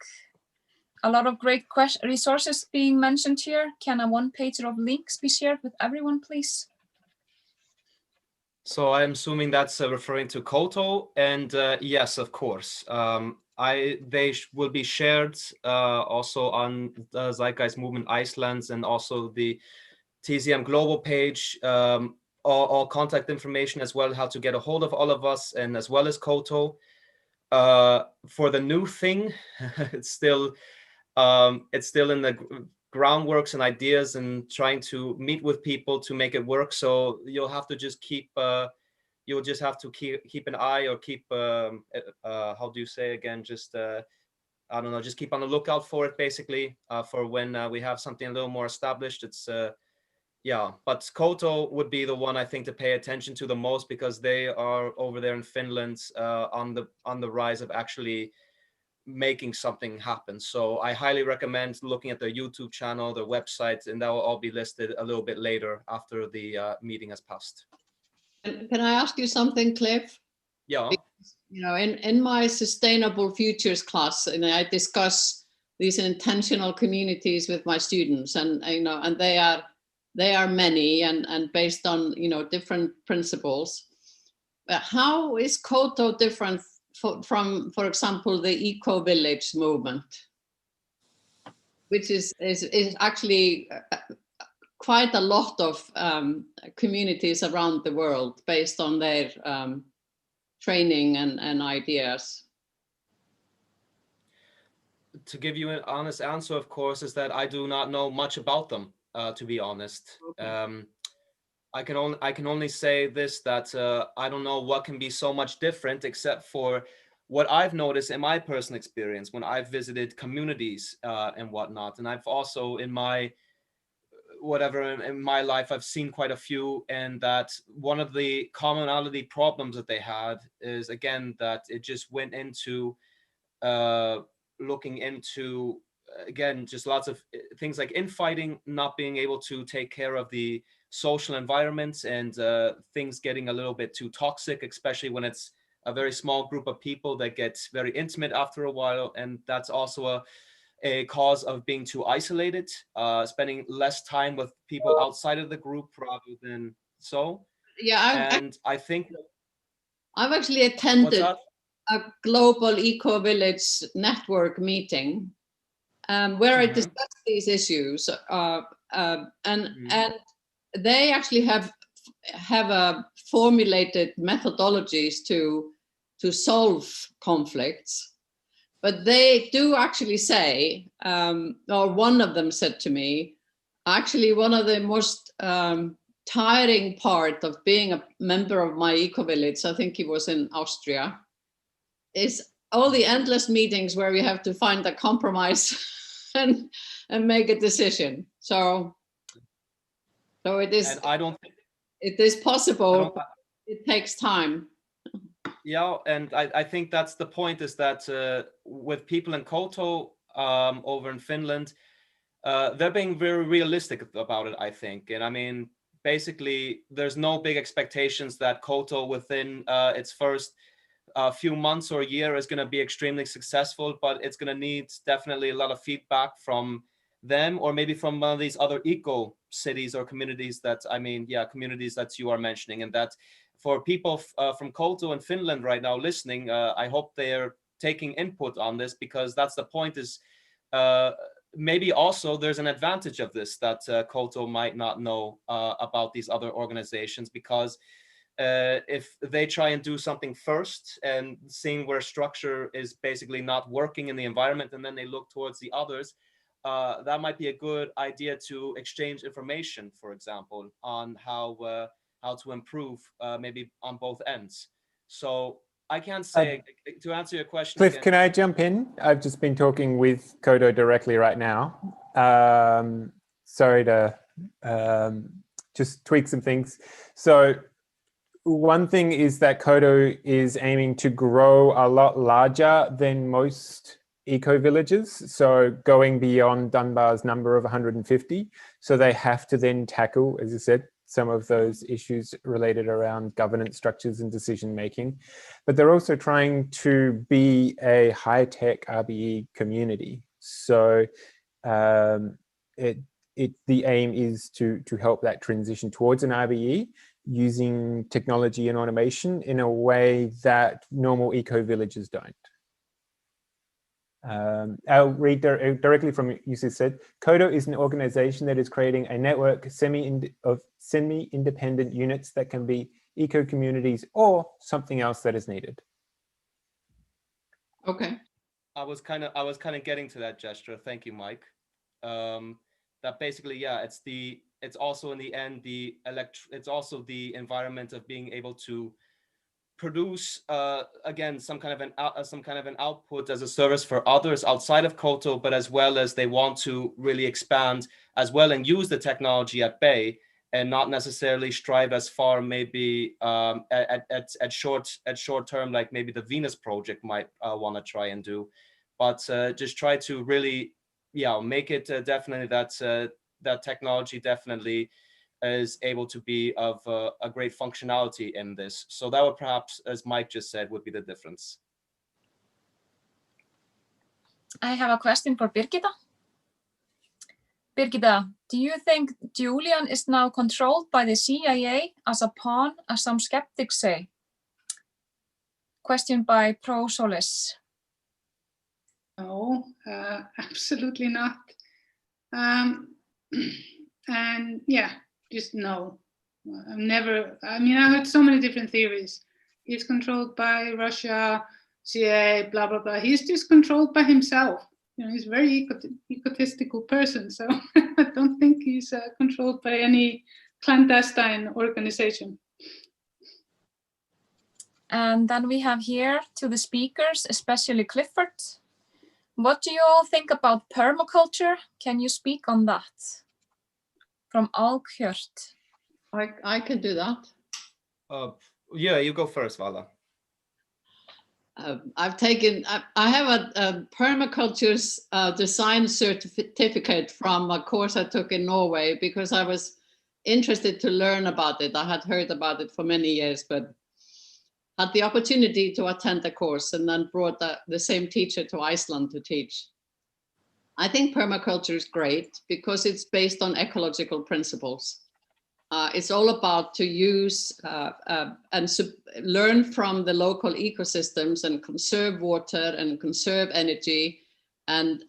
A lot of great resources being mentioned here. Can a one-pager of links be shared with everyone, please? So I'm assuming that's referring to Koto, and yes, of course. They will be shared also on the Zeitgeist Movement Iceland, and also the TZM Global page. All contact information as well, how to get a hold of all of us, and as well as Koto. For the new thing, it's still in the groundworks and ideas and trying to meet with people to make it work. So you'll have to just keep you'll just have to keep an eye, or keep how do you say again, just I don't know, just keep on the lookout for it, basically, for when we have something a little more established. It's yeah, but Koto would be the one I think to pay attention to the most, because they are over there in Finland on the rise of actually making something happen. So I highly recommend looking at their YouTube channel, their website, and that will all be listed a little bit later after the meeting has passed. Can I ask you something, Cliff? Yeah. Because, you know, in my sustainable futures class, and I discuss these intentional communities with my students, and you know, and they are many and based on, you know, different principles. How is Koto different from, for example, the eco-village movement, which is actually quite a lot of communities around the world based on their training and ideas? To give you an honest answer, of course, is that I do not know much about them, to be honest. Okay. I can only say this, that I don't know what can be so much different, except for what I've noticed in my personal experience when I've visited communities and whatnot. And I've also in my life, I've seen quite a few, and that one of the commonality problems that they had is, again, that it just went into looking into, again, just lots of things like infighting, not being able to take care of the social environment, and things getting a little bit too toxic, especially when it's a very small group of people that gets very intimate after a while. And that's also a cause of being too isolated, spending less time with people outside of the group rather than so. Yeah, I think I've actually attended a global eco-village network meeting where I discussed these issues, and they actually have formulated methodologies to solve conflicts. But they do actually say, or one of them said to me, actually one of the most tiring part of being a member of my eco-village, I think it was in Austria, is all the endless meetings where we have to find a compromise and make a decision. So it is. And I don't think it is possible. It takes time. Yeah, and I think that's the point, is that with people in Koto over in Finland, they're being very realistic about it, I think. And I mean, basically, there's no big expectations that Koto within its first few months or a year is going to be extremely successful, but it's going to need definitely a lot of feedback from them, or maybe from one of these other eco cities or communities that, I mean, yeah, communities that you are mentioning. And that for people from Koto and Finland right now listening, I hope they're taking input on this, because that's the point, is maybe also there's an advantage of this that Koto might not know about these other organizations, because if they try and do something first and seeing where structure is basically not working in the environment, and then they look towards the others, that might be a good idea to exchange information, for example, on how to improve maybe on both ends. So I can't say, to answer your question. Cliff, again, can I jump in? I've just been talking with Koto directly right now. Sorry to just tweak some things. So one thing is that Koto is aiming to grow a lot larger than most eco-villages, so going beyond Dunbar's number of 150. So they have to then tackle, as I said, some of those issues related around governance structures and decision making. But they're also trying to be a high-tech RBE community. So the aim is to help that transition towards an RBE using technology and automation in a way that normal eco-villages don't. I'll read directly from what you said. Koto is an organization that is creating a network of semi-independent units that can be eco-communities or something else that is needed. Okay. I was kind of getting to that gesture. Thank you, Mike. that basically, yeah, it's also in the end it's also the environment of being able to produce again some kind of an output as a service for others outside of Koto, but as well as they want to really expand as well and use the technology at bay and not necessarily strive as far maybe at short term, like maybe the Venus project might want to try and do, but just try to really make it definitely that technology definitely is able to be of a great functionality in this. So that would perhaps, as Mike just said, would be the difference. I have a question for Birgitta. Birgitta, do you think Julian is now controlled by the CIA as a pawn, as some skeptics say? Question by Pro Solis. No, absolutely not. And yeah, just no. I heard so many different theories. He's controlled by Russia, CIA, blah, blah, blah. He's just controlled by himself. He's a very egotistical person. So I don't think he's controlled by any clandestine organization. And then we have here to the speakers, especially Clifford. What do you all think about permaculture? Can you speak on that? From Alkjört. I can do that. Yeah, you go first, Vala. I have a permaculture's design certificate from a course I took in Norway because I was interested to learn about it. I had heard about it for many years, but had the opportunity to attend the course and then brought the same teacher to Iceland to teach. I think permaculture is great because it's based on ecological principles. It's all about to use and learn from the local ecosystems and conserve water and conserve energy and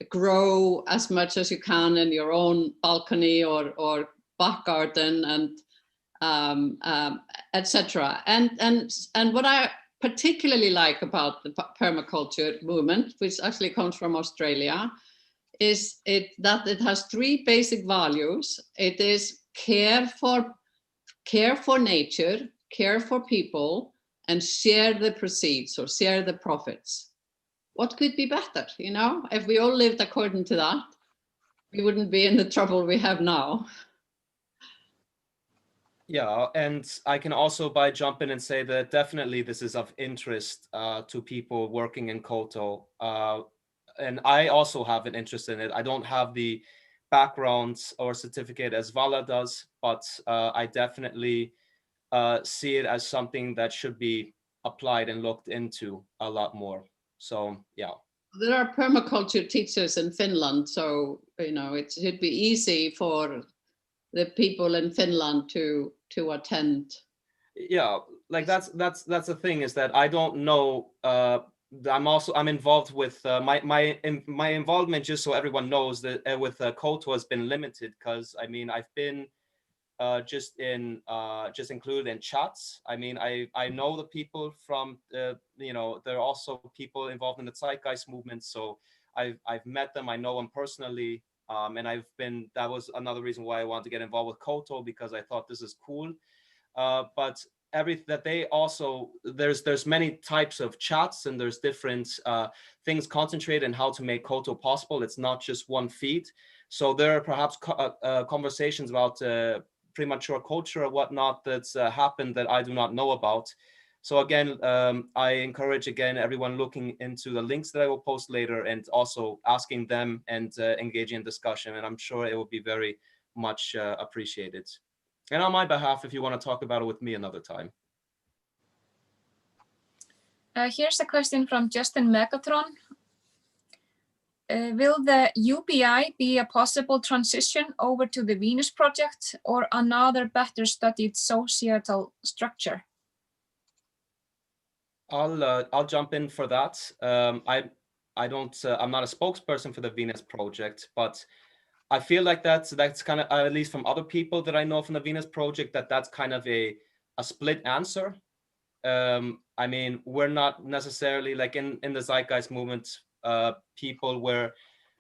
grow as much as you can in your own balcony or back garden and etc. And what I particularly like about the permaculture movement, which actually comes from Australia, is that it has three basic values. It is care for nature, care for people, and share the proceeds or share the profits. What could be better, If we all lived according to that, we wouldn't be in the trouble we have now. Yeah, and I can also jump in and say that definitely this is of interest to people working in Koto. And I also have an interest in it. I don't have the background or certificate as Vala does, but I definitely see it as something that should be applied and looked into a lot more. So, yeah. There are permaculture teachers in Finland, so it should be easy for the people in Finland to attend. Yeah, like that's the thing, is that I don't know. I'm involved with my involvement, just so everyone knows, that with Koto has been limited, because I've been just included in chats. I know the people from there are also people involved in the Zeitgeist Movement, so I've met them, I know them personally, and that was another reason why I wanted to get involved with Koto, because I thought this is cool. But there's many types of chats, and there's different things concentrated in how to make Koto possible. It's not just one feed. So there are perhaps conversations about premature culture or whatnot that's happened that I do not know about. So again, I encourage everyone looking into the links that I will post later, and also asking them and engaging in discussion. And I'm sure it will be very much appreciated. And on my behalf, if you want to talk about it with me another time. Here's a question from Justin Megatron. Will the UBI be a possible transition over to the Venus project, or another better studied societal structure? I'll jump in for that. I'm not a spokesperson for the Venus project, but I feel like that's kind of, at least from other people that I know from the Venus project, that's kind of a split answer. We're not necessarily, like in the Zeitgeist Movement, people were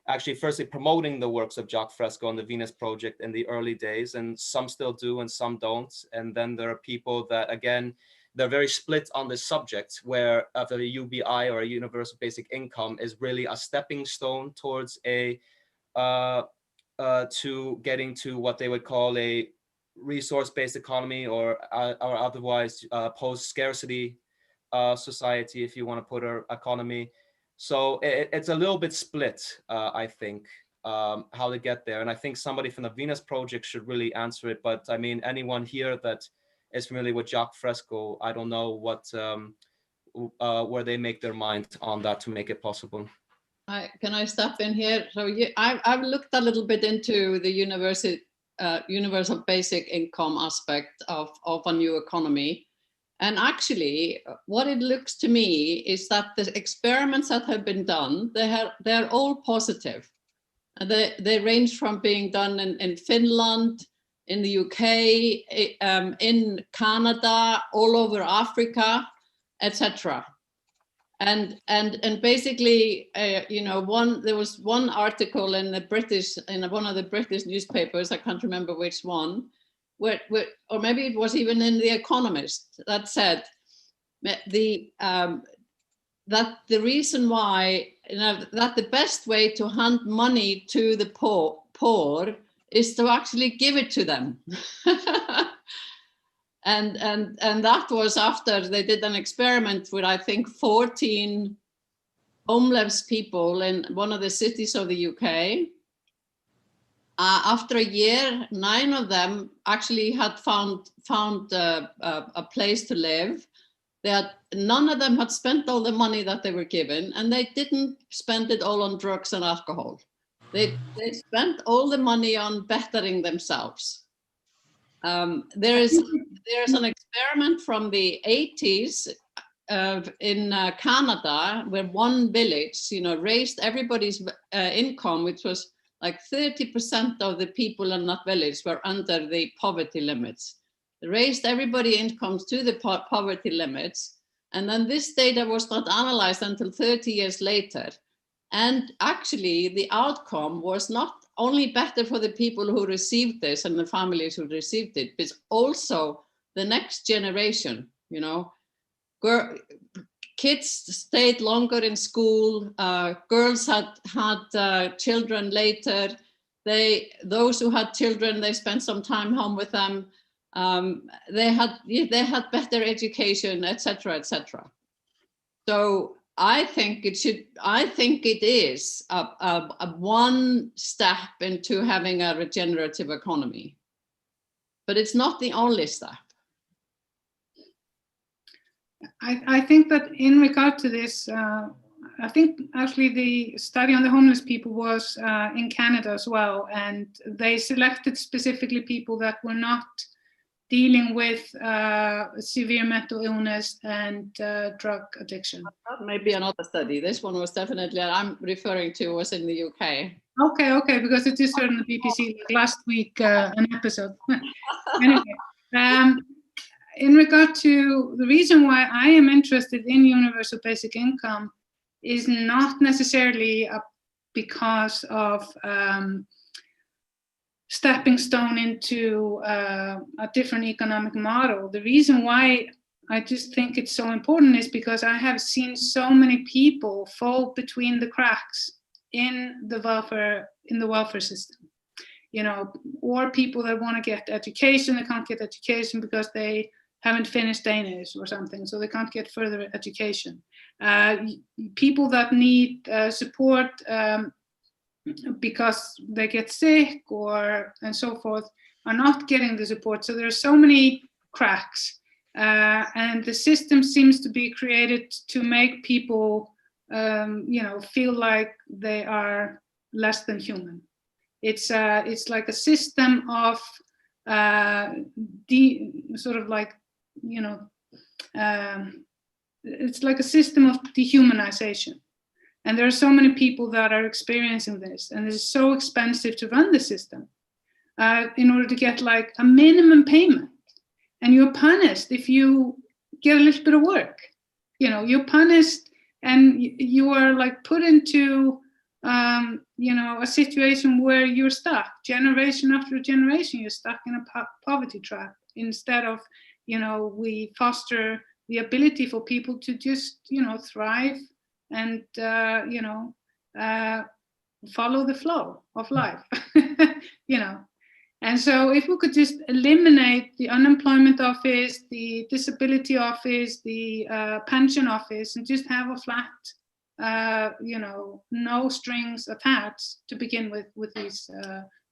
actually firstly promoting the works of Jacques Fresco and the Venus Project in the early days, and some still do and some don't. And then there are people that, again, they're very split on this subject, where the UBI, or a universal basic income, is really a stepping stone towards a to getting to what they would call a resource-based economy, or otherwise post-scarcity society, if you want to put our economy. So it's a little bit split, I think, how to get there. And I think somebody from the Venus Project should really answer it. But I mean, anyone here that is familiar with Jacques Fresco, I don't know what where they make their mind on that to make it possible. Can I step in here? So I've looked a little bit into the universal basic income aspect of a new economy. And actually, what it looks to me is that the experiments that have been done, they're all positive. And they range from being done in Finland, in the UK, in Canada, all over Africa, etc. And basically, you know, there was one article in one of the British newspapers, I can't remember which one, where, or maybe it was even in The Economist, that said that the reason why, you know, that the best way to hand money to the poor is to actually give it to them. And that was after they did an experiment with, I think, 14 homeless people in one of the cities of the UK. After a year, 9 of them actually had found a place to live. None of them had spent all the money that they were given, and they didn't spend it all on drugs and alcohol. They spent all the money on bettering themselves. There's an experiment from the 80s in Canada, where one village, you know, raised everybody's income, which was like 30% of the people in that village were under the poverty limits. They raised everybody's incomes to the poverty limits. And then this data was not analyzed until 30 years later. And actually the outcome was not only better for the people who received this and the families who received it, but also the next generation, you know. Kids stayed longer in school. Girls had children later. Those who had children, they spent some time home with them. They had better education, etc., etc. So I think it is a one step into having a regenerative economy, but it's not the only step. I think that in regard to this, I think actually the study on the homeless people was in Canada as well, and they selected specifically people that were not dealing with severe mental illness and drug addiction. That may be another study. This one was definitely, I'm referring to, was in the UK. Okay, because it is heard on the BBC like last week, an episode. Anyway, in regard to the reason why I am interested in universal basic income is not necessarily because of stepping stone into a different economic model. The reason why I just think it's so important is because I have seen so many people fall between the cracks in the welfare system, you know, or people that want to get education, they can't get education because they haven't finished Danish or something, so they can't get further education. People that need support because they get sick and so forth are not getting the support. So there are so many cracks, and the system seems to be created to make people, you know, feel like they are less than human. It's like a system of sort of like, you know, it's like a system of dehumanization. And there are so many people that are experiencing this, and it's so expensive to run the system in order to get like a minimum payment. And you're punished if you get a little bit of work. You know, you're punished and you are like put into a situation where you're stuck, generation after generation, you're stuck in a poverty trap, instead of, we foster the ability for people to just, thrive and, follow the flow of life, And so if we could just eliminate the unemployment office, the disability office, the pension office, and just have a flat, no strings attached to begin with these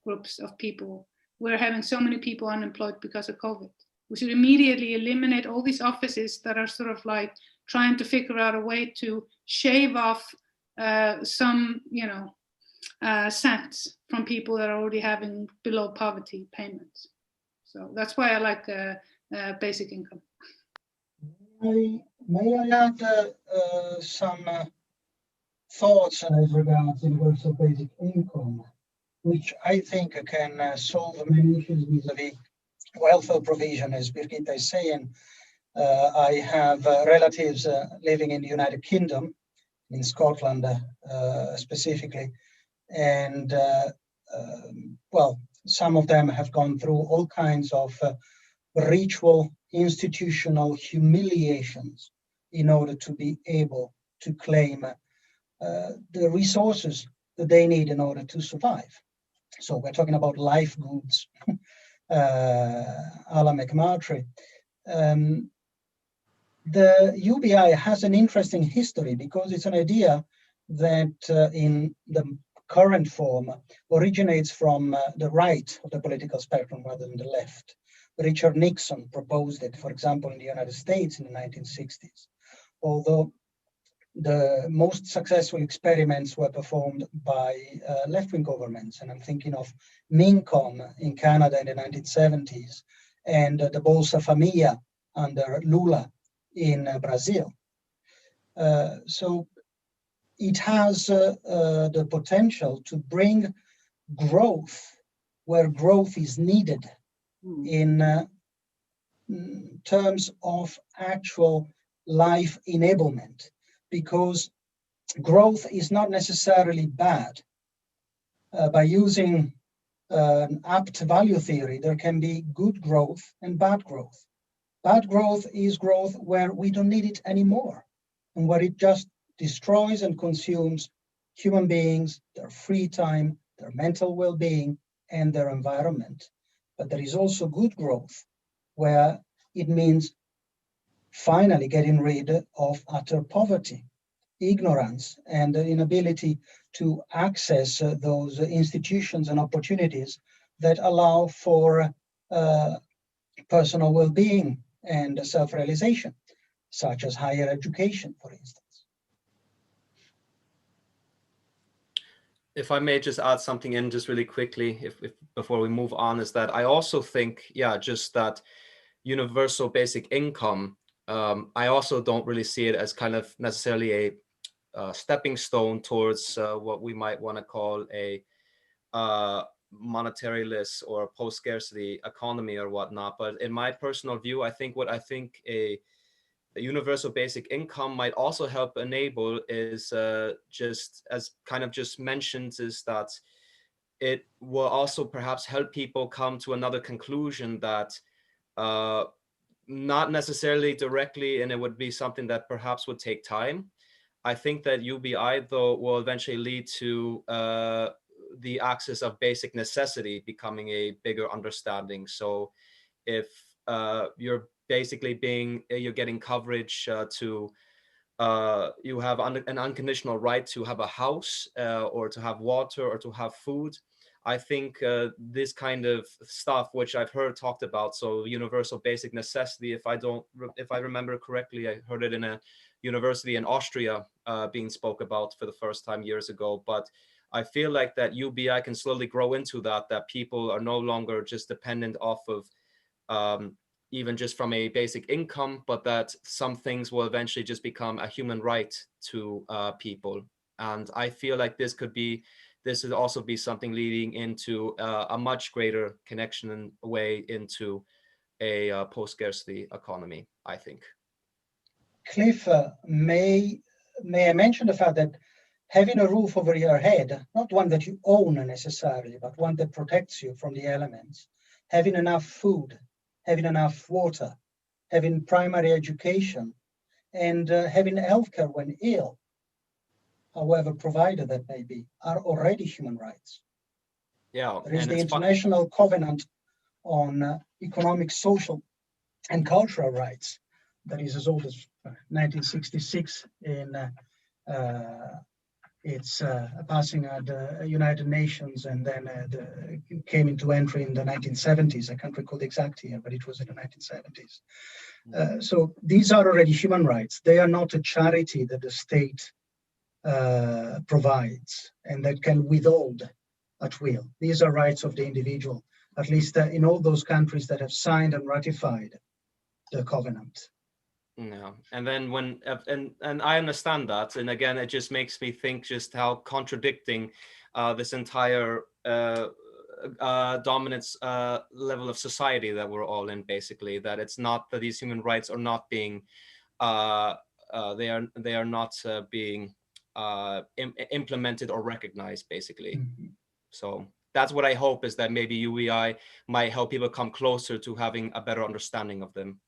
groups of people. We're having so many people unemployed because of COVID. We should immediately eliminate all these offices that are sort of like trying to figure out a way to shave off some, cents from people that are already having below poverty payments. So that's why I like basic income. May I add some thoughts as regards universal basic income, which I think can solve many issues vis-a-vis welfare provision, as Birgitta is saying. I have relatives living in the United Kingdom, in Scotland specifically, and well, some of them have gone through all kinds of ritual, institutional humiliations in order to be able to claim the resources that they need in order to survive. So we're talking about life goods, a la McMurtry. The UBI has an interesting history because it's an idea that in the current form originates from the right of the political spectrum rather than the left. Richard Nixon proposed it, for example, in the United States in the 1960s, although the most successful experiments were performed by left-wing governments, and I'm thinking of Mincom in Canada in the 1970s and the Bolsa Família under Lula in Brazil. So it has the potential to bring growth where growth is needed in terms of actual life enablement, because growth is not necessarily bad. By using an apt value theory, there can be good growth and bad growth. Bad growth is growth where we don't need it anymore and where it just destroys and consumes human beings, their free time, their mental well-being, and their environment. But there is also good growth where it means finally getting rid of utter poverty, ignorance, and the inability to access those institutions and opportunities that allow for personal well-being and self-realization, such as higher education, for instance. If I may just add something in just really quickly, if before we move on, is that I also think, just that universal basic income, I also don't really see it as kind of necessarily a stepping stone towards what we might want to call a monetaryless or post-scarcity economy or whatnot. But in my personal view, I think a universal basic income might also help enable is just as kind of just mentioned, is that it will also perhaps help people come to another conclusion that not necessarily directly, and it would be something that perhaps would take time. I think that UBI though will eventually lead to the axis of basic necessity becoming a bigger understanding. So if you're basically you're getting coverage to, you have an unconditional right to have a house or to have water or to have food. I think this kind of stuff, which I've heard talked about, so universal basic necessity, if I remember correctly, I heard it in a university in Austria being spoke about for the first time years ago. But I feel like that UBI can slowly grow into that people are no longer just dependent off of even just from a basic income, but that some things will eventually just become a human right to people. And I feel like this would also be something leading into a much greater connection and way into a post-scarcity economy, I think. Cliff, may I mention the fact that having a roof over your head, not one that you own necessarily, but one that protects you from the elements, having enough food, having enough water, having primary education, and having healthcare when ill, however provided that may be, are already human rights. Yeah, there is the International Covenant on Economic, Social, and Cultural Rights that is as old as 1966 in its passing at the United Nations, and then came into entry in the 1970s. I can't recall the exact year, but it was in the 1970s. So these are already human rights. They are not a charity that the state provides and that can withhold at will. These are rights of the individual, at least in all those countries that have signed and ratified the covenant. Yeah, and then when and I understand that, and again, it just makes me think just how contradicting this entire dominance level of society that we're all in. Basically, that it's not that these human rights are not being they are not being implemented or recognized, basically. Mm-hmm. So that's what I hope, is that maybe UEI might help people come closer to having a better understanding of them.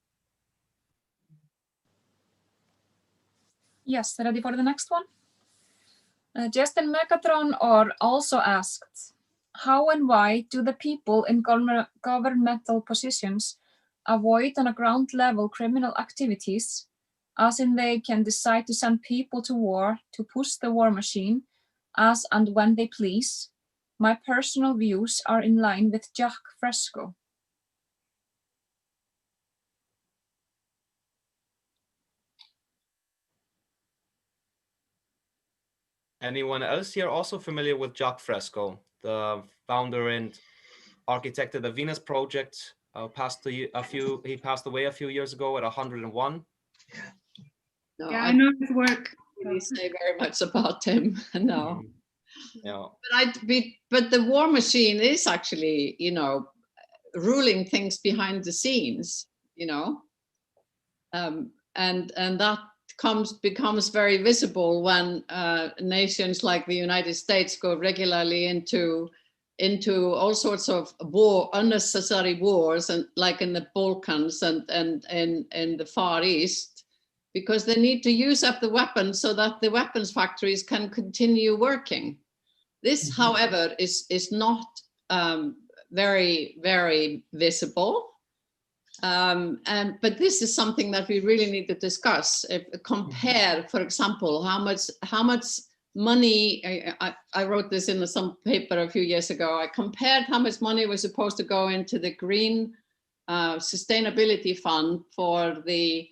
Yes, ready for the next one? Justin Megatron also asked, how and why do the people in governmental positions avoid on a ground level criminal activities, as in they can decide to send people to war to push the war machine as and when they please? My personal views are in line with Jack Fresco. Anyone else here also familiar with Jack Fresco, the founder and architect of the Venus Project? He passed away a few years ago at 101. No, yeah, I know his work. Really say very much about him. No. Yeah. But the war machine is actually, ruling things behind the scenes, and that becomes very visible when nations like the United States go regularly into all sorts of unnecessary wars, and like in the Balkans and in the Far East, because they need to use up the weapons so that the weapons factories can continue working. This, however, is not very, very visible. But this is something that we really need to discuss. Compare, for example, how much money, I wrote this in some paper a few years ago. I compared how much money was supposed to go into the Green Sustainability Fund for the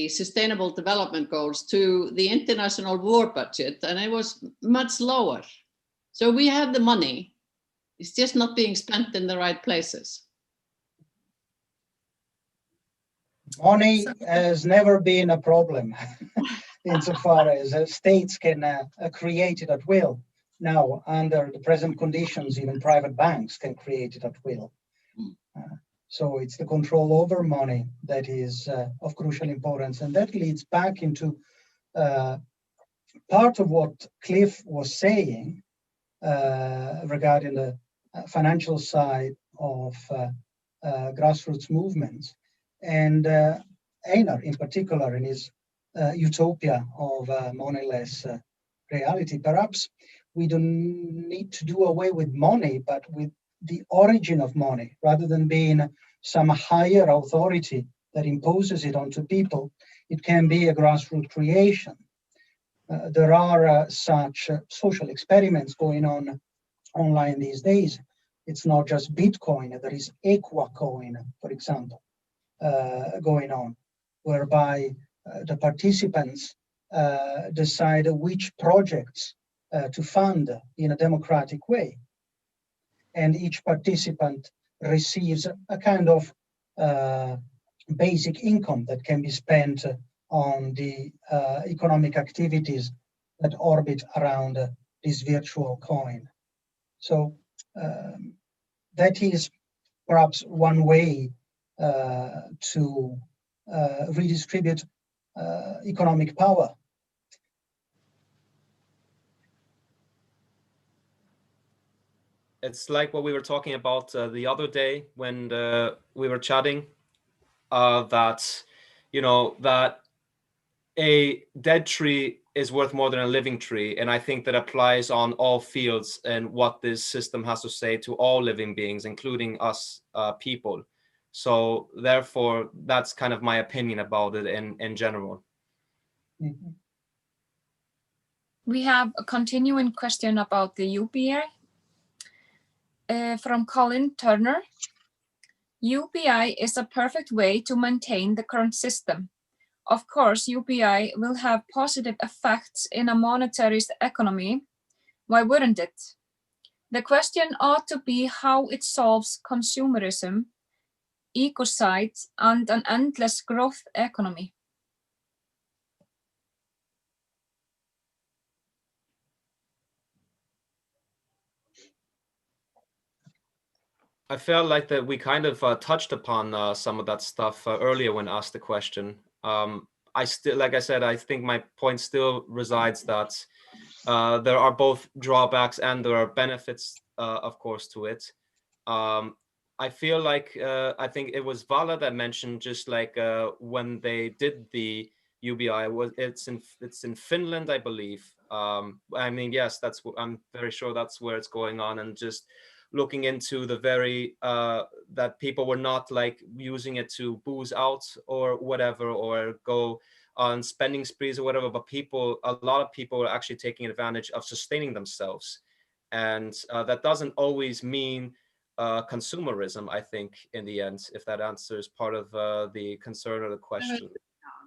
Sustainable Development Goals to the international war budget, and it was much lower. So we have the money, it's just not being spent in the right places. Money has never been a problem insofar as states can create it at will. Now, under the present conditions, even private banks can create it at will. So it's the control over money that is of crucial importance. And that leads back into part of what Cliff was saying regarding the financial side of grassroots movements. And Einar, in particular, in his utopia of moneyless reality, perhaps we don't need to do away with money, but with the origin of money, rather than being some higher authority that imposes it onto people. It can be a grassroots creation. There are such social experiments going on online these days. It's not just Bitcoin, there is Equacoin, for example, going on, whereby the participants decide which projects to fund in a democratic way. And each participant receives a kind of basic income that can be spent on the economic activities that orbit around this virtual coin. So that is perhaps one way to redistribute economic power. it's like what we were talking about the other day when we were chatting, that, you know, that a dead tree is worth more than a living tree. And I think that applies on all fields and what this system has to say to all living beings, including us people. So therefore, that's kind of my opinion about it in general. Mm-hmm. We have a continuing question about the UBI from Colin Turner. UBI is a perfect way to maintain the current system. Of course, UBI will have positive effects in a monetary economy. Why wouldn't it? The question ought to be how it solves consumerism, ecocide, and an endless growth economy. I felt like that we kind of touched upon some of that stuff earlier when asked the question. I still, like I said, I think my point still resides that there are both drawbacks and there are benefits, of course, to it. I feel like, I think it was Vala that mentioned just like when they did the UBI, it's in Finland, I believe. I mean, yes, I'm very sure that's where it's going on, and just looking into the very that people were not like using it to booze out or whatever, or go on spending sprees or whatever, but a lot of people are actually taking advantage of sustaining themselves, and that doesn't always mean consumerism, I think, in the end, if that answers part of the concern or the question.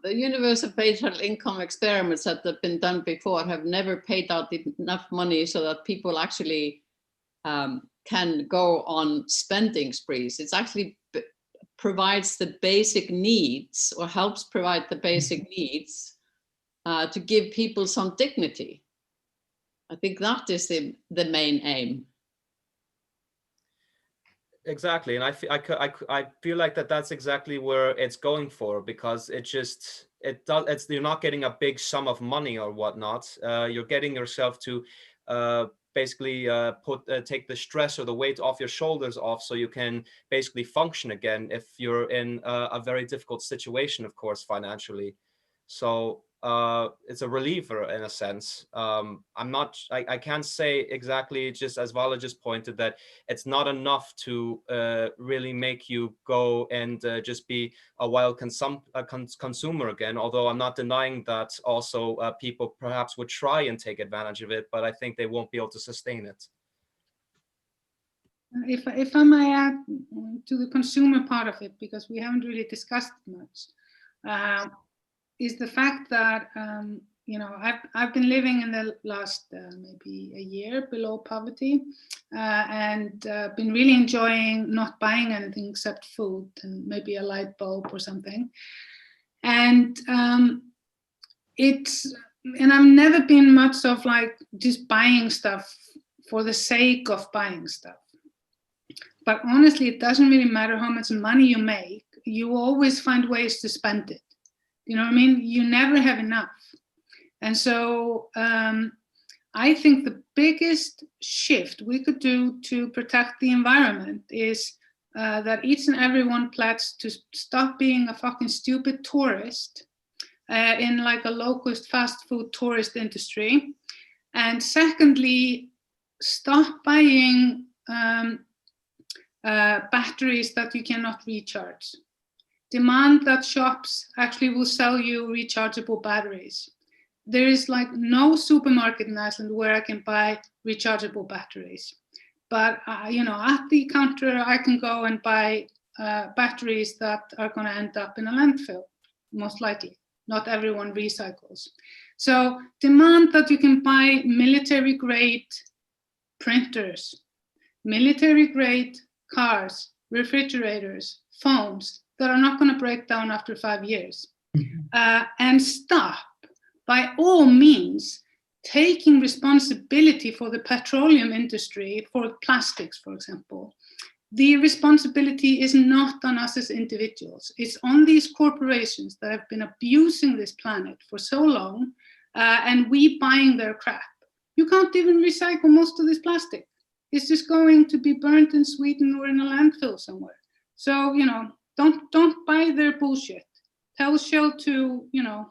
The universal basic income experiments that have been done before have never paid out enough money so that people actually can go on spending sprees. It's actually provides the basic needs, or helps provide the basic needs to give people some dignity. I think that is the main aim. Exactly, and I feel like that's exactly where it's going for, because you're not getting a big sum of money or whatnot. You're getting yourself to basically take the stress or the weight off your shoulders off, so you can basically function again if you're in a very difficult situation, of course, financially. So it's a reliever in a sense. I can't say exactly, just as Vala just pointed, that it's not enough to really make you go and just be a wild consumer again, although I'm not denying that also people perhaps would try and take advantage of it, but I think they won't be able to sustain it. If I may add to the consumer part of it, because we haven't really discussed it much, is the fact that you know, I've been living in the last maybe a year below poverty, and been really enjoying not buying anything except food and maybe a light bulb or something. And I've never been much of like just buying stuff for the sake of buying stuff. But honestly, it doesn't really matter how much money you make. You always find ways to spend it. You know what I mean? You never have enough. And so I think the biggest shift we could do to protect the environment is that each and every one pledges to stop being a fucking stupid tourist in like a low-cost fast food tourist industry. And secondly, stop buying batteries that you cannot recharge. Demand that shops actually will sell you rechargeable batteries. There is like no supermarket in Iceland where I can buy rechargeable batteries. But you know, at the counter, I can go and buy batteries that are going to end up in a landfill, most likely. Not everyone recycles. So demand that you can buy military-grade printers, military-grade cars, refrigerators, phones that are not going to break down after 5 years. And stop, by all means, taking responsibility for the petroleum industry, for plastics, for example. The responsibility is not on us as individuals. It's on these corporations that have been abusing this planet for so long, and we buying their crap. You can't even recycle most of this plastic. is just going to be burnt in Sweden or in a landfill somewhere. So, you know, don't buy their bullshit. Tell Shell to, you know,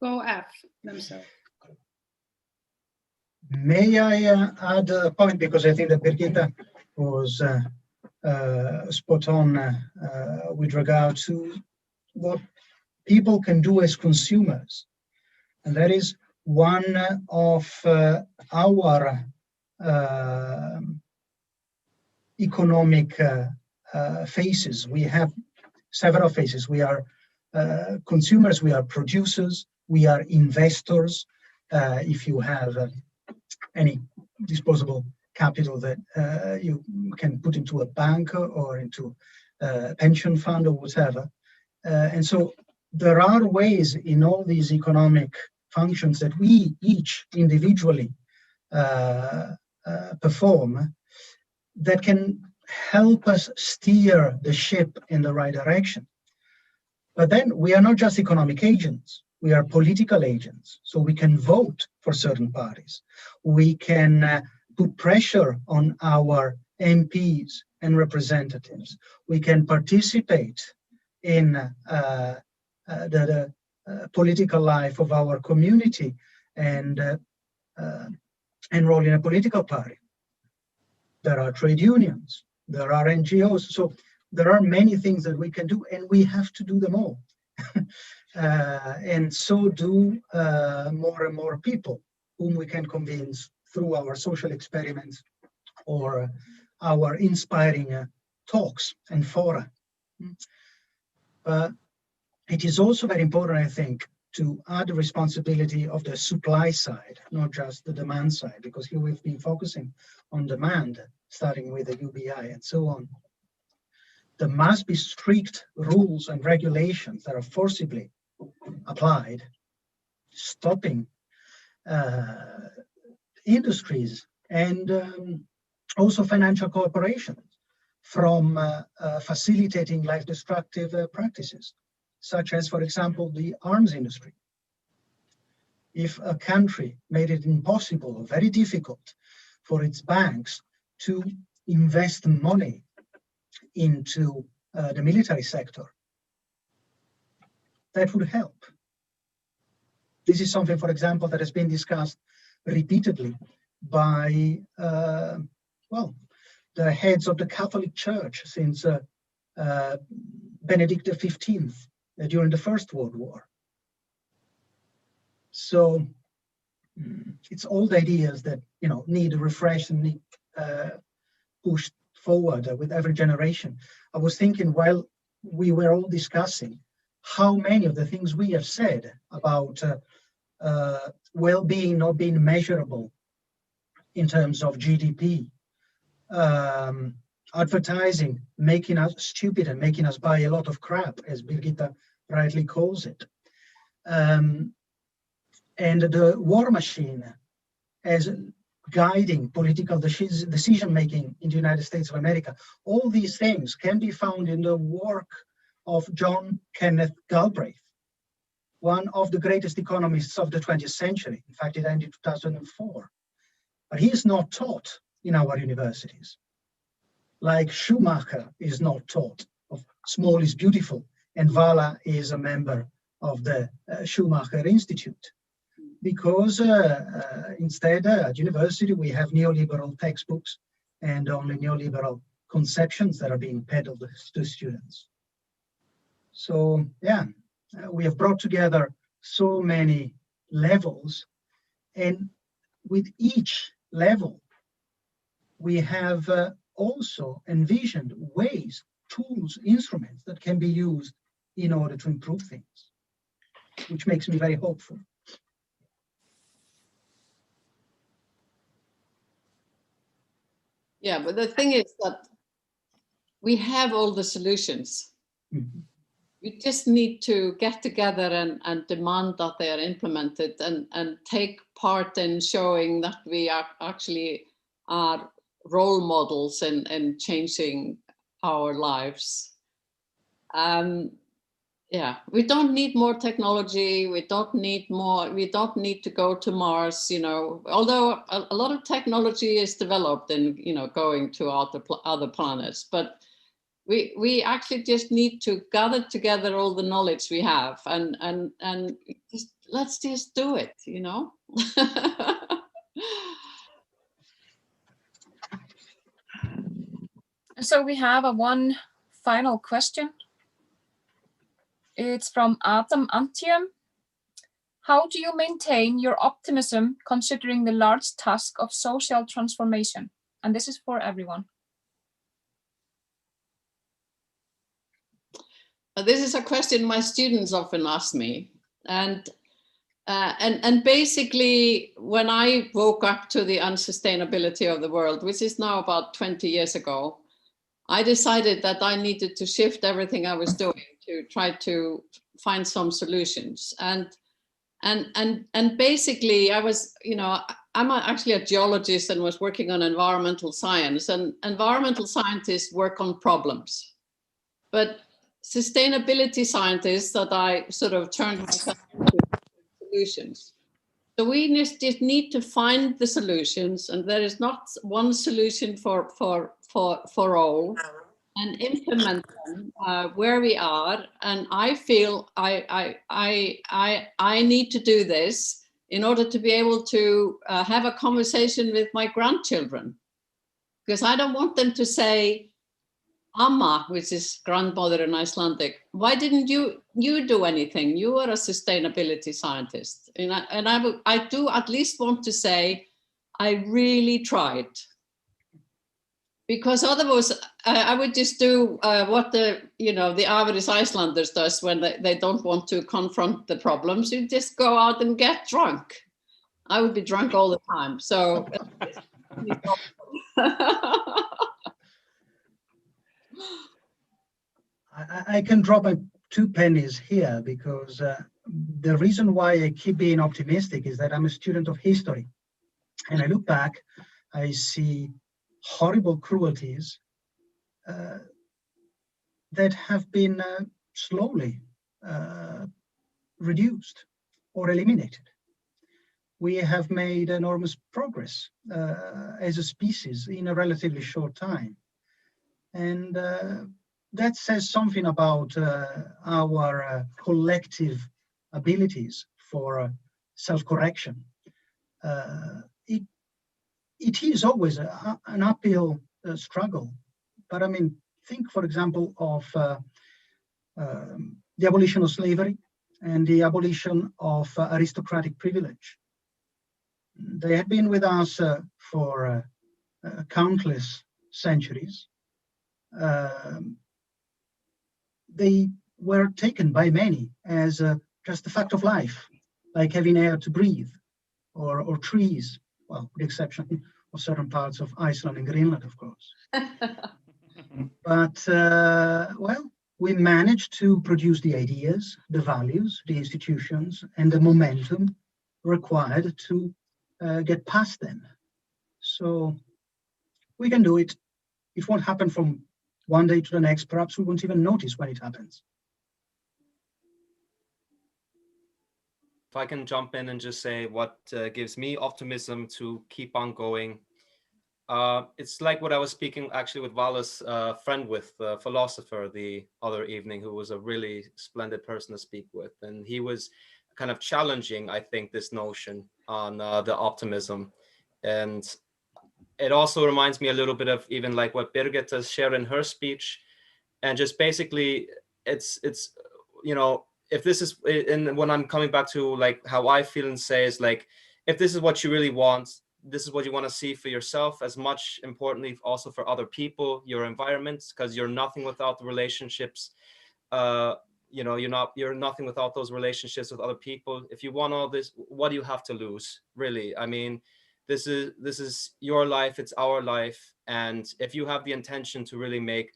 go F themselves. May I add a point, because I think that Birgitta was spot on with regard to what people can do as consumers. And that is one of our economic phases. We have several phases. We are consumers, we are producers, we are investors. If you have any disposable capital that you can put into a bank or into a pension fund or whatever. And so there are ways in all these economic functions that we each individually perform that can help us steer the ship in the right direction. But then we are not just economic agents, we are political agents. So we can vote for certain parties. We can put pressure on our MPs and representatives. We can participate in the political life of our community and enroll in a political party. There are trade unions, there are NGOs. So there are many things that we can do, and we have to do them all. And so do more and more people whom we can convince through our social experiments or our inspiring talks and fora. But it is also very important, I think, to add the responsibility of the supply side, not just the demand side, because here we've been focusing on demand, starting with the UBI and so on. There must be strict rules and regulations that are forcibly applied, stopping industries and also financial corporations from facilitating life-destructive practices, such as, for example, the arms industry. If a country made it impossible or very difficult for its banks to invest money into the military sector, that would help. This is something, for example, that has been discussed repeatedly by, well, the heads of the Catholic Church since Benedict XV during the First World War. So it's old ideas that, you know, need refreshed and need pushed forward with every generation. I was thinking while we were all discussing how many of the things we have said about well-being not being measurable in terms of GDP, advertising making us stupid and making us buy a lot of crap, as Birgitta rightly calls it, and the war machine as guiding political decision-making in the United States of America. All these things can be found in the work of John Kenneth Galbraith, one of the greatest economists of the 20th century. In fact, it ended in 2004. But he is not taught in our universities. Like Schumacher is not taught of small is beautiful, and Vala is a member of the Schumacher Institute. Because instead at university we have neoliberal textbooks and only neoliberal conceptions that are being peddled to students. So yeah, we have brought together so many levels, and with each level we have also envisioned ways, tools, instruments that can be used in order to improve things, which makes me very hopeful. Yeah, but the thing is that we have all the solutions. Mm-hmm. We just need to get together and demand that they are implemented and take part in showing that we are actually are role models in changing our lives. Yeah, we don't need more technology. We don't need more. We don't need to go to Mars. You know, although a lot of technology is developed in, you know, going to other planets, but we actually just need to gather together all the knowledge we have and just, let's just do it. You know. So we have one final question. It's from Adam Antium. How do you maintain your optimism considering the large task of social transformation? And this is for everyone. This is a question my students often ask me. And basically, when I woke up to the unsustainability of the world, which is now about 20 years ago, I decided that I needed to shift everything I was doing to try to find some solutions. And basically, I was, you know, I'm actually a geologist and was working on environmental science, and environmental scientists work on problems. But sustainability scientists that I sort of turned myself into solutions. So we just need to find the solutions, and there is not one solution for all, and implement them where we are. And I feel I need to do this in order to be able to have a conversation with my grandchildren, because I don't want them to say, Amma, which is grandmother in Icelandic, why didn't you do anything? You are a sustainability scientist. And I do at least want to say, I really tried. Because otherwise, I would just do what the average Icelanders does when they don't want to confront the problems. You just go out and get drunk. I would be drunk all the time. So I can drop 2 pennies here, because the reason why I keep being optimistic is that I'm a student of history. And I look back, I see horrible cruelties that have been slowly reduced or eliminated. We have made enormous progress as a species in a relatively short time. And that says something about our collective abilities for self-correction. It is always an uphill struggle. But I mean, think, for example, of the abolition of slavery and the abolition of aristocratic privilege. They have been with us for countless centuries. They were taken by many as just a fact of life, like having air to breathe, or trees, well, with the exception of certain parts of Iceland and Greenland, of course. But, well, we managed to produce the ideas, the values, the institutions, and the momentum required to get past them. So we can do it. It won't happen from one day to the next. Perhaps we won't even notice when it happens. If I can jump in and just say what gives me optimism to keep on going. It's like what I was speaking actually with Vala's friend, with the philosopher, the other evening, who was a really splendid person to speak with. And he was kind of challenging, I think, this notion on the optimism. And it also reminds me a little bit of even like what Birgitta shared in her speech. And just basically, it's you know, if this is, and when I'm coming back to like how I feel and say is like, if this is what you really want, this is what you want to see for yourself, as much importantly also for other people, your environment, because you're nothing without the relationships. You know, you're nothing without those relationships with other people. If you want all this, what do you have to lose, really? I mean, this is your life, it's our life. And if you have the intention to really make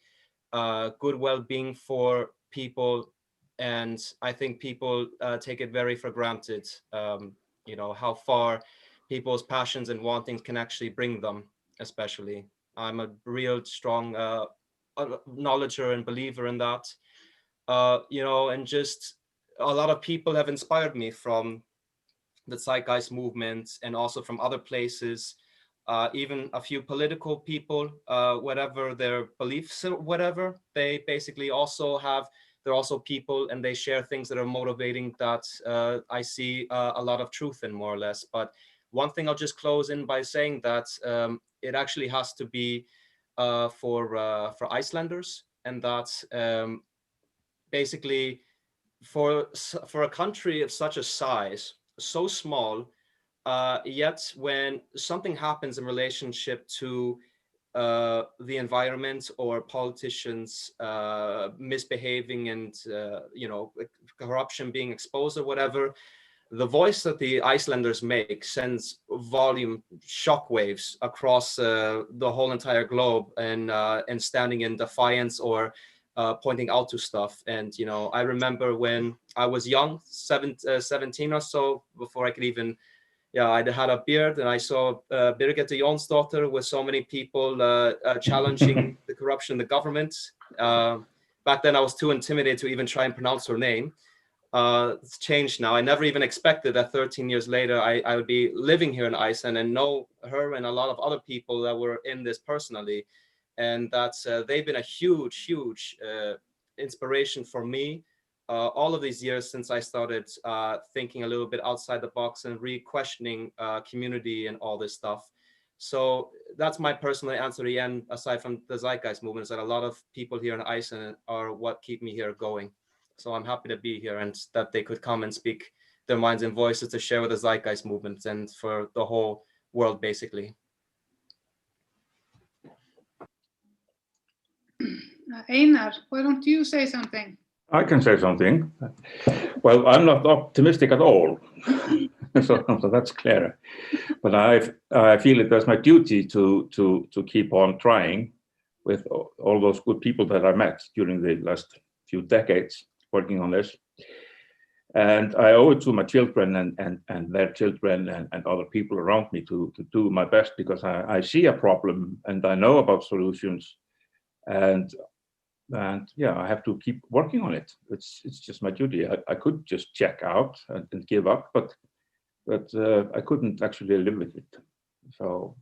good well-being for people, and I think people take it very for granted, you know, how far people's passions and wantings can actually bring them, especially. I'm a real strong acknowledger and believer in that. you know, and just a lot of people have inspired me from the Zeitgeist Movement and also from other places, even a few political people, whatever their beliefs or whatever, they basically also have, they're also people and they share things that are motivating that I see a lot of truth in, more or less. But one thing I'll just close in by saying that it actually has to be for Icelanders, and that basically for a country of such a size, so small, yet when something happens in relationship to the environment or politicians misbehaving and you know, corruption being exposed or whatever, the voice that the Icelanders make sends volume shockwaves across the whole entire globe, and standing in defiance or pointing out to stuff. And you know, I remember when I was young, 17 or so, before I could even, I had a beard, and I saw Birgitta Jonsdottir with so many people challenging the corruption in the government. Back then I was too intimidated to even try and pronounce her name. It's changed now. I never even expected that 13 years later I would be living here in Iceland and know her and a lot of other people that were in this personally. And that's they've been a huge inspiration for me all of these years since I started thinking a little bit outside the box and re-questioning community and all this stuff. So that's my personal answer again, aside from the Zeitgeist Movement, is that a lot of people here in Iceland are what keep me here going. So I'm happy to be here, and that they could come and speak their minds and voices to share with the Zeitgeist Movement and for the whole world, basically. Einar, why don't you say something? I can say something. Well, I'm not optimistic at all, so that's clear. But I feel it as my duty to keep on trying with all those good people that I met during the last few decades working on this. And I owe it to my children and their children and other people around me to do my best, because I see a problem and I know about solutions, and yeah, I have to keep working on it. It's just my duty. I could just check out and give up, but I couldn't actually live with it. So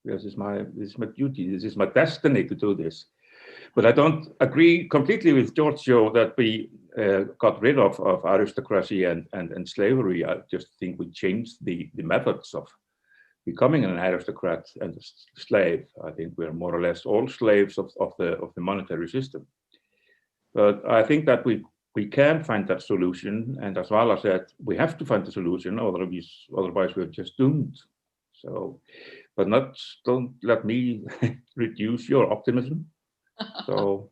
this is my duty. This is my destiny to do this. But I don't agree completely with Giorgio that we got rid of aristocracy and slavery. I just think we changed the methods of becoming an aristocrat and a slave. I think we're more or less all slaves of the monetary system. But I think that we can find that solution, and as Vala said, we have to find the solution, otherwise we're just doomed. So, but don't let me reduce your optimism. So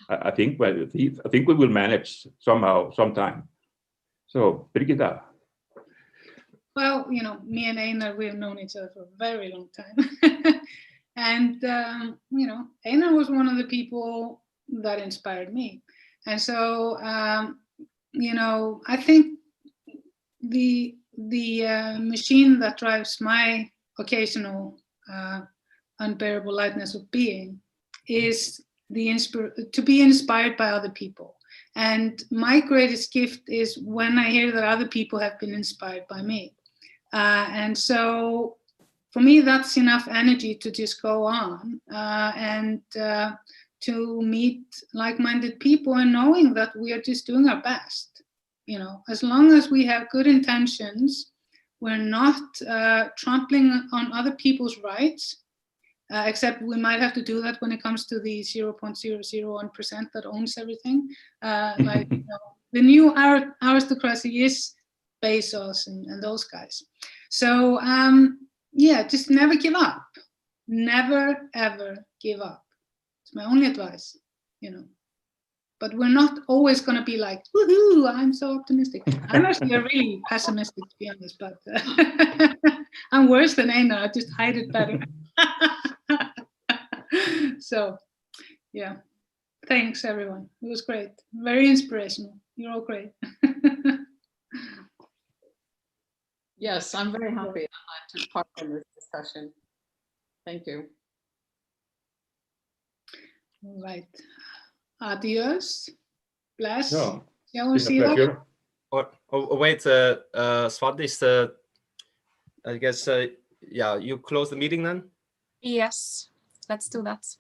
I think we will manage somehow, sometime. So Birgitta. Well, you know, me and Einar, we have known each other for a very long time. And, you know, Einar was one of the people that inspired me. And so, you know, I think the machine that drives my occasional unbearable lightness of being is to be inspired by other people. And my greatest gift is when I hear that other people have been inspired by me. And so for me, that's enough energy to just go on and to meet like-minded people, and knowing that we are just doing our best. You know, as long as we have good intentions, we're not trampling on other people's rights, except we might have to do that when it comes to the 0.001% that owns everything. Like, you know, the new aristocracy is Bezos and those guys. So yeah, just never give up. Never, ever give up. It's my only advice, you know. But we're not always going to be like, woohoo, I'm so optimistic. I'm actually really pessimistic, to be honest, but I'm worse than Einar. I just hide it better. So, yeah. Thanks, everyone. It was great. Very inspirational. You're all great. Yes, I'm very happy that I took part in this discussion. Thank you. All right. Adios. Bless. No, Sjáum it's been a síðar. pleasure. Wait, Svandís, I guess, yeah, you close the meeting then? Yes, let's do that.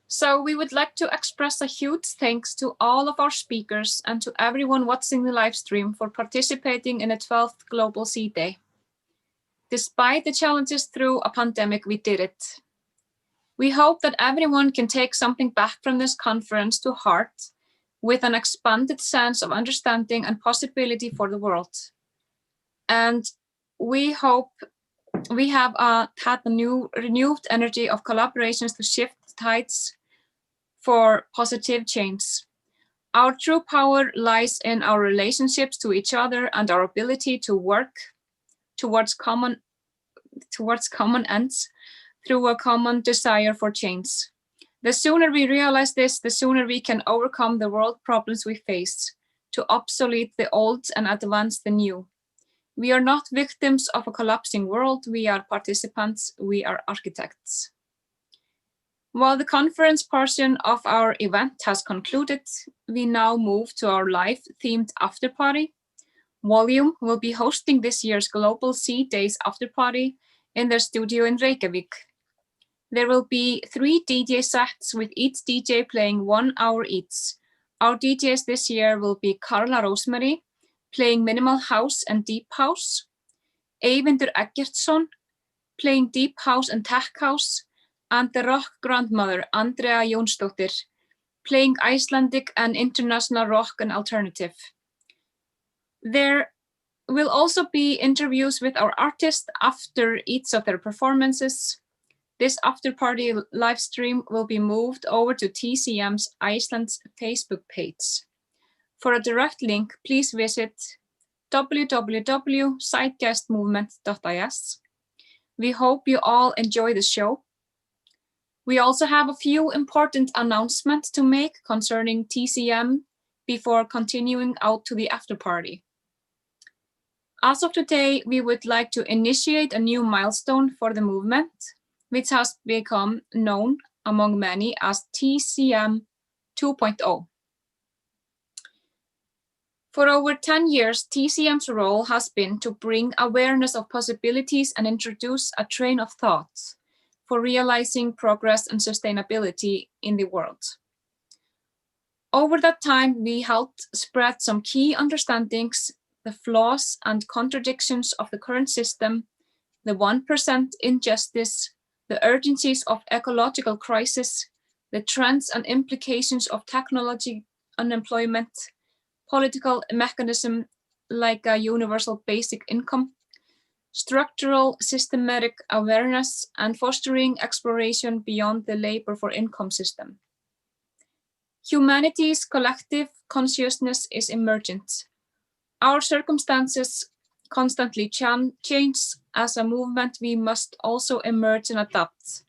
So we would like to express a huge thanks to all of our speakers and to everyone watching the live stream for participating in the 12th Global Sea Day. Despite the challenges through a pandemic, we did it. We hope that everyone can take something back from this conference to heart with an expanded sense of understanding and possibility for the world. And we hope we have had a new renewed energy of collaborations to shift tides for positive change. Our true power lies in our relationships to each other and our ability to work towards common ends through a common desire for change. The sooner we realize this, the sooner we can overcome the world problems we face, to obsolete the old and advance the new. We are not victims of a collapsing world, we are participants, we are architects. While the conference portion of our event has concluded, we now move to our live-themed after-party. Volume will be hosting this year's Global Sea Days after-party in their studio in Reykjavik. There will be 3 DJ sets with each DJ playing 1 hour each. Our DJs this year will be Karla Rosemary, playing minimal house and deep house, Eyvindur Eggertsson, playing deep house and tech house, and the rock grandmother, Andrea Jónsdóttir, playing Icelandic and international rock and alternative. There will also be interviews with our artists after each of their performances. This after-party live stream will be moved over to TCM's Iceland's Facebook page. For a direct link, please visit www.zeitgeistmovement.is. We hope you all enjoy the show. We also have a few important announcements to make concerning TCM before continuing out to the after-party. As of today, we would like to initiate a new milestone for the movement, which has become known among many as TCM 2.0. For over 10 years, TCM's role has been to bring awareness of possibilities and introduce a train of thought for realizing progress and sustainability in the world. Over that time, we helped spread some key understandings, the flaws and contradictions of the current system, the 1% injustice, the urgencies of ecological crisis, the trends and implications of technology unemployment, political mechanism like a universal basic income, structural systematic awareness, and fostering exploration beyond the labor for income system. Humanity's collective consciousness is emergent. Our circumstances constantly change. As a movement, we must also emerge and adapt,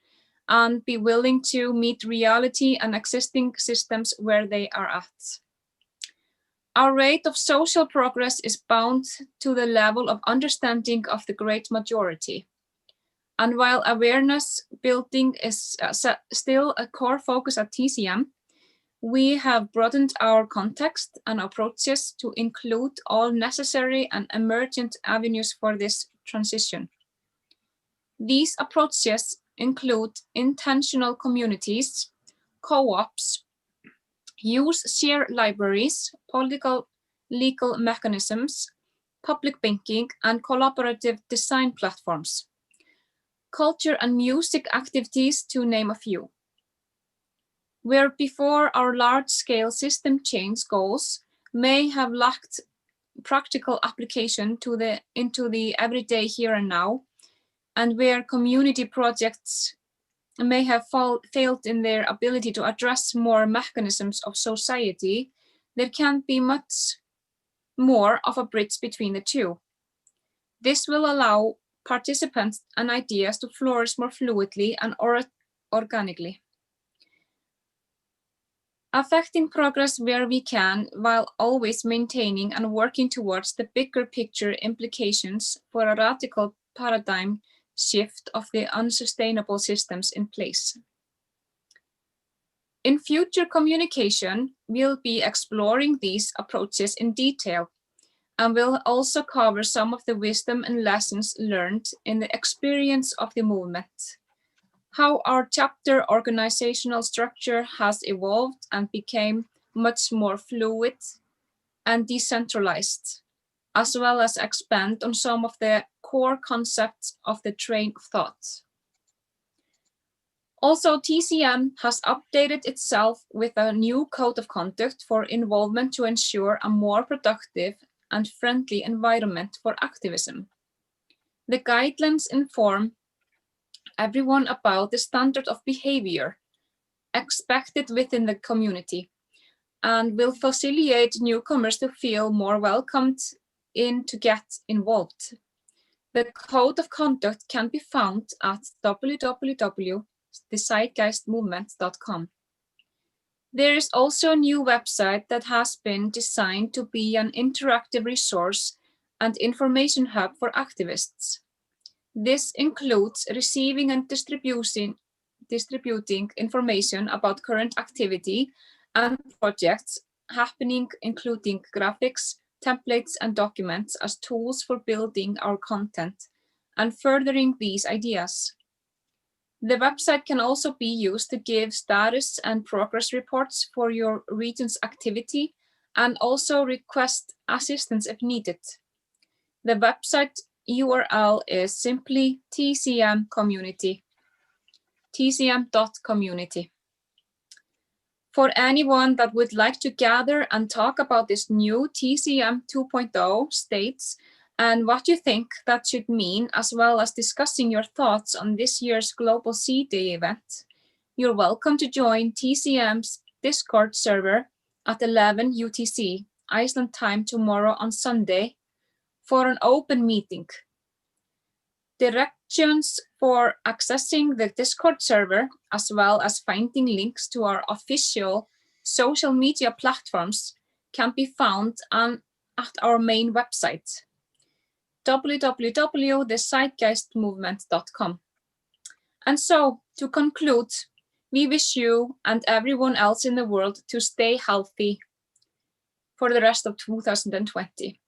and be willing to meet reality and existing systems where they are at. Our rate of social progress is bound to the level of understanding of the great majority. And while awareness building is still a core focus at TCM, we have broadened our context and approaches to include all necessary and emergent avenues for this transition. These approaches include intentional communities, co-ops, use shared libraries, political legal mechanisms, public banking, and collaborative design platforms, culture and music activities, to name a few. Where before our large-scale system change goals may have lacked practical application into the everyday here and now, and where community projects may have failed in their ability to address more mechanisms of society, there can be much more of a bridge between the two. This will allow participants and ideas to flourish more fluidly and organically, affecting progress where we can, while always maintaining and working towards the bigger picture implications for a radical paradigm shift of the unsustainable systems in place. In future communication, we'll be exploring these approaches in detail, and we'll also cover some of the wisdom and lessons learned in the experience of the movement, how our chapter organizational structure has evolved and became much more fluid and decentralized, as well as expand on some of the core concepts of the train of thought. Also, TCM has updated itself with a new code of conduct for involvement to ensure a more productive and friendly environment for activism. The guidelines inform everyone about the standard of behavior expected within the community and will facilitate newcomers to feel more welcomed in to get involved. The code of conduct can be found at www.thezeitgeistmovement.com. There is also a new website that has been designed to be an interactive resource and information hub for activists. This includes receiving and distributing information about current activity and projects happening, including graphics, templates, and documents as tools for building our content and furthering these ideas. The website can also be used to give status and progress reports for your region's activity and also request assistance if needed. The website URL is simply tcm.community. For anyone that would like to gather and talk about this new TCM 2.0 states and what you think that should mean, as well as discussing your thoughts on this year's Global Sea Day event, you're welcome to join TCM's Discord server at 11 UTC, Iceland time tomorrow on Sunday, for an open meeting. Directions for accessing the Discord server, as well as finding links to our official social media platforms, can be found at our main website, www.thezeitgeistmovement.com. And so, to conclude, we wish you and everyone else in the world to stay healthy for the rest of 2020.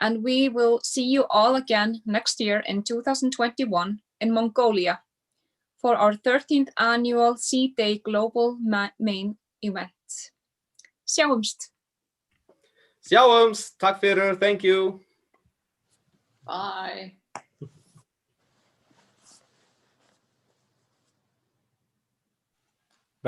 And we will see you all again next year in 2021 in Mongolia for our 13th annual Sea Day Global Main event. Sjáumst. Sjáumst, takk fyrir, thank you. Bye.